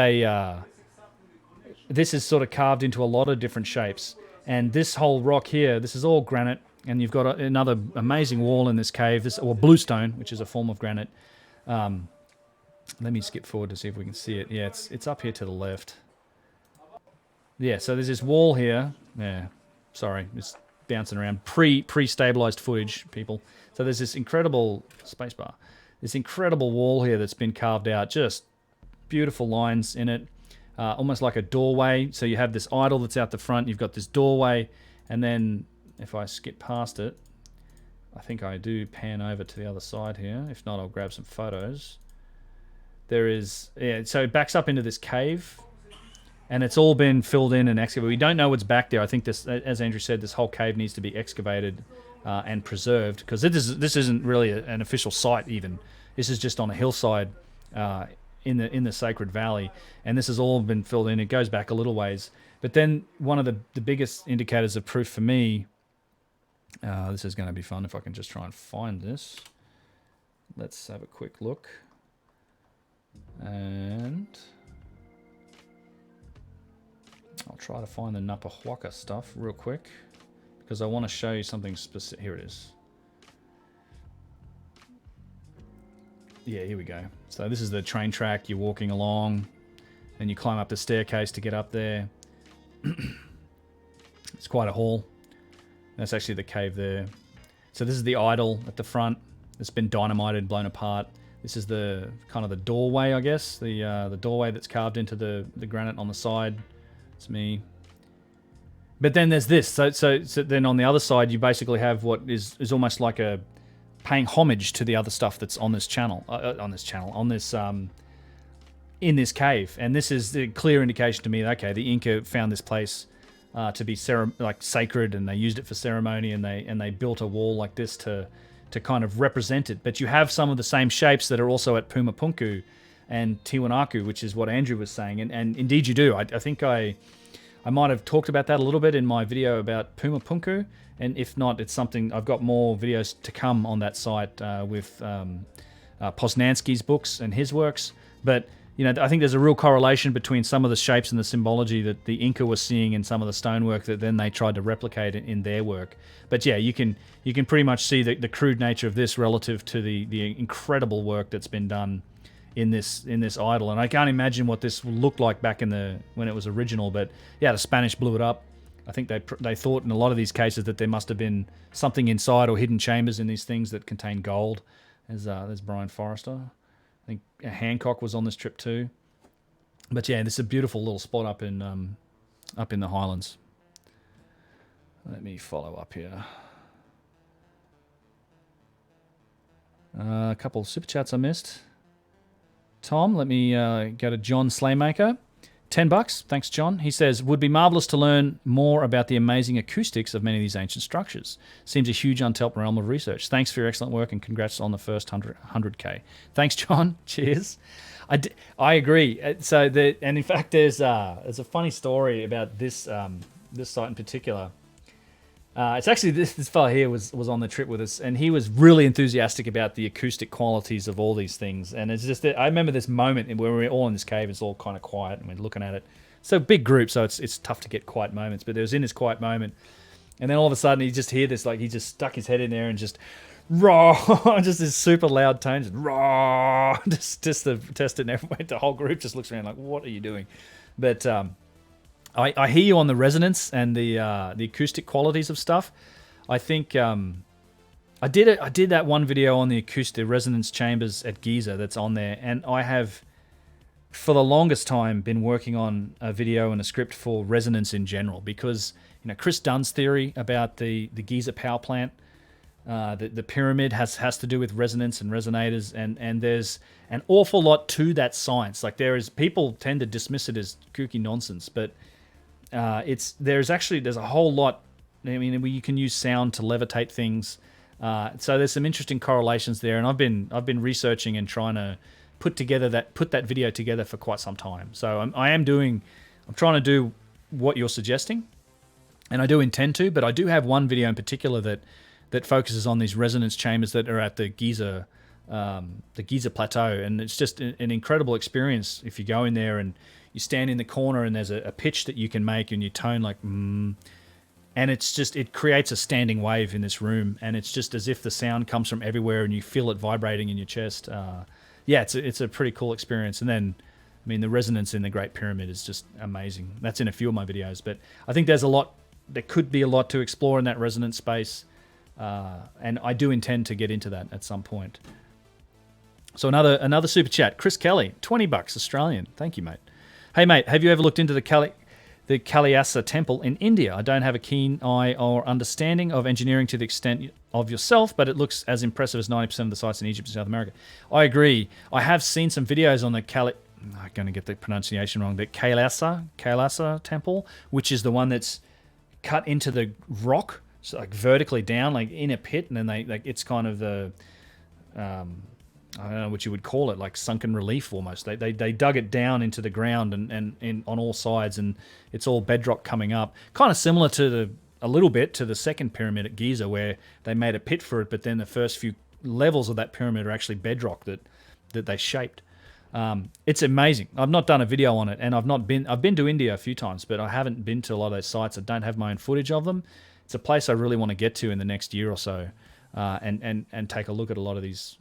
this is sort of carved into a lot of different shapes. And this whole rock here, this is all granite. And you've got another amazing wall in this cave, or bluestone, which is a form of granite. Let me skip forward to see if we can see it. Yeah, it's up here to the left. Yeah, so there's this wall here. Yeah, sorry, it's bouncing around. Pre-stabilized footage, people. So there's this incredible spacebar. This incredible wall here that's been carved out. Just beautiful lines in it. Almost like a doorway. So you have this idol that's out the front. You've got this doorway. And then if I skip past it, I think I do pan over to the other side here. If not, I'll grab some photos. There is... Yeah, so it backs up into this cave. And it's all been filled in and excavated. We don't know what's back there. I think this, as Andrew said, this whole cave needs to be excavated and preserved, because this isn't really an official site even. This is just on a hillside in the Sacred Valley, and this has all been filled in. It goes back a little ways. But then one of the biggest indicators of proof for me, this is going to be fun if I can just try and find this. Let's have a quick look. And I'll try to find the Napa Huaca stuff real quick, because I want to show you something specific. Here it is. Yeah, here we go. So this is the train track. You're walking along, and you climb up the staircase to get up there. It's quite a hall. That's actually the cave there. So this is the idol at the front. It's been dynamited, blown apart. This is the kind of the doorway, I guess. The doorway that's carved into the granite on the side. It's me. But then there's this. So then on the other side, you basically have what is almost like a paying homage to the other stuff that's on this channel, in this cave. And this is a clear indication to me that, okay, the Inca found this place to be sacred, and they used it for ceremony, and they built a wall like this to kind of represent it. But you have some of the same shapes that are also at Pumapunku and Tiwanaku, which is what Andrew was saying, and indeed you do. I think I might have talked about that a little bit in my video about Pumapunku, and if not, it's something, I've got more videos to come on that site with Poznansky's books and his works. But you know, I think there's a real correlation between some of the shapes and the symbology that the Inca was seeing in some of the stonework that then they tried to replicate in their work. But yeah, you can pretty much see the crude nature of this relative to the incredible work that's been done in this idol. And I can't imagine what this looked like back when it was original. But yeah, the Spanish blew it up. I think they thought in a lot of these cases that there must have been something inside or hidden chambers in these things that contain gold. There's Brian Forrester. I think Hancock was on this trip too. But yeah, this is a beautiful little spot up in the Highlands. Let me follow up here. A couple of super chats I missed. Tom, let me go to John Slaymaker. $10. Thanks, John. He says, would be marvelous to learn more about the amazing acoustics of many of these ancient structures. Seems a huge untapped realm of research. Thanks for your excellent work and congrats on the first 100K. Thanks, John. Cheers. I agree. And in fact, there's a funny story about this site in particular. It's actually this fellow here was on the trip with us, and he was really enthusiastic about the acoustic qualities of all these things. And it's just that I remember this moment where we were all in this cave. It's all kind of quiet, and we're looking at it. So big group, so it's tough to get quiet moments. But there was in this quiet moment, and then all of a sudden you just hear this, like he just stuck his head in there and just raw, just this super loud tone, just raw, just to test it. And everyone, the whole group just looks around like, what are you doing? But I hear you on the resonance and the acoustic qualities of stuff. I think I did that one video on the resonance chambers at Giza that's on there, and I have for the longest time been working on a video and a script for resonance in general, because Chris Dunn's theory about the Giza power plant, the pyramid has to do with resonance and resonators, and there's an awful lot to that science. Like people tend to dismiss it as kooky nonsense, but there's a whole lot. I mean, you can use sound to levitate things. So there's some interesting correlations there, and I've been researching and trying to put that video together for quite some time. So I'm trying to do what you're suggesting, and I do intend to. But I do have one video in particular that focuses on these resonance chambers that are at the Giza plateau, and it's just an incredible experience if you go in there and you stand in the corner and there's a pitch that you can make and you tone like and it creates a standing wave in this room, and it's just as if the sound comes from everywhere and you feel it vibrating in your chest. It's a pretty cool experience. And then, I mean, the resonance in the Great Pyramid is just amazing. That's in a few of my videos, but I think there could be a lot to explore in that resonance space, and I do intend to get into that at some point. So another super chat, Chris Kelly, $20 Australian. Thank you, mate. Hey, mate, have you ever looked into the Kalyasa temple in India? I don't have a keen eye or understanding of engineering to the extent of yourself, but it looks as impressive as 90% of the sites in Egypt and South America. I agree. I have seen some videos on the I'm going to get the pronunciation wrong, the Kalyasa temple, which is the one that's cut into the rock, so like vertically down, like in a pit, and then it's kind of the I don't know what you would call it, like sunken relief almost. They dug it down into the ground and on all sides, and it's all bedrock coming up. Kind of similar to a little bit to the second pyramid at Giza, where they made a pit for it, but then the first few levels of that pyramid are actually bedrock that they shaped. It's amazing. I've not done a video on it, and I've been to India a few times, but I haven't been to a lot of those sites. I don't have my own footage of them. It's a place I really want to get to in the next year or so. and take a look at a lot of these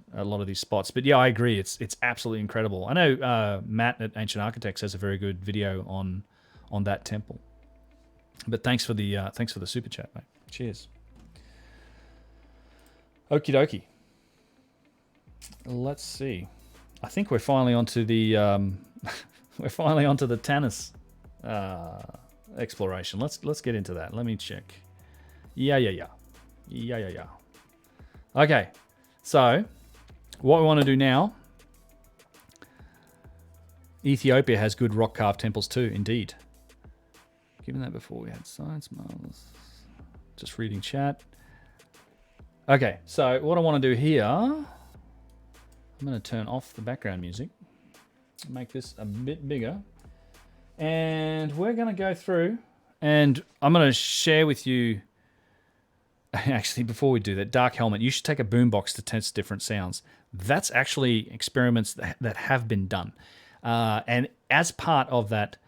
spots. But yeah, I agree. It's absolutely incredible. I know Matt at Ancient Architects has a very good video on that temple. But thanks for the super chat, mate. Cheers. Okie dokie. Let's see. I think we're finally onto the Tanis exploration. Let's get into that. Let me check. Yeah. Okay, so what we want to do now. Ethiopia has good rock carved temples too, indeed. Given that before we had science, marvelous. Just reading chat. Okay, so what I want to do here, I'm going to turn off the background music, make this a bit bigger, and we're going to go through, and I'm going to share with you. Actually, before we do that, Dark Helmet, you should take a boombox to test different sounds. That's actually experiments that have been done. And as part of that,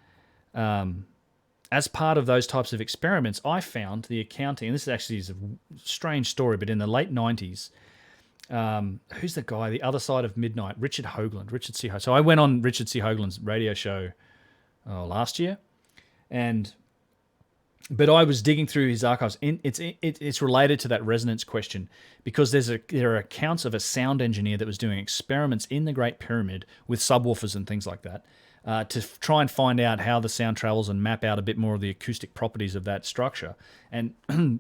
as part of those types of experiments, I found the accounting, and this actually is a strange story, but in the late 90s, who's the guy, the other side of midnight, Richard C. Hoagland. So I went on Richard C. Hoagland's radio show last year, but I was digging through his archives. It's related to that resonance question because there are accounts of a sound engineer that was doing experiments in the Great Pyramid with subwoofers and things like that to try and find out how the sound travels and map out a bit more of the acoustic properties of that structure. And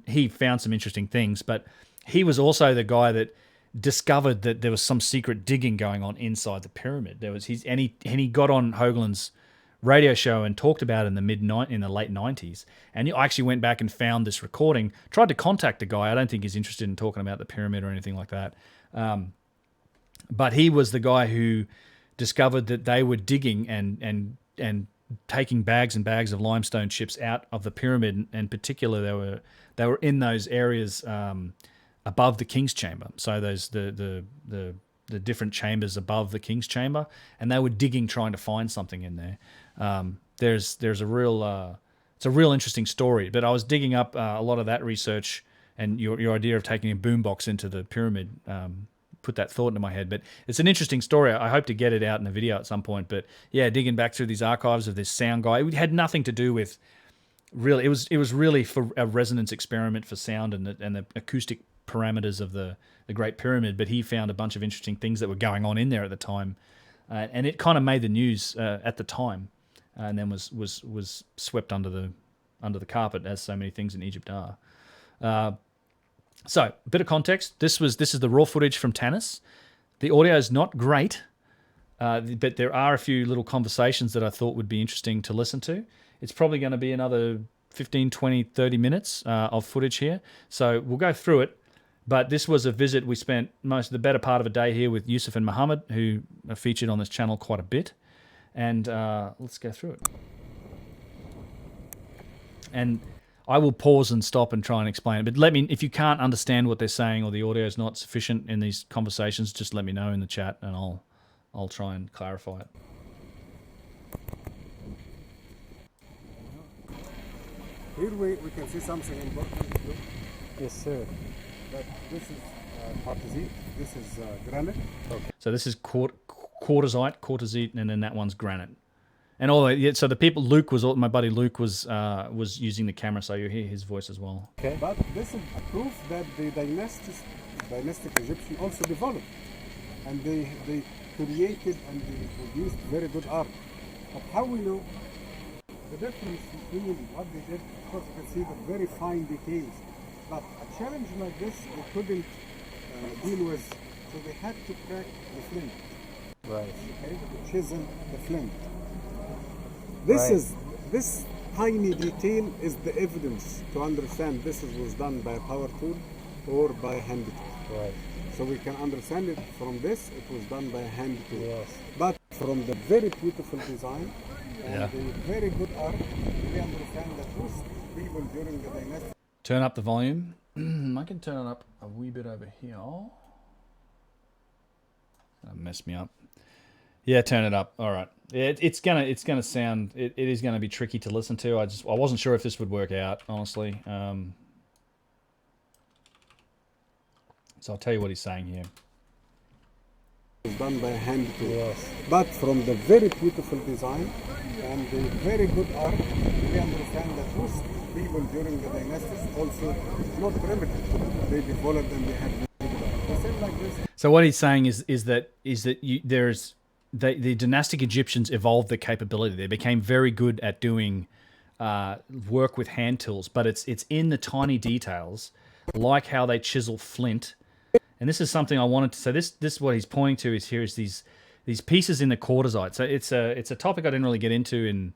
he found some interesting things, but he was also the guy that discovered that there was some secret digging going on inside the pyramid. He got on Hoagland's radio show and talked about it in the late 90s, and I actually went back and found this recording, tried to contact the guy. I don't think he's interested in talking about the pyramid or anything like that, but he was the guy who discovered that they were digging and taking bags and bags of limestone chips out of the pyramid. And in particular, they were in those areas above the king's chamber, so those the different chambers above the king's chamber, and they were digging, trying to find something in there. There's a real it's a real interesting story. But I was digging up a lot of that research, and your idea of taking a boombox into the pyramid put that thought into my head. But it's an interesting story. I hope to get it out in a video at some point. But yeah, digging back through these archives of this sound guy, it had nothing to do with really. It was really for a resonance experiment for sound and the acoustic parameters of the Great Pyramid. But he found a bunch of interesting things that were going on in there at the time, and it kind of made the news at the time, and then was swept under the carpet, as so many things in Egypt are. So, a bit of context. This is the raw footage from Tanis. The audio is not great, but there are a few little conversations that I thought would be interesting to listen to. It's probably going to be another 15, 20, 30 minutes of footage here. So we'll go through it. But this was a visit. We spent the better part of a day here with Yusuf and Muhammad, who are featured on this channel quite a bit. And let's go through it. And I will pause and stop and try and explain it. But if you can't understand what they're saying or the audio is not sufficient in these conversations, just let me know in the chat and I'll try and clarify it. Here we can see something important. Look. Yes, sir. But this is quartzite. This is granite. Okay. So this is quartzite, and then that one's granite. And so the people, my buddy Luke was using the camera, so you hear his voice as well. Okay. But this is a proof that the dynastic Egyptian also developed, and they created and they produced very good art. But how we know the difference between what they did? Of course, you can see the very fine details. But a challenge like this, they couldn't deal with, so they had to crack the flint. Right. Okay, the chisel, the flint. This tiny detail is the evidence to understand this was done by a power tool or by a hand tool. Right. So we can understand it from this, it was done by a hand tool. Yes. But from the very beautiful design and the very good art, we understand that those people during the dynasty. Turn up the volume. I can turn it up a wee bit over here. That'll mess me up. Yeah, turn it up. All right. It's gonna sound. It is gonna be tricky to listen to. I wasn't sure if this would work out, honestly. So I'll tell you what he's saying here. It's done by hand tool. Yes. But from the very beautiful design and the very good art, we understand that most people during the dynasties also not primitive. They developed and they had very good art. The same like this. So what he's saying is that the dynastic Egyptians evolved the capability. They became very good at doing work with hand tools, but it's in the tiny details, like how they chisel flint. And this is something I wanted to say. This what he's pointing to is these pieces in the quartzite. So it's a topic I didn't really get into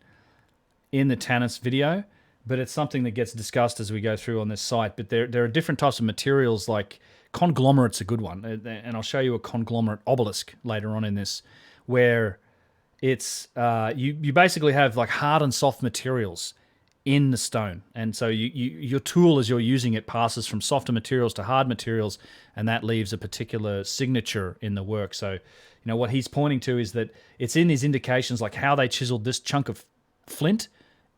in the Tanis video, but it's something that gets discussed as we go through on this site. But there are different types of materials, like conglomerate's a good one, and I'll show you a conglomerate obelisk later on in this, where it's you basically have like hard and soft materials in the stone, and so your tool as you're using it passes from softer materials to hard materials, and that leaves a particular signature in the work. So what he's pointing to is that it's in these indications, like how they chiseled this chunk of flint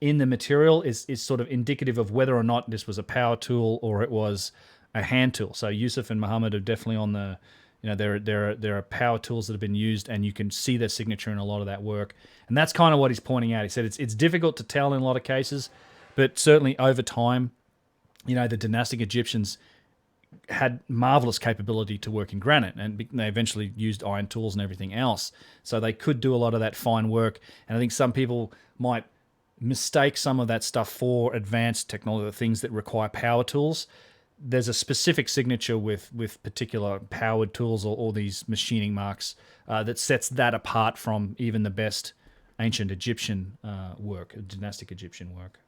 in the material is sort of indicative of whether or not this was a power tool or it was a hand tool. So Yusuf and Muhammad are definitely on the, there are power tools that have been used, and you can see their signature in a lot of that work. And that's kind of what he's pointing out. He said it's difficult to tell in a lot of cases, but certainly over time, the dynastic Egyptians had marvelous capability to work in granite, and they eventually used iron tools and everything else. So they could do a lot of that fine work. And I think some people might mistake some of that stuff for advanced technology, the things that require power tools. There's a specific signature with particular powered tools or these machining marks that sets that apart from even the best ancient Egyptian work, dynastic Egyptian work.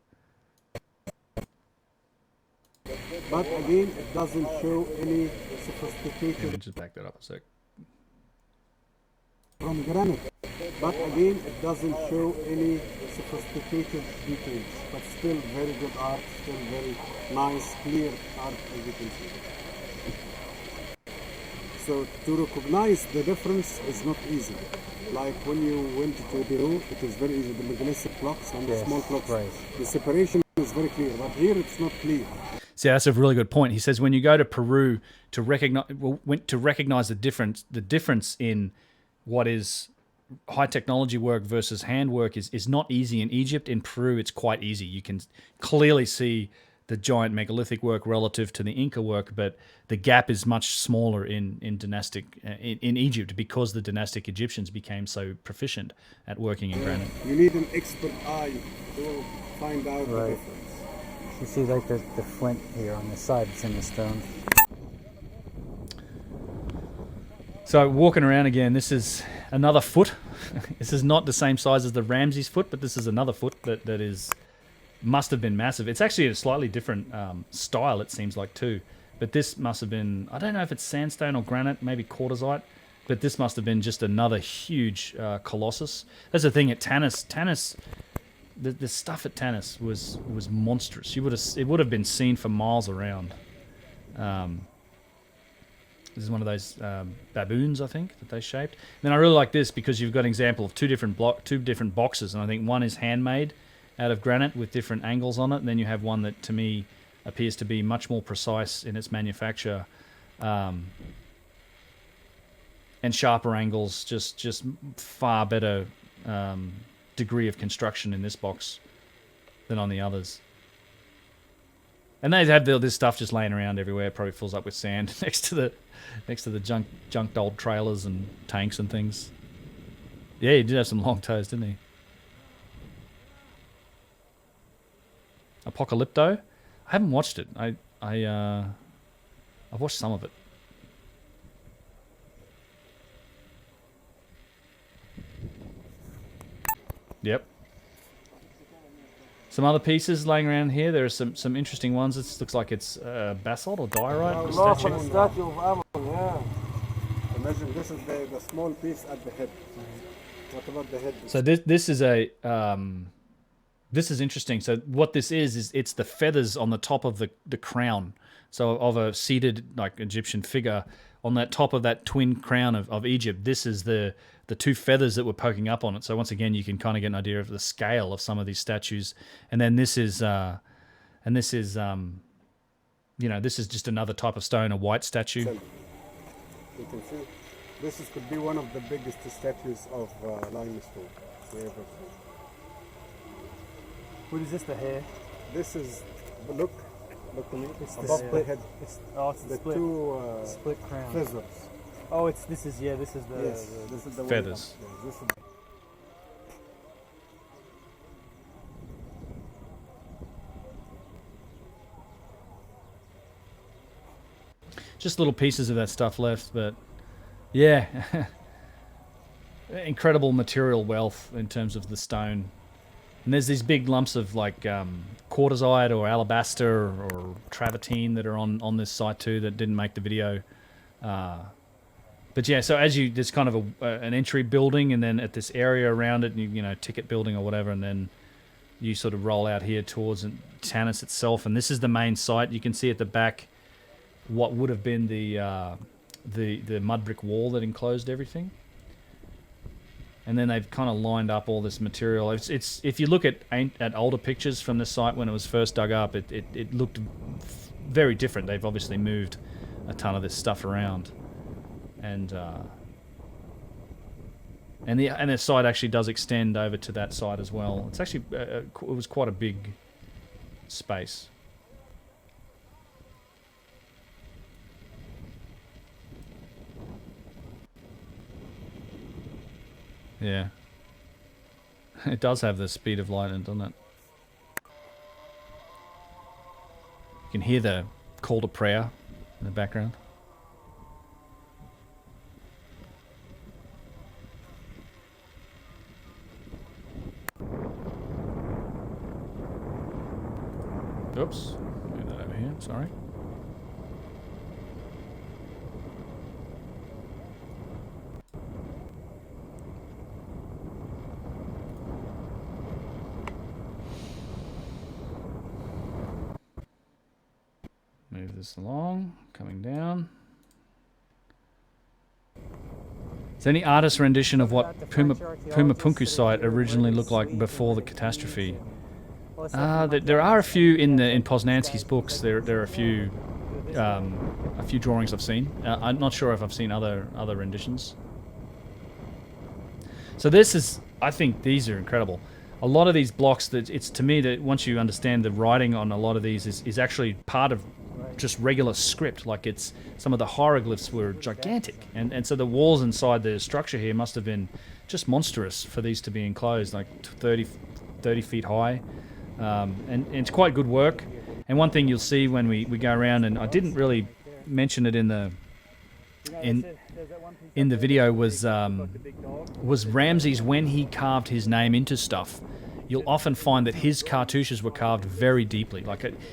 But again, it doesn't show any sophistication. Let me just back that up a sec. From granite. But again, it doesn't show any sophisticated details. But still very good art, still very nice, clear art, as you can see. So to recognize the difference is not easy. Like when you went to Peru, it is very easy. The megalithic blocks and the small blocks, the separation is very clear. But here it's not clear. See, that's a really good point. He says when you go to Peru to recognize the difference in what is high technology work versus handwork is not easy in Egypt. In Peru, it's quite easy. You can clearly see the giant megalithic work relative to the Inca work, but the gap is much smaller in Egypt because the dynastic Egyptians became so proficient at working in granite. You need an expert eye to find out the difference. You see like the flint here on the side, it's in the stone. So walking around again, this is another foot. This is not the same size as the Ramses foot, but this is another foot that must have been massive. It's actually a slightly different style, it seems like, too. But this must have been, I don't know if it's sandstone or granite, maybe quartzite, but this must have been just another huge colossus. That's the thing at Tanis. The stuff at Tanis was monstrous. It would have been seen for miles around. This is one of those baboons, I think, that they shaped. And then I really like this because you've got an example of two different boxes, and I think one is handmade out of granite with different angles on it, and then you have one that to me appears to be much more precise in its manufacture, and sharper angles, just far better degree of construction in this box than on the others. And they have this stuff just laying around everywhere. It probably fills up with sand next to the junked old trailers and tanks and things. Yeah, he did have some long toes, didn't he? Apocalypto? I haven't watched it. I've watched some of it. Yep. Some other pieces laying around here. There are some interesting ones. This looks like it's basalt or diorite statue of Amon, yeah. Imagine this is the small piece at the head. What about the head? So this is this is interesting. So what this is it's the feathers on the top of the crown. So of a seated like Egyptian figure on that top of that twin crown of Egypt. This is the two feathers that were poking up on it. So once again, you can kind of get an idea of the scale of some of these statues. And then this is you know, this is just another type of stone, a white statue. You can see could be one of the biggest statues of limestone we ever seen. What is this, the hair? This is, look to me, it's above the head. It's the split, two split crown. feathers. Oh, this is the this is the feathers. This is Just little pieces of that stuff left, but yeah, incredible material wealth in terms of the stone. And there's these big lumps of like quartzite or alabaster or travertine that are on this site too that didn't make the video. But yeah, so there's kind of an entry building, and then at this area around it, you know, ticket building or whatever, and then you sort of roll out here towards Tanis itself, and this is the main site. You can see at the back what would have been the mud brick wall that enclosed everything. And then they've kind of lined up all this material. It's if you look at older pictures from this site when it was first dug up, it looked very different. They've obviously moved a ton of this stuff around, and the site actually does extend over to that side as well. It's actually it was quite a big space. Yeah. It does have the speed of light in it, doesn't it? You can hear the call to prayer in the background. Oops. Move that over here, sorry. Move this along, coming down. Is there any artist rendition of what Pumapunku site originally looked like before the catastrophe? There are a few in Poznanski's books. There are a few drawings I've seen. I'm not sure if I've seen other renditions. So this is, I think these are incredible. A lot of these blocks, that it's to me that once you understand the writing on a lot of these is actually part of just regular script. Like it's some of the hieroglyphs were gigantic, and so the walls inside the structure here must have been just monstrous for these to be enclosed, like 30 feet high, and it's quite good work. And one thing you'll see when we go around, and I didn't really mention it in the video, was Ramses, when he carved his name into stuff, you'll often find that his cartouches were carved very deeply,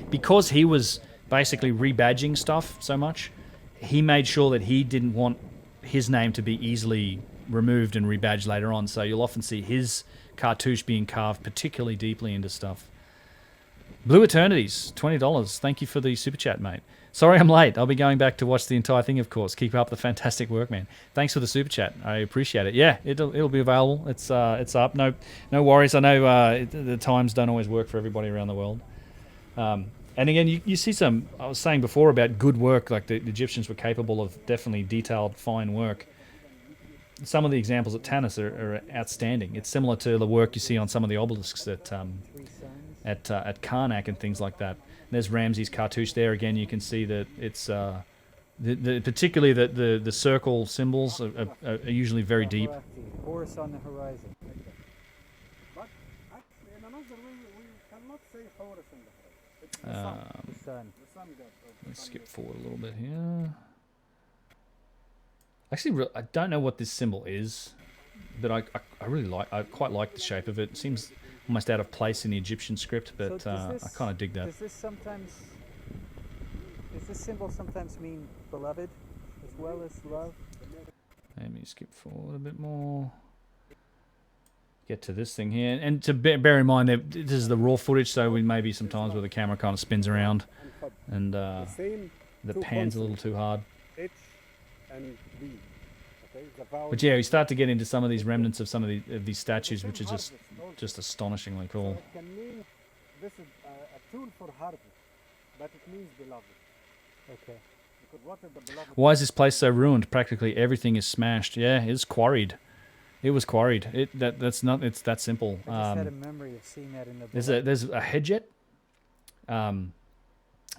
because he was basically rebadging stuff so much, he made sure that he didn't want his name to be easily removed and rebadged later on. So you'll often see his cartouche being carved particularly deeply into stuff. Blue Eternities, $20. Thank you for the super chat, mate. Sorry I'm late. I'll be going back to watch the entire thing, of course. Keep up the fantastic work, man. Thanks for the super chat. I appreciate it. Yeah, it'll be available. It's up. No worries. I know the times don't always work for everybody around the world. And again, you see some, I was saying before about good work, like the Egyptians were capable of definitely detailed, fine work. Some of the examples at Tanis are outstanding. It's similar to the work you see on some of the obelisks at Karnak and things like that. And there's Ramses' cartouche there. Again, you can see that it's particularly the circle symbols are usually very deep. Horse on the horizon. But actually, in another way, we cannot say Horus in the horizon. It's the sun. Let's skip forward a little bit here. Actually, I don't know what this symbol is, but I quite like the shape of it. It seems almost out of place in the Egyptian script, but I kind of dig that. Does this symbol sometimes mean beloved as well as love? Let me skip forward a bit more. Get to this thing here, and to bear in mind that this is the raw footage, so we may be sometimes where the camera kind of spins around, and the pan's a little too hard. H and B. Okay, but yeah, we start to get into some of these remnants of some of these statues, which is just astonishingly cool. So it can mean this is a tool for harvest, but it means beloved. Okay. Why is this place so ruined? Practically everything is smashed. Yeah, it's quarried. It was quarried. That's not. It's that simple. I just had a memory of seeing that in the. There's a headjet.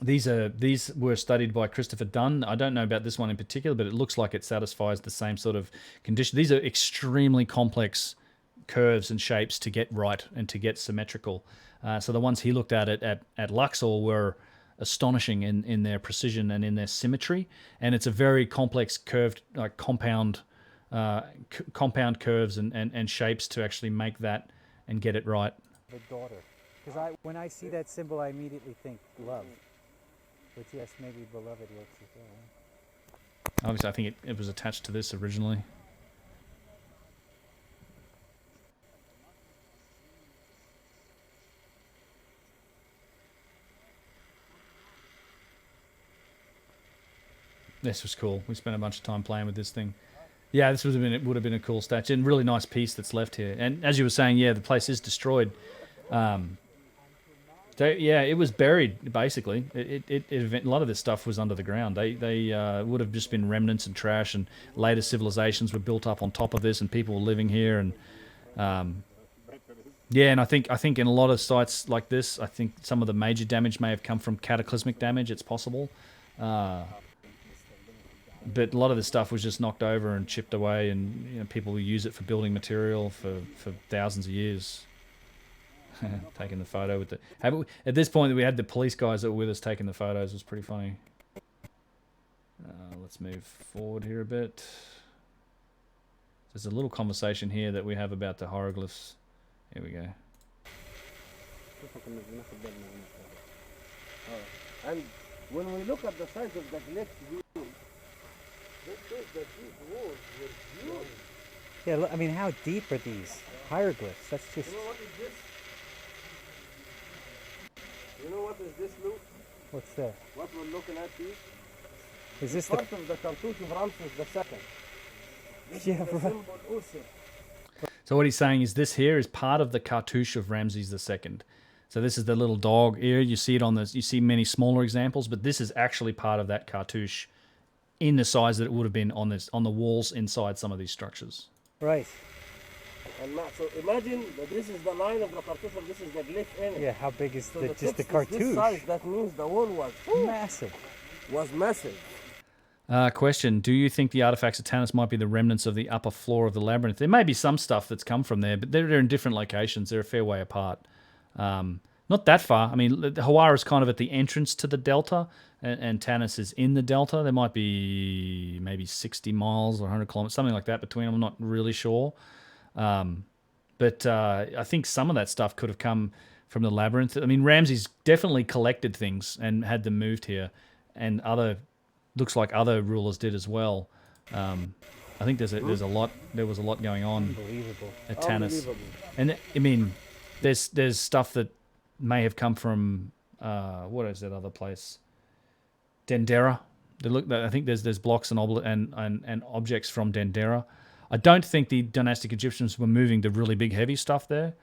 These were studied by Christopher Dunn. I don't know about this one in particular, but it looks like it satisfies the same sort of condition. These are extremely complex curves and shapes to get right and to get symmetrical. So the ones he looked at Luxor were astonishing in their precision and in their symmetry. And it's a very complex curved, like compound curves and shapes to actually make that and get it right. The daughter. Because when I see that symbol, I immediately think love. But yes, maybe beloved works as well. Obviously, I think it was attached to this originally. This was cool. We spent a bunch of time playing with this thing. Yeah, this would have been a cool statue and really nice piece that's left here. And as you were saying, yeah, the place is destroyed. Yeah, it was buried basically. A lot of this stuff was under the ground. They would have just been remnants and trash, and later civilizations were built up on top of this, and people were living here. And yeah, and I think in a lot of sites like this, I think some of the major damage may have come from cataclysmic damage. It's possible. But a lot of this stuff was just knocked over and chipped away, and people will use it for building material for thousands of years. Taking the photo with the... At this point, we had the police guys that were with us taking the photos. It was pretty funny. Let's move forward here a bit. There's a little conversation here that we have about the hieroglyphs. Here we go. And when we look at the size of the glyphs, yeah, look, I mean, how deep are these hieroglyphs? That's just... You know what is this? You know what is this, Lou? What's that? What we're looking at here? Is this part of the cartouche of Ramses II? This yeah, is the right. symbol Usir. So what he's saying is this here is part of the cartouche of Ramses II. So this is the little dog here. You see it on this. You see many smaller examples, but this is actually part of that cartouche in the size that it would have been on the walls inside some of these structures. Right. And so imagine that this is the line of the cartouche, and this is the glyph in it. Yeah, how big is So just the text is cartouche? This size, that means the wall was massive. Was massive. Question: do you think the artifacts of Tanis might be the remnants of the upper floor of the labyrinth? There may be some stuff that's come from there, but they're in different locations. They're a fair way apart. Not that far. I mean, Hawass is kind of at the entrance to the delta, and Tanis is in the delta. There might be maybe 60 miles or 100 kilometers, something like that between them. I'm not really sure. But I think some of that stuff could have come from the labyrinth. I mean, Ramses definitely collected things and had them moved here, and looks like other rulers did as well. I think there was a lot going on at Tanis. And I mean, there's stuff that may have come from what is that other place? Dendera. I think there's blocks and objects from Dendera. I don't think the dynastic Egyptians were moving the really big heavy stuff there.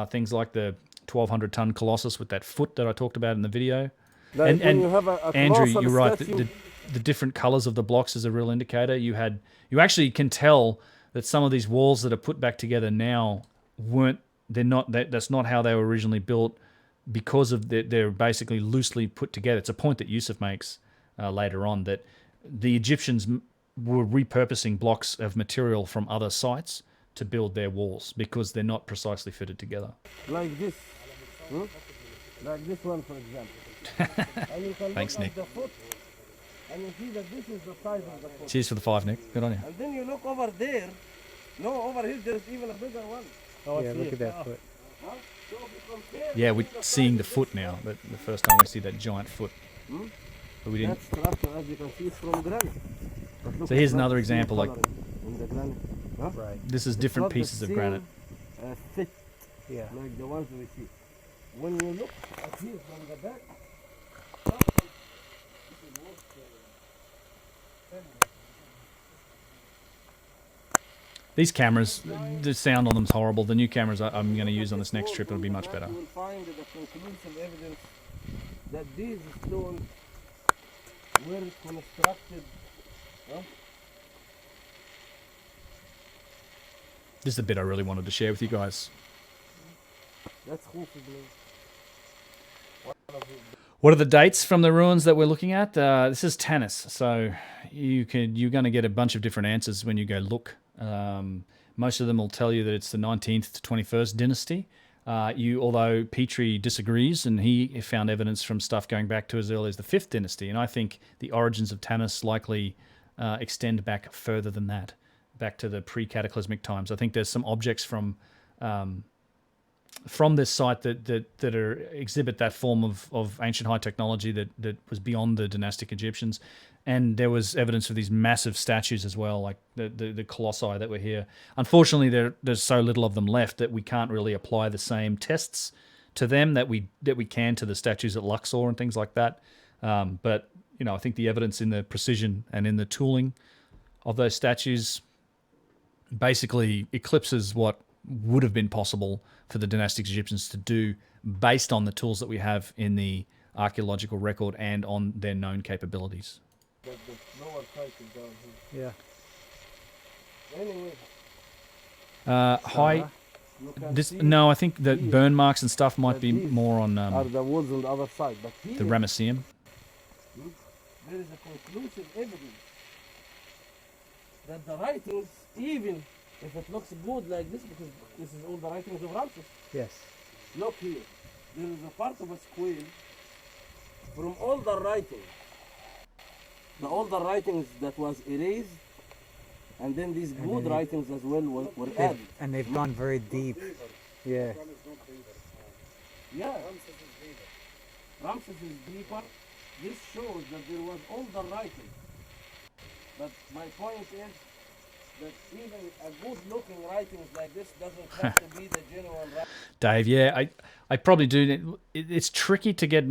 Things like the 1,200-ton Colossus with that foot that I talked about in the video. Like and you have a Andrew, colossal you're right. statue. The different colors of the blocks is a real indicator. You actually can tell that some of these walls that are put back together now that's not how they were originally built, because of they're basically loosely put together. It's a point that Yusuf makes later on, that the Egyptians were repurposing blocks of material from other sites to build their walls because they're not precisely fitted together. Like this. Like this one, for example. And you can Thanks, look Nick. at the foot, and you see that this is the size of the foot. Cheers for the 5, Nick. Good on you. And then you look over there. No, over here there's even a bigger one. Oh, yeah, look at that foot. Huh? So if you compare Yeah, we're seeing the foot now. The first time we see that giant foot. But we didn't. That structure, as you can see, is from granite. But look So at here's that another same example, like coloring in the granite. Huh? Right. this is It's different not the pieces of same, granite. Thick, Yeah. like the ones we see. When you look at here from the back, These cameras, the sound on them is horrible. The new cameras I'm going to use on this next trip, it'll be much better. you will find the conclusive evidence that these stones were constructed. Huh? This is the bit I really wanted to share with you guys. That's cool. What are the dates from the ruins that we're looking at? This is Tanis, so you're going to get a bunch of different answers when you go look. Most of them will tell you that it's the 19th to 21st dynasty. Although Petrie disagrees, and he found evidence from stuff going back to as early as the 5th dynasty, and I think the origins of Tanis likely extend back further than that, back to the pre-cataclysmic times. I think there's some objects from this site that exhibit that form of ancient high technology that was beyond the dynastic Egyptians. And there was evidence of these massive statues as well, like the colossi that were here. Unfortunately, there's so little of them left that we can't really apply the same tests to them that we can to the statues at Luxor and things like that. But I think the evidence in the precision and in the tooling of those statues basically eclipses what would have been possible for the dynastic Egyptians to do based on the tools that we have in the archaeological record and on their known capabilities. The lower side is down here. Yeah. Anyway. High. I think that burn marks and stuff might be more on are the walls on the other side, but here, the Ramesseum. There is a conclusive evidence that the writings, even if it looks good like this, because this is all the writings of Ramses. Yes. Look here. There is a part of a square from all the writings. All the writings that was erased, and then these good writings as well were added. And they've gone very deep. Yeah. Yeah. Ramses is deeper. This shows that there was all the writing. But my point is that even a good-looking writings like this doesn't have to be the genuine writing. Dave, yeah, I probably do. It's tricky to get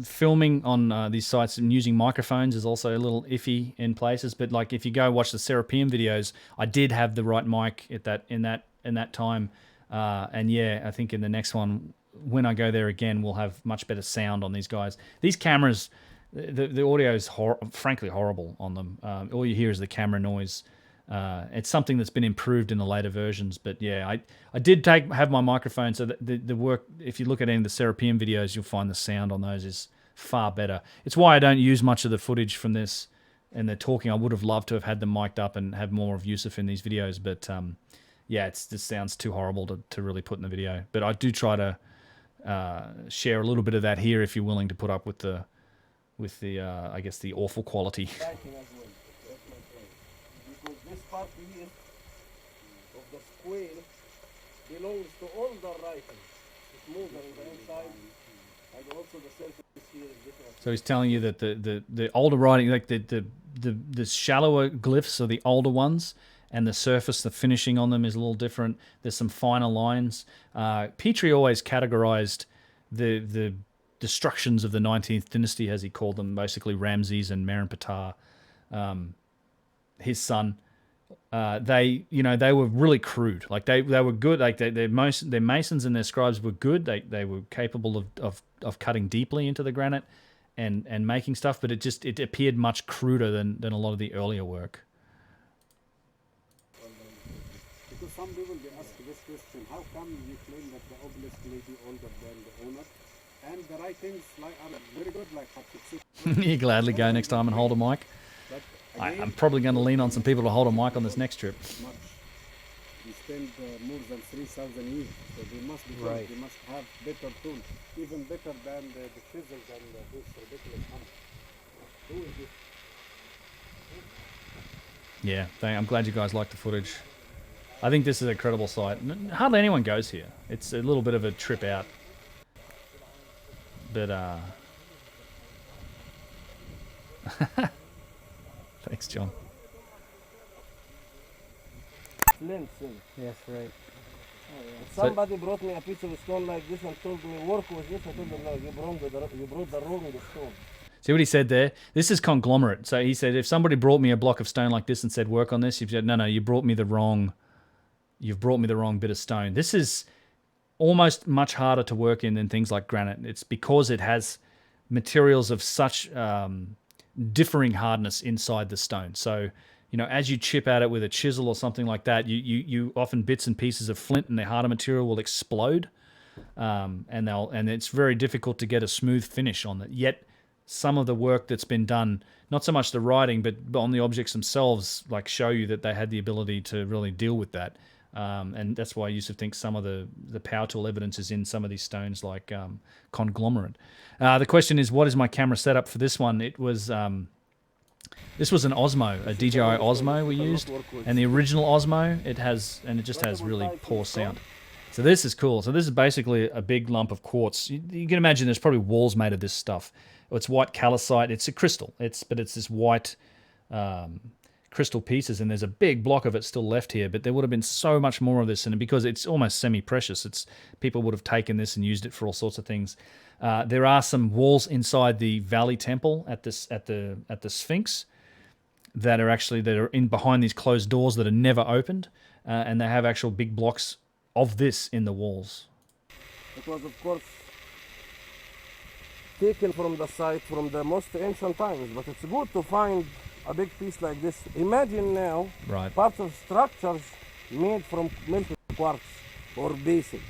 filming on these sites, and using microphones is also a little iffy in places. But like if you go watch the Serapeum videos, I did have the right mic at in that time, and yeah, I think in the next one when I go there again, we'll have much better sound on these guys. These cameras, the audio is frankly horrible on them. All you hear is the camera noise. It's something that's been improved in the later versions, but yeah, I did have my microphone, so the work, if you look at any of the Serapeum videos, you'll find the sound on those is far better. It's why I don't use much of the footage from this and the talking. I would have loved to have had them mic'd up and have more of Yusuf in these videos, but yeah, it just sounds too horrible to really put in the video. But I do try to share a little bit of that here if you're willing to put up with the I guess the awful quality. This part here of the square belongs to all the writings. It's moving on the inside, and also the surface here is different. So he's telling you that the older writing, like the shallower glyphs are the older ones, and the surface, the finishing on them is a little different. There's some finer lines. Petrie always categorized the destructions of the 19th dynasty, as he called them, basically Ramses and Merenptah, his son. They were really crude. Like they were good. Like their masons and their scribes were good. They were capable of cutting deeply into the granite and making stuff, but it appeared much cruder than a lot of the earlier work. Because some people they ask this question: how come you claim that the obelisk may be older than the owner, and the writings are very good, like Hatshepsut? You gladly go next time and hold a mic. I'm probably going to lean on some people to hold a mic on this next trip. We spend more than 3,000 years, so they must be good. They must have better tools, even better than the chisels and this ridiculous hammer. Who is this? Yeah, I'm glad you guys like the footage. I think this is a credible site. Hardly anyone goes here. It's a little bit of a trip out. But, thanks, John. Flint. Yes, right. If somebody brought me a piece of stone like this and told me work with this, I told them no, you brought the wrong stone. See what he said there? This is conglomerate. So he said, if somebody brought me a block of stone like this and said work on this, you've said no, you've brought me the wrong bit of stone. This is almost much harder to work in than things like granite. It's because it has materials of such differing hardness inside the stone. So, you know, as you chip at it with a chisel or something like that, you often bits and pieces of flint and the harder material will explode, and it's very difficult to get a smooth finish on it. Yet, some of the work that's been done, not so much the writing, but on the objects themselves, like show you that they had the ability to really deal with that. And that's why I used to think some of the power tool evidence is in some of these stones, like conglomerate. The question is, what is my camera setup for this one? It was this was an Osmo, a DJI Osmo we used, and the original Osmo it just has really poor sound. So this is cool. So this is basically a big lump of quartz. You can imagine there's probably walls made of this stuff. It's white calcite. It's a crystal. It's this white crystal pieces, and there's a big block of it still left here. But there would have been so much more of this, and because it's almost semi-precious, people would have taken this and used it for all sorts of things. There are some walls inside the Valley Temple at the Sphinx that are in behind these closed doors that are never opened, and they have actual big blocks of this in the walls. It was, of course, taken from the site from the most ancient times, but it's good to find a big piece like this. Imagine now parts of structures made from melted quartz or basins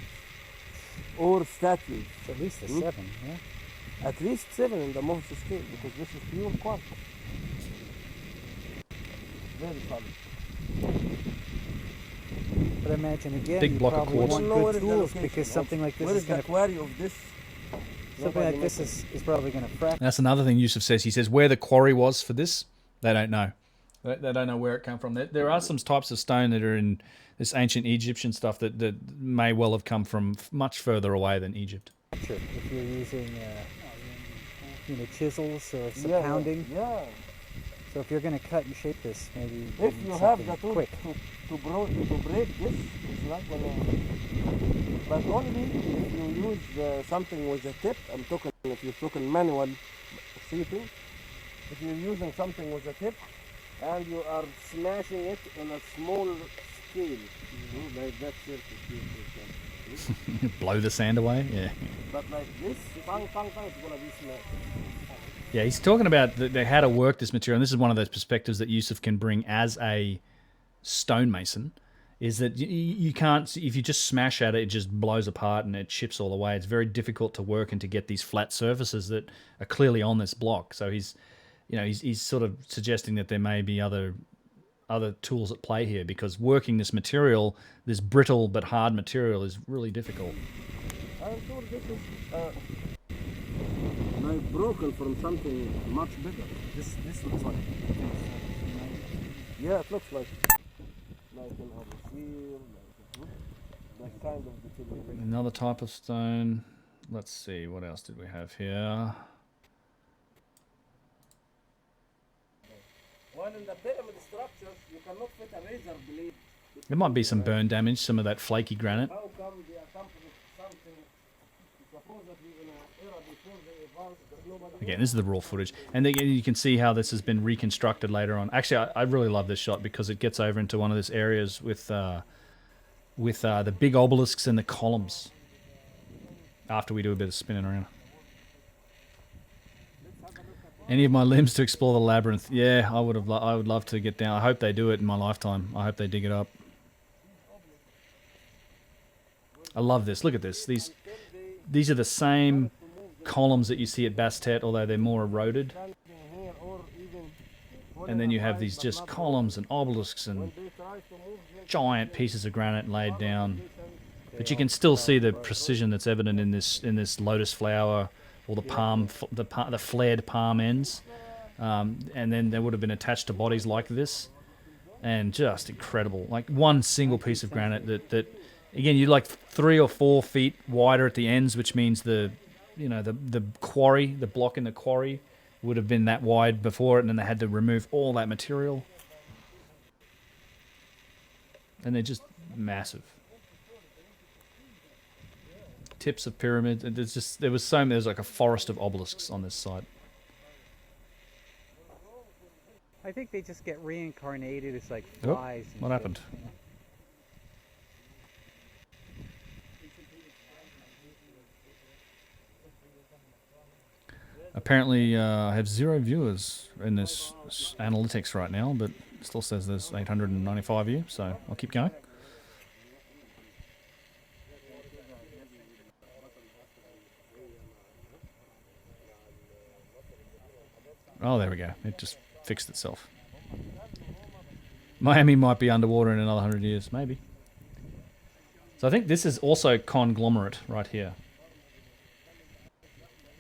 or statues. It's at least a 7, yeah? At least 7 in the most scale, because this is pure quartz. Very solid. But imagine again, big you block of probably quartz. want good tools, because something like this where is going the quarry of this? Something like this is probably going to frack. That's another thing Yusuf says. He says where the quarry was for this, they don't know. They don't know where it came from. There are some types of stone that are in this ancient Egyptian stuff that may well have come from much further away than Egypt. Sure. If you're using chisels or some pounding. Yeah. So if you're going to cut and shape this, maybe if you have the tool quick. to break this, it's not going to... But only if you use something with a tip. I'm talking if you're talking manual shaping. If you're using something with a tip and you are smashing it on a small scale, like that circle. Blow the sand away? Yeah. But like this, it's going to be smashed. Yeah, he's talking about how to work this material, and this is one of those perspectives that Yusuf can bring as a stonemason, is that you can't, if you just smash at it, it just blows apart and it chips all away. It's very difficult to work and to get these flat surfaces that are clearly on this block. So he's sort of suggesting that there may be other tools at play here, because working this material, this brittle but hard material, is really difficult. I'm sure this is like broken from something much bigger. This looks like... Yeah, it looks like an overseer, like kind of deterioration. Another type of stone. Let's see, what else did we have here? While in the pyramid structures, you cannot fit a razor blade. There might be some burn damage, some of that flaky granite. How come they accomplished something supposedly in an era before they advanced the global... Again, this is the raw footage. And then you can see how this has been reconstructed later on. Actually, I really love this shot because it gets over into one of those areas with the big obelisks and the columns after we do a bit of spinning around. Any of my limbs to explore the labyrinth? Yeah, I would love to get down. I hope they do it in my lifetime. I hope they dig it up. I love this. Look at this. These are the same columns that you see at Bastet, although they're more eroded. And then you have these just columns and obelisks and giant pieces of granite laid down. But you can still see the precision that's evident in this lotus flower, or the flared palm ends. And then they would have been attached to bodies like this. And just incredible. Like one single piece of granite that again, you're like 3 or 4 feet wider at the ends, which means the quarry, the block in the quarry would have been that wide before it, and then they had to remove all that material. And they're just massive. Tips of pyramids, and there's like a forest of obelisks on this site. I think they just get reincarnated as like flies. Oh, what happened? Apparently, I have 0 viewers in this analytics right now, but it still says there's 895 of you, so I'll keep going. Oh, there we go. It just fixed itself. Miami might be underwater in another 100 years, maybe. So I think this is also conglomerate right here.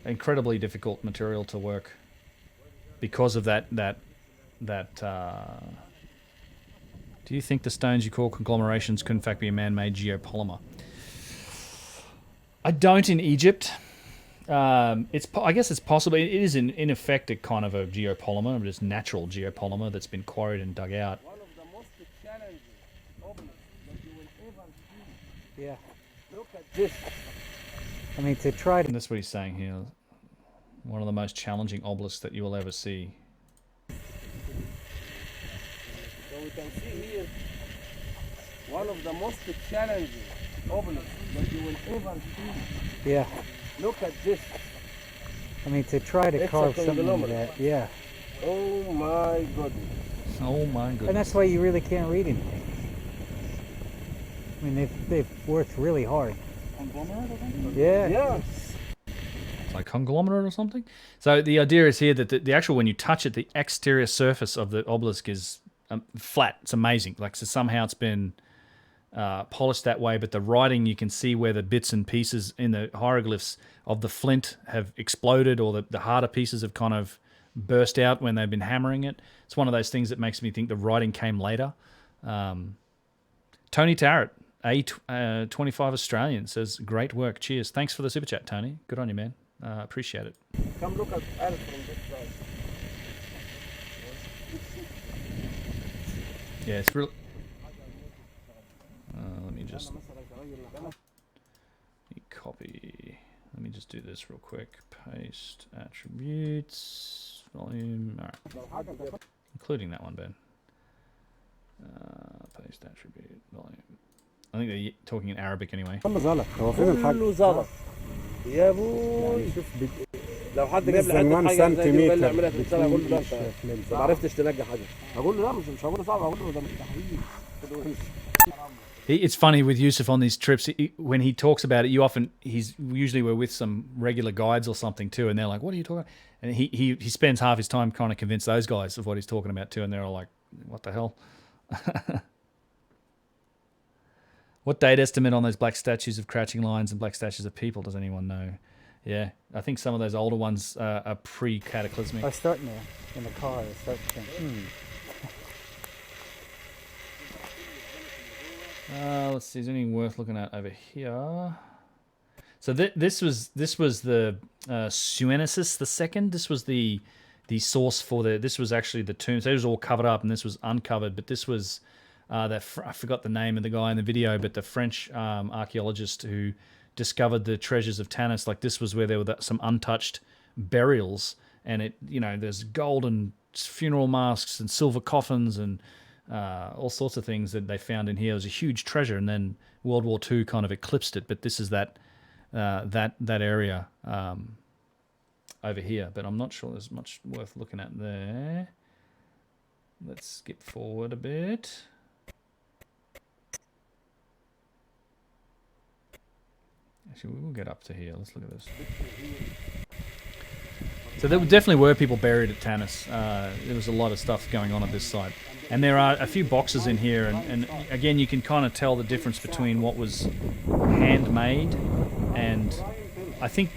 Incredibly difficult material to work because of that. Do you think the stones you call conglomerations could in fact be a man-made geopolymer? I don't in Egypt. I guess it's possible. It is in effect a kind of a geopolymer, but it's natural geopolymer that's been quarried and dug out. Yeah. Look at this. I mean, to try to... And that's what he's saying here. One of the most challenging obelisks that you will ever see. So we can see here one of the most challenging obelisks that you will ever see. Yeah. Look at this. I mean, to try to carve something like that, yeah. Oh my goodness. Oh my goodness. And that's why you really can't read anything. I mean, they've worked really hard. Conglomerate or something? Yeah. Yes. It's like conglomerate or something. So the idea is here that the actual, when you touch it, the exterior surface of the obelisk is flat. It's amazing. Like, so somehow it's been polished that way, but the writing, you can see where the bits and pieces in the hieroglyphs of the flint have exploded, or the harder pieces have kind of burst out when they've been hammering it. It's one of those things that makes me think the writing came later. Tony Tarrant, A25 Australian, says, great work. Cheers. Thanks for the super chat, Tony. Good on you, man. Appreciate it. Come look at Alf from this side. Yeah, it's real. Let me just copy. Let me just do this real quick. Paste attributes, volume. All right. Including that one, Ben. Paste attribute, volume. I think they're talking in Arabic anyway. كله زلط يا ابوي لو حد جاب لي حته حاجه زي دي وقال لي اعملها في السنه اقول له لا انت ما عرفتش تنجح حاجه هقول له لا مش هقول له صعب هقول له ده مستحيل. It's funny with Yusuf on these trips, when he talks about it, usually we're with some regular guides or something too, and they're like, what are you talking about? And he spends half his time trying to convince those guys of what he's talking about too, and they're all like, what the hell? What date estimate on those black statues of crouching lions and black statues of people? Does anyone know? Yeah, I think some of those older ones are pre-cataclysmic. I was starting there in the car. I started to think, let's see, is there anything worth looking at over here? So this was the Suenesis II. This was the source for this was actually the tomb. So it was all covered up, and this was uncovered. But this was I forgot the name of the guy in the video, but the French archaeologist who discovered the treasures of Tanis. Like, this was where there were some untouched burials, and there's golden funeral masks and silver coffins and all sorts of things that they found in here. It was a huge treasure, and then World War II kind of eclipsed it. But this is that area over here. But I'm not sure there's much worth looking at there. Let's skip forward a bit. Actually, we'll get up to here. Let's look at this. So there definitely were people buried at Tanis. There was a lot of stuff going on at this site. And there are a few boxes in here, and again, you can kind of tell the difference between what was handmade and I think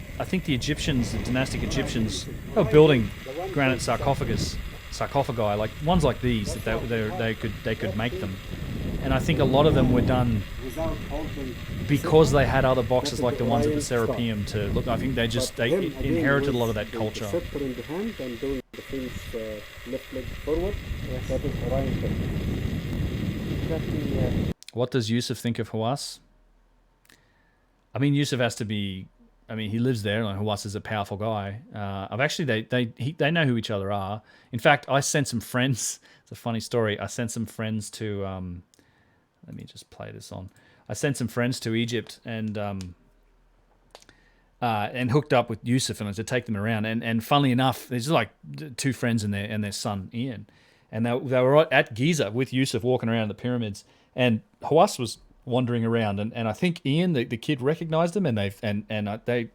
the Egyptians, the dynastic Egyptians, they were building granite sarcophagi, like ones like these, that they could make them. And I think a lot of them were done because they had other boxes like the ones at the Serapeum to look. I think they inherited a lot of that culture. What does Yusuf think of Hawass? I mean, Yusuf has to be. I mean, he lives there. Like, Hawass is a powerful guy. They know who each other are. In fact, I sent some friends. It's a funny story. I sent some friends to. Let me just play this on. I sent some friends to Egypt, and and hooked up with Yusuf and to take them around. And funnily enough, there's like two friends and their son Ian, and they were at Giza with Yusuf walking around the pyramids, and Hawass was wandering around, and I think Ian, the kid, recognized him, and they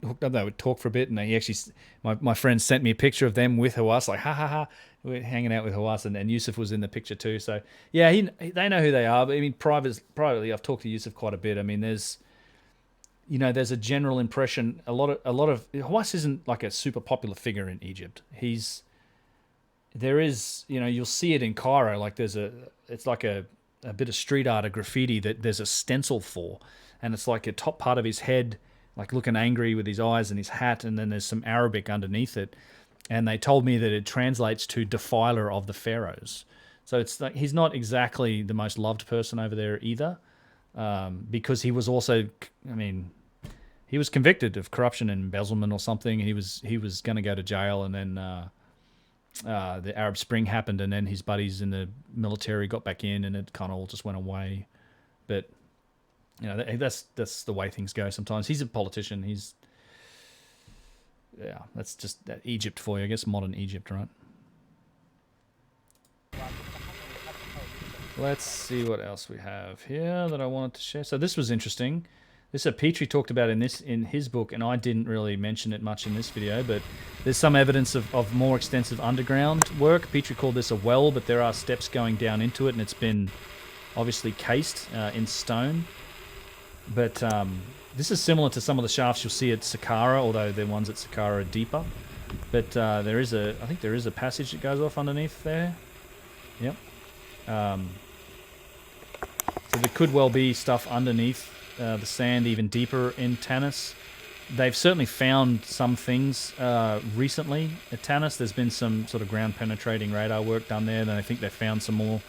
hooked up. They would talk for a bit, and he actually, my friend sent me a picture of them with Hawass, like ha ha ha, we're hanging out with Hawass, and Yusuf was in the picture too. So yeah, they know who they are. But I mean, privately, I've talked to Yusuf quite a bit. I mean, there's a general impression. A lot of Hawass isn't like a super popular figure in Egypt. You'll see it in Cairo. Like it's like a bit of street art, a graffiti that there's a stencil for, and it's like a top part of his head, like looking angry with his eyes and his hat, and then there's some Arabic underneath it, and they told me that it translates to defiler of the pharaohs. So it's like he's not exactly the most loved person over there either, because he was also, I mean, he was convicted of corruption and embezzlement or something. He was going to go to jail, and then the Arab Spring happened, and then his buddies in the military got back in, and it kind of all just went away. But that's the way things go sometimes. He's a politician. That's just that Egypt for you, I guess, modern Egypt, right? Let's see what else we have here that I wanted to share. So this was interesting. This Petrie talked about in his book, and I didn't really mention it much in this video, but there's some evidence of more extensive underground work. Petrie called this a well, but there are steps going down into it, and it's been obviously cased in stone. But this is similar to some of the shafts you'll see at Saqqara, although the ones at Saqqara are deeper. But I think there is a passage that goes off underneath there. Yep. So there could well be stuff underneath the sand even deeper in Tanis. They've certainly found some things recently at Tanis. There's been some sort of ground penetrating radar work done there, and I think they found some more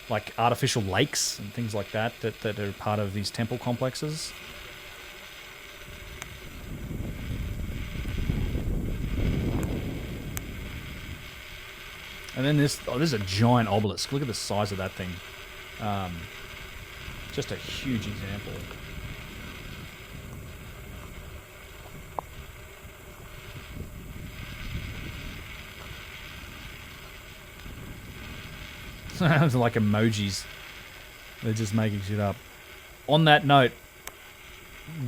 like artificial lakes and things like that are part of these temple complexes. And then this is a giant obelisk. Look at the size of that thing. Just a huge example. Those are like emojis. They're just making shit up. On that note,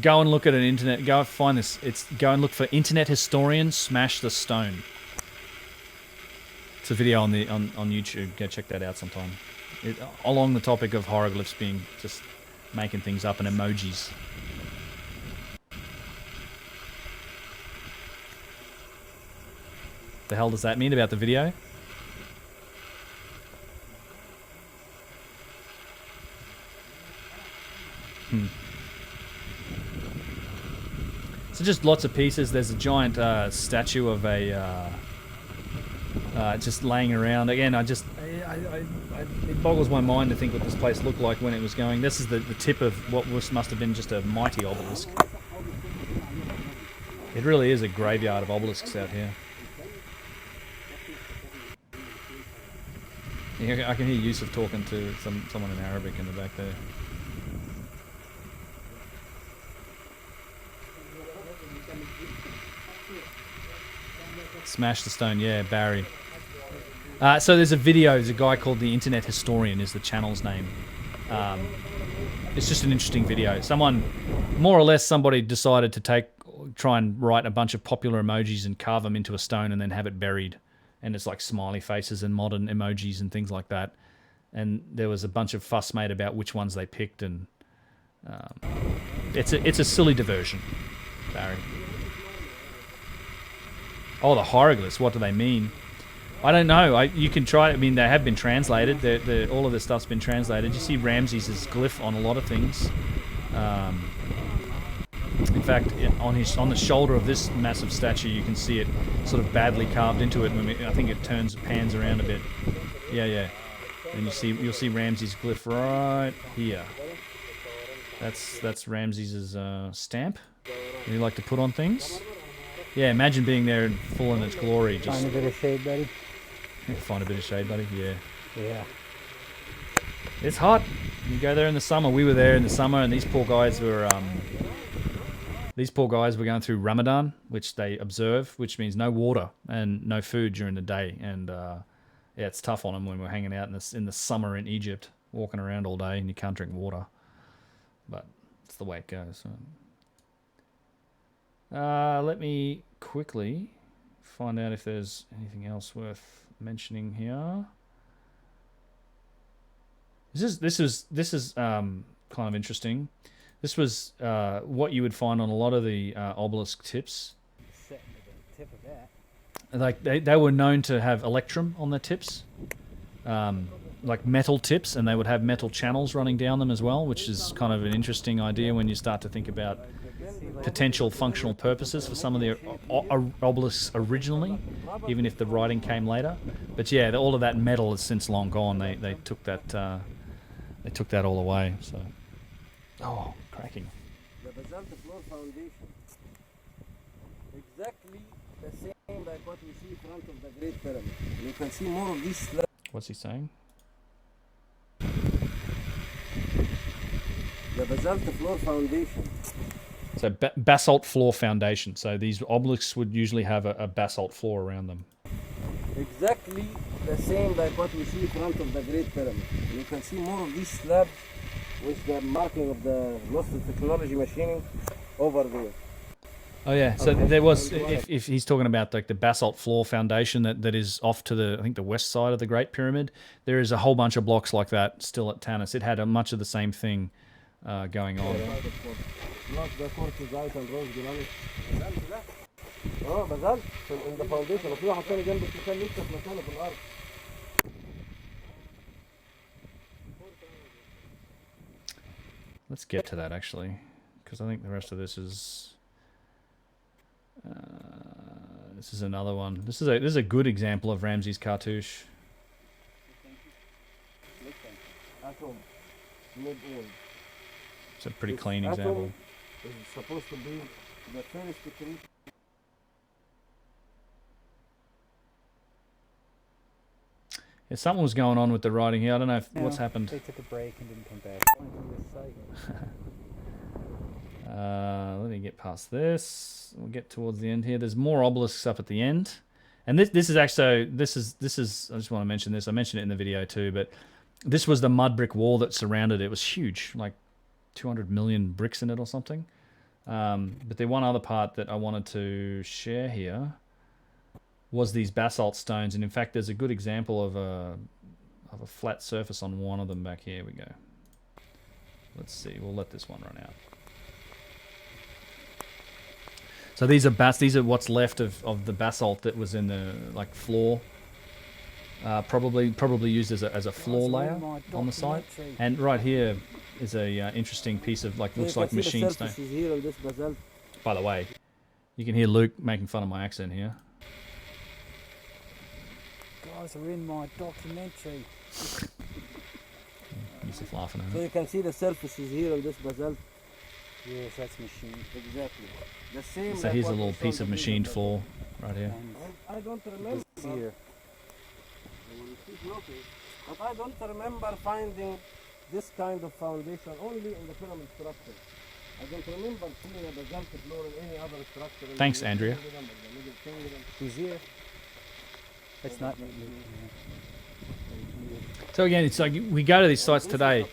go and look at an internet. Go find this. Go and look for Internet Historian Smash the Stone. It's a video on YouTube. Go check that out sometime. Along the topic of hieroglyphs being just making things up and emojis. The hell does that mean about the video? So just lots of pieces. There's a giant statue of a just laying around. Again, it boggles my mind to think what this place looked like when it was going. This is the tip of what must have been just a mighty obelisk. It really is a graveyard of obelisks out here. Yeah, I can hear Yusuf talking to someone in Arabic in the back there. Smash the Stone, yeah, Barry. So there's a video, there's a guy called The Internet Historian is the channel's name. It's just an interesting video. Somebody decided to try and write a bunch of popular emojis and carve them into a stone and then have it buried. And it's like smiley faces and modern emojis and things like that. And there was a bunch of fuss made about which ones they picked, and it's a silly diversion, Barry. Oh, the hieroglyphs, what do they mean? I don't know. You can try. I mean, they have been translated. All of this stuff's been translated. You see Ramses' glyph on a lot of things. In fact, on the shoulder of this massive statue, you can see it sort of badly carved into it. I think it pans around a bit. Yeah. And you'll see Ramses' glyph right here. That's Ramses' stamp that he liked to put on things. Yeah, imagine being there in full in its glory. Just find a bit of shade, buddy. Find a bit of shade, buddy. Yeah. Yeah. It's hot. You go there in the summer. We were there in the summer, and these poor guys were. These poor guys were going through Ramadan, which they observe, which means no water and no food during the day. And yeah, it's tough on them when we're hanging out in the summer in Egypt, walking around all day and you can't drink water. But it's the way it goes. Let me quickly find out if there's anything else worth mentioning here. This is kind of interesting. This was what you would find on a lot of the obelisk tips. Like they were known to have electrum on their tips, like metal tips, and they would have metal channels running down them as well, which is kind of an interesting idea when you start to think about potential functional purposes for some of the obelisks originally, even if the writing came later. But yeah, all of that metal is since long gone. They took that all away. So, oh, cracking. The basalt floor foundation, exactly the same like what we see in front of the Great Pyramid. You can see more of these slabs. What's he saying? The basalt floor foundation. So basalt floor foundation. So these obelisks would usually have a basalt floor around them. Exactly the same like what we see in front of the Great Pyramid. You can see more of these slabs with the marking of the lost technology machining over there. Oh yeah, so there was, if he's talking about like the basalt floor foundation that is off to the, I think the west side of the Great Pyramid, there is a whole bunch of blocks like that still at Tanis. It had much of the same thing going on. اه بازلت in the foundation وفي واحد تاني جنب الكتان لسه في مكانه في الارض. Let's get to that actually, because I think the rest of this is another one. This is a good example of Ramses cartouche. It's a pretty clean example. It's supposed to be the first degree. Yeah, something was going on with the writing here. I don't know what's happened. They took a break and didn't come back. Let me get past this. We'll get towards the end here. There's more obelisks up at the end, and this is actually this is. I just want to mention this. I mentioned it in the video too, but this was the mud brick wall that surrounded it. It was huge, like 200 million bricks in it or something. But the one other part that I wanted to share here was these basalt stones, and in fact, there's a good example of a flat surface on one of them back here. Here we go. Let's see. We'll let this one run out. So these are what's left of the basalt that was in the floor. Probably used as a floor layer on the site. And right here is a interesting piece of looks like machine stone. By the way, you can hear Luke making fun of my accent here. Guys are in my documentary. Yusuf laughing at So you can see the surfaces here on this basalt. Yes, that's machined. Exactly. The same. So here's a little piece of machined floor right here. I don't remember. Here. But I don't remember finding this kind of foundation only in the pyramid structure. I don't remember seeing a basalt floor in any other structure. Thanks, Andrea. Who's here? It's not. So again, it's like we go to these sites today,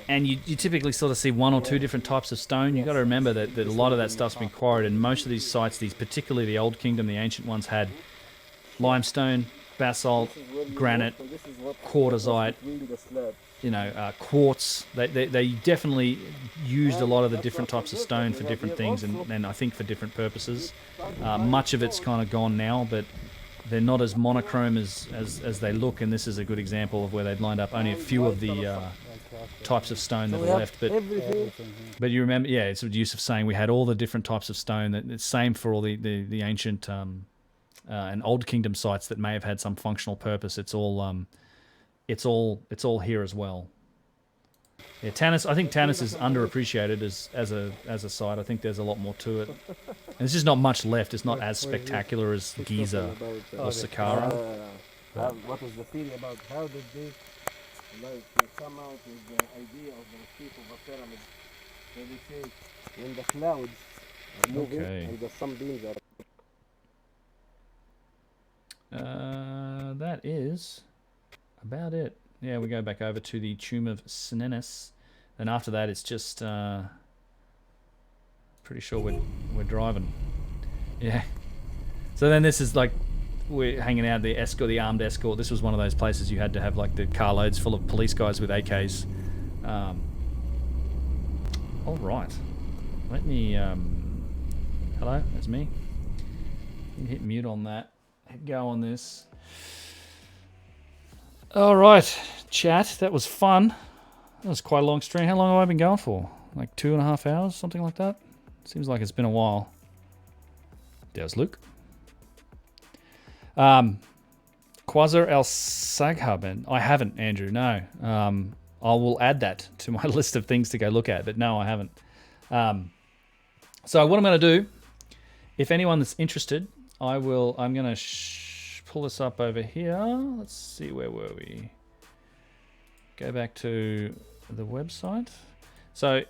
and you typically sort of see one or two different types of stone. You've got to remember that a lot of that stuff's been quarried, and most of these sites, particularly the Old Kingdom, the ancient ones, had limestone, basalt, granite, quartzite, quartz. They definitely used a lot of the different types of stone for different things, and I think for different purposes. Much of it's kind of gone now, but they're not as monochrome as they look, and this is a good example of where they'd lined up only a few of the types of stone that are left. But you remember, yeah, it's the use of saying we had all the different types of stone. It's same for all the ancient and Old Kingdom sites that may have had some functional purpose. It's all here as well. Yeah, Tanis. I think Tanis is underappreciated as a site. I think there's a lot more to it. And there's just not much left. It's not as spectacular as Giza or Saqqara. What was the theory about how did they come out with the idea of the shape of a pyramid? Because they see the surfaces here on this basalt. And I don't remember finding this kind of foundation only in the pyramid structure. I don't remember seeing a basalt floor in any other structure. So they say when the clouds are moving Okay. and the sunbeams are. That is about it. Yeah, we go back over to the Tomb of Snennis, and after that, it's just pretty sure we're driving. Yeah. So then this is like we're hanging out the escort, the armed escort. This was one of those places you had to have like the carloads full of police guys with AKs. All right. Let me. Hello, that's me. You can hit mute on that. Hit go on this. All right, chat. That was fun. That was quite a long stream. How long have I been going for? Like 2.5 hours, something like that. Seems like it's been a while. There's Luke. Quasar El Saghab. I haven't, Andrew. No. I will add that to my list of things to go look at, but no, I haven't. So what I'm going to do, if anyone that's interested, I'm going to pull this up over here. Let's see, where were we? Go back to the website. So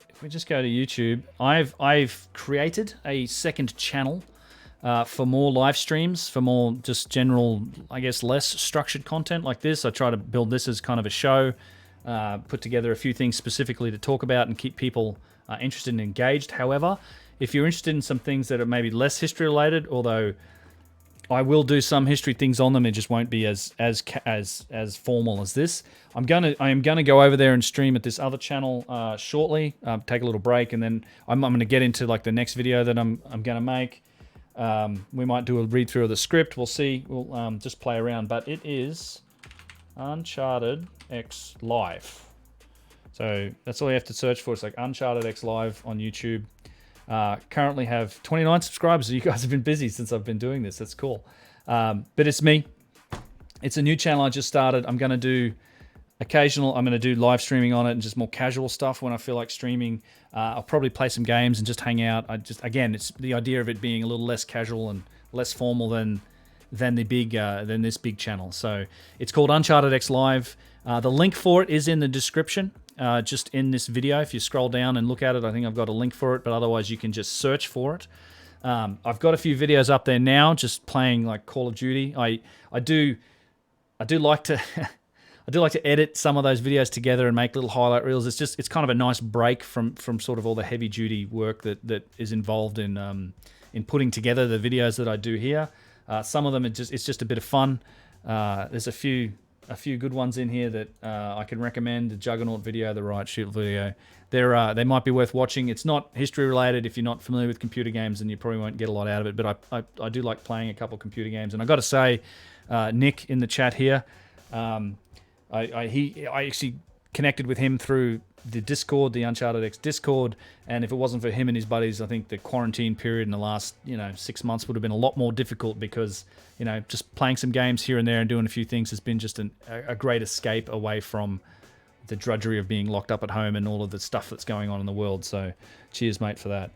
if we just go to YouTube, I've created a second channel for more live streams, for more just general, I guess, less structured content like this. I try to build this as kind of a show, put together a few things specifically to talk about and keep people interested and engaged. However, if you're interested in some things that are maybe less history related, although I will do some history things on them, it just won't be as formal as this. I am gonna go over there and stream at this other channel shortly. Take a little break, and then I'm gonna get into like the next video that I'm gonna make. We might do a read through of the script. We'll see. We'll just play around. But it is UnchartedX Live. So that's all you have to search for. It's like UnchartedX Live on YouTube. Currently have 29 subscribers. So you guys have been busy since I've been doing this. That's cool. But it's me. It's a new channel I just started. I'm going to do live streaming on it and just more casual stuff when I feel like streaming. I'll probably play some games and just hang out. Again, it's the idea of it being a little less casual and less formal than this big channel. So it's called UnchartedX Live. The link for it is in the description. Just in this video, if you scroll down and look at it, I think I've got a link for it, but otherwise you can just search for it. I've got a few videos up there now, just playing like Call of Duty. I do like to I do like to edit some of those videos together and make little highlight reels. It's kind of a nice break from sort of all the heavy duty work that is involved in putting together the videos that I do here. Some of them it's just a bit of fun. There's a few good ones in here that I can recommend. The Juggernaut video, the Riot Shield video. They might be worth watching. It's not history related. If you're not familiar with computer games, then you probably won't get a lot out of it. But I do like playing a couple computer games. And I got to say, Nick in the chat here, I actually connected with him through the Discord, the UnchartedX Discord, and if it wasn't for him and his buddies, I think the quarantine period in the last 6 months would have been a lot more difficult because just playing some games here and there and doing a few things has been just a great escape away from the drudgery of being locked up at home and all of the stuff that's going on in the world. So cheers, mate, for that.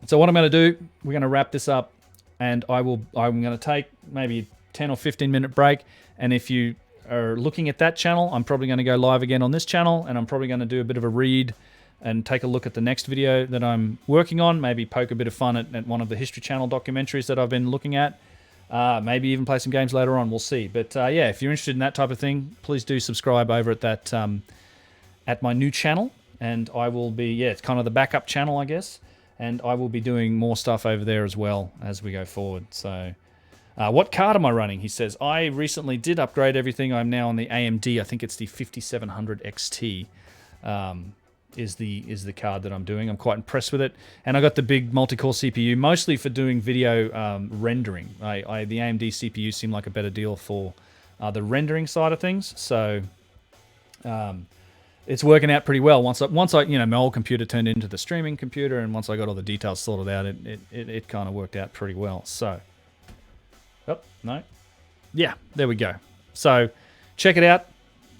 So what I'm going to do, we're going to wrap this up, and I'm going to take maybe a 10 or 15 minute break, and if you are looking at that channel, I'm probably going to go live again on this channel, and I'm probably going to do a bit of a read and take a look at the next video that I'm working on, maybe poke a bit of fun at one of the History Channel documentaries that I've been looking at, maybe even play some games later on, we'll see. But yeah, if you're interested in that type of thing, please do subscribe over at that at my new channel, and I will be, it's kind of the backup channel, I guess, and I will be doing more stuff over there as well as we go forward. So what card am I running? He says, I recently did upgrade everything. I'm now on the AMD. I think it's the 5700 XT is the card that I'm doing. I'm quite impressed with it. And I got the big multi-core CPU, mostly for doing video rendering. The AMD CPU seemed like a better deal for the rendering side of things. So it's working out pretty well. Once I my old computer turned into the streaming computer, and once I got all the details sorted out, it kind of worked out pretty well. So. Oh, no. Yeah, there we go. So check it out.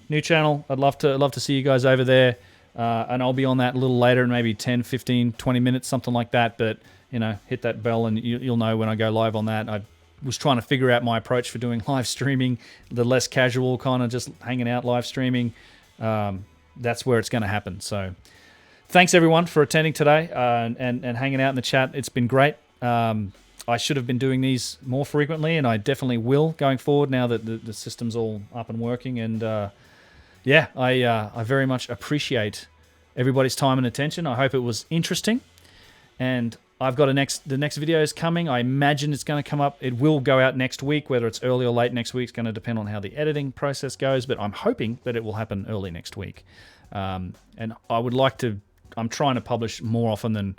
New channel. I'd love to see you guys over there. And I'll be on that a little later in maybe 10, 15, 20 minutes, something like that. But, hit that bell and you'll know when I go live on that. I was trying to figure out my approach for doing live streaming, the less casual kind of just hanging out live streaming. That's where it's going to happen. So thanks everyone for attending today and hanging out in the chat. It's been great. I should have been doing these more frequently, and I definitely will going forward now that the system's all up and working. And yeah, I very much appreciate everybody's time and attention. I hope it was interesting. And I've got the next video is coming. I imagine it's going to come up. It will go out next week. Whether it's early or late next week is going to depend on how the editing process goes. But I'm hoping that it will happen early next week. And I would like to. I'm trying to publish more often than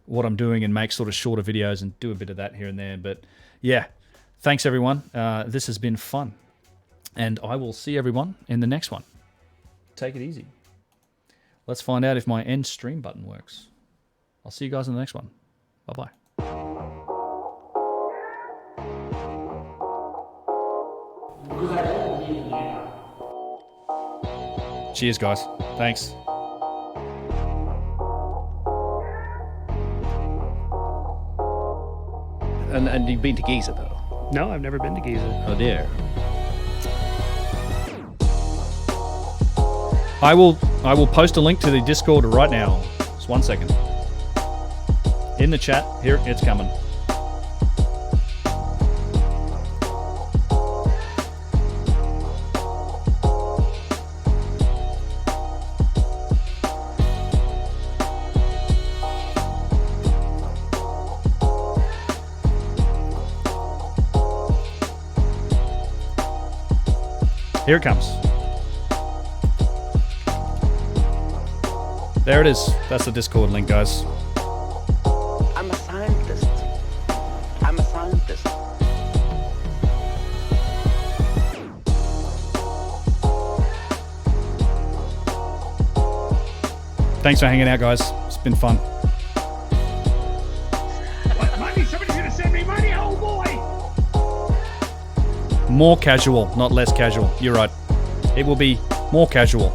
what I'm doing and make sort of shorter videos and do a bit of that here and there. But yeah, thanks everyone. This has been fun. And I will see everyone in the next one. Take it easy. Let's find out if my end stream button works. I'll see you guys in the next one. Bye-bye. Cheers, guys. Thanks. And you've been to Giza, though? No, I've never been to Giza. Oh, dear. I will post a link to the Discord right now. Just 1 second. In the chat. Here, it's coming. Here it comes. There it is. That's the Discord link, guys. I'm a scientist. I'm a scientist. Thanks for hanging out, guys. It's been fun. What money? Somebody's gonna send me money, oh boy! More casual, not less casual. You're right. It will be more casual,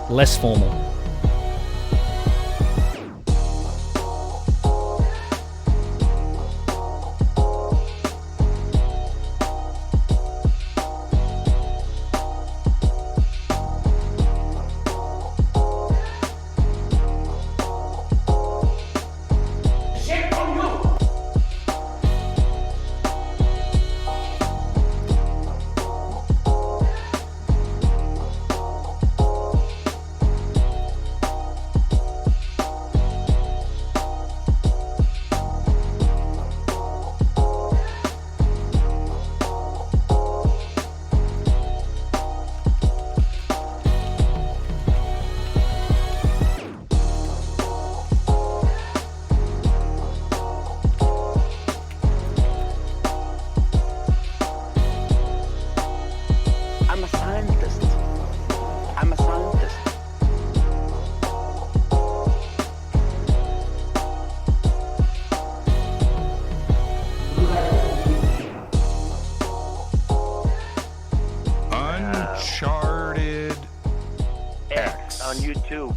less formal. Uncharted X on YouTube.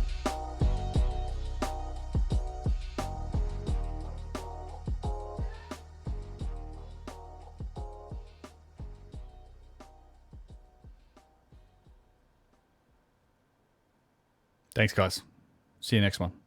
Thanks, guys. See you next one.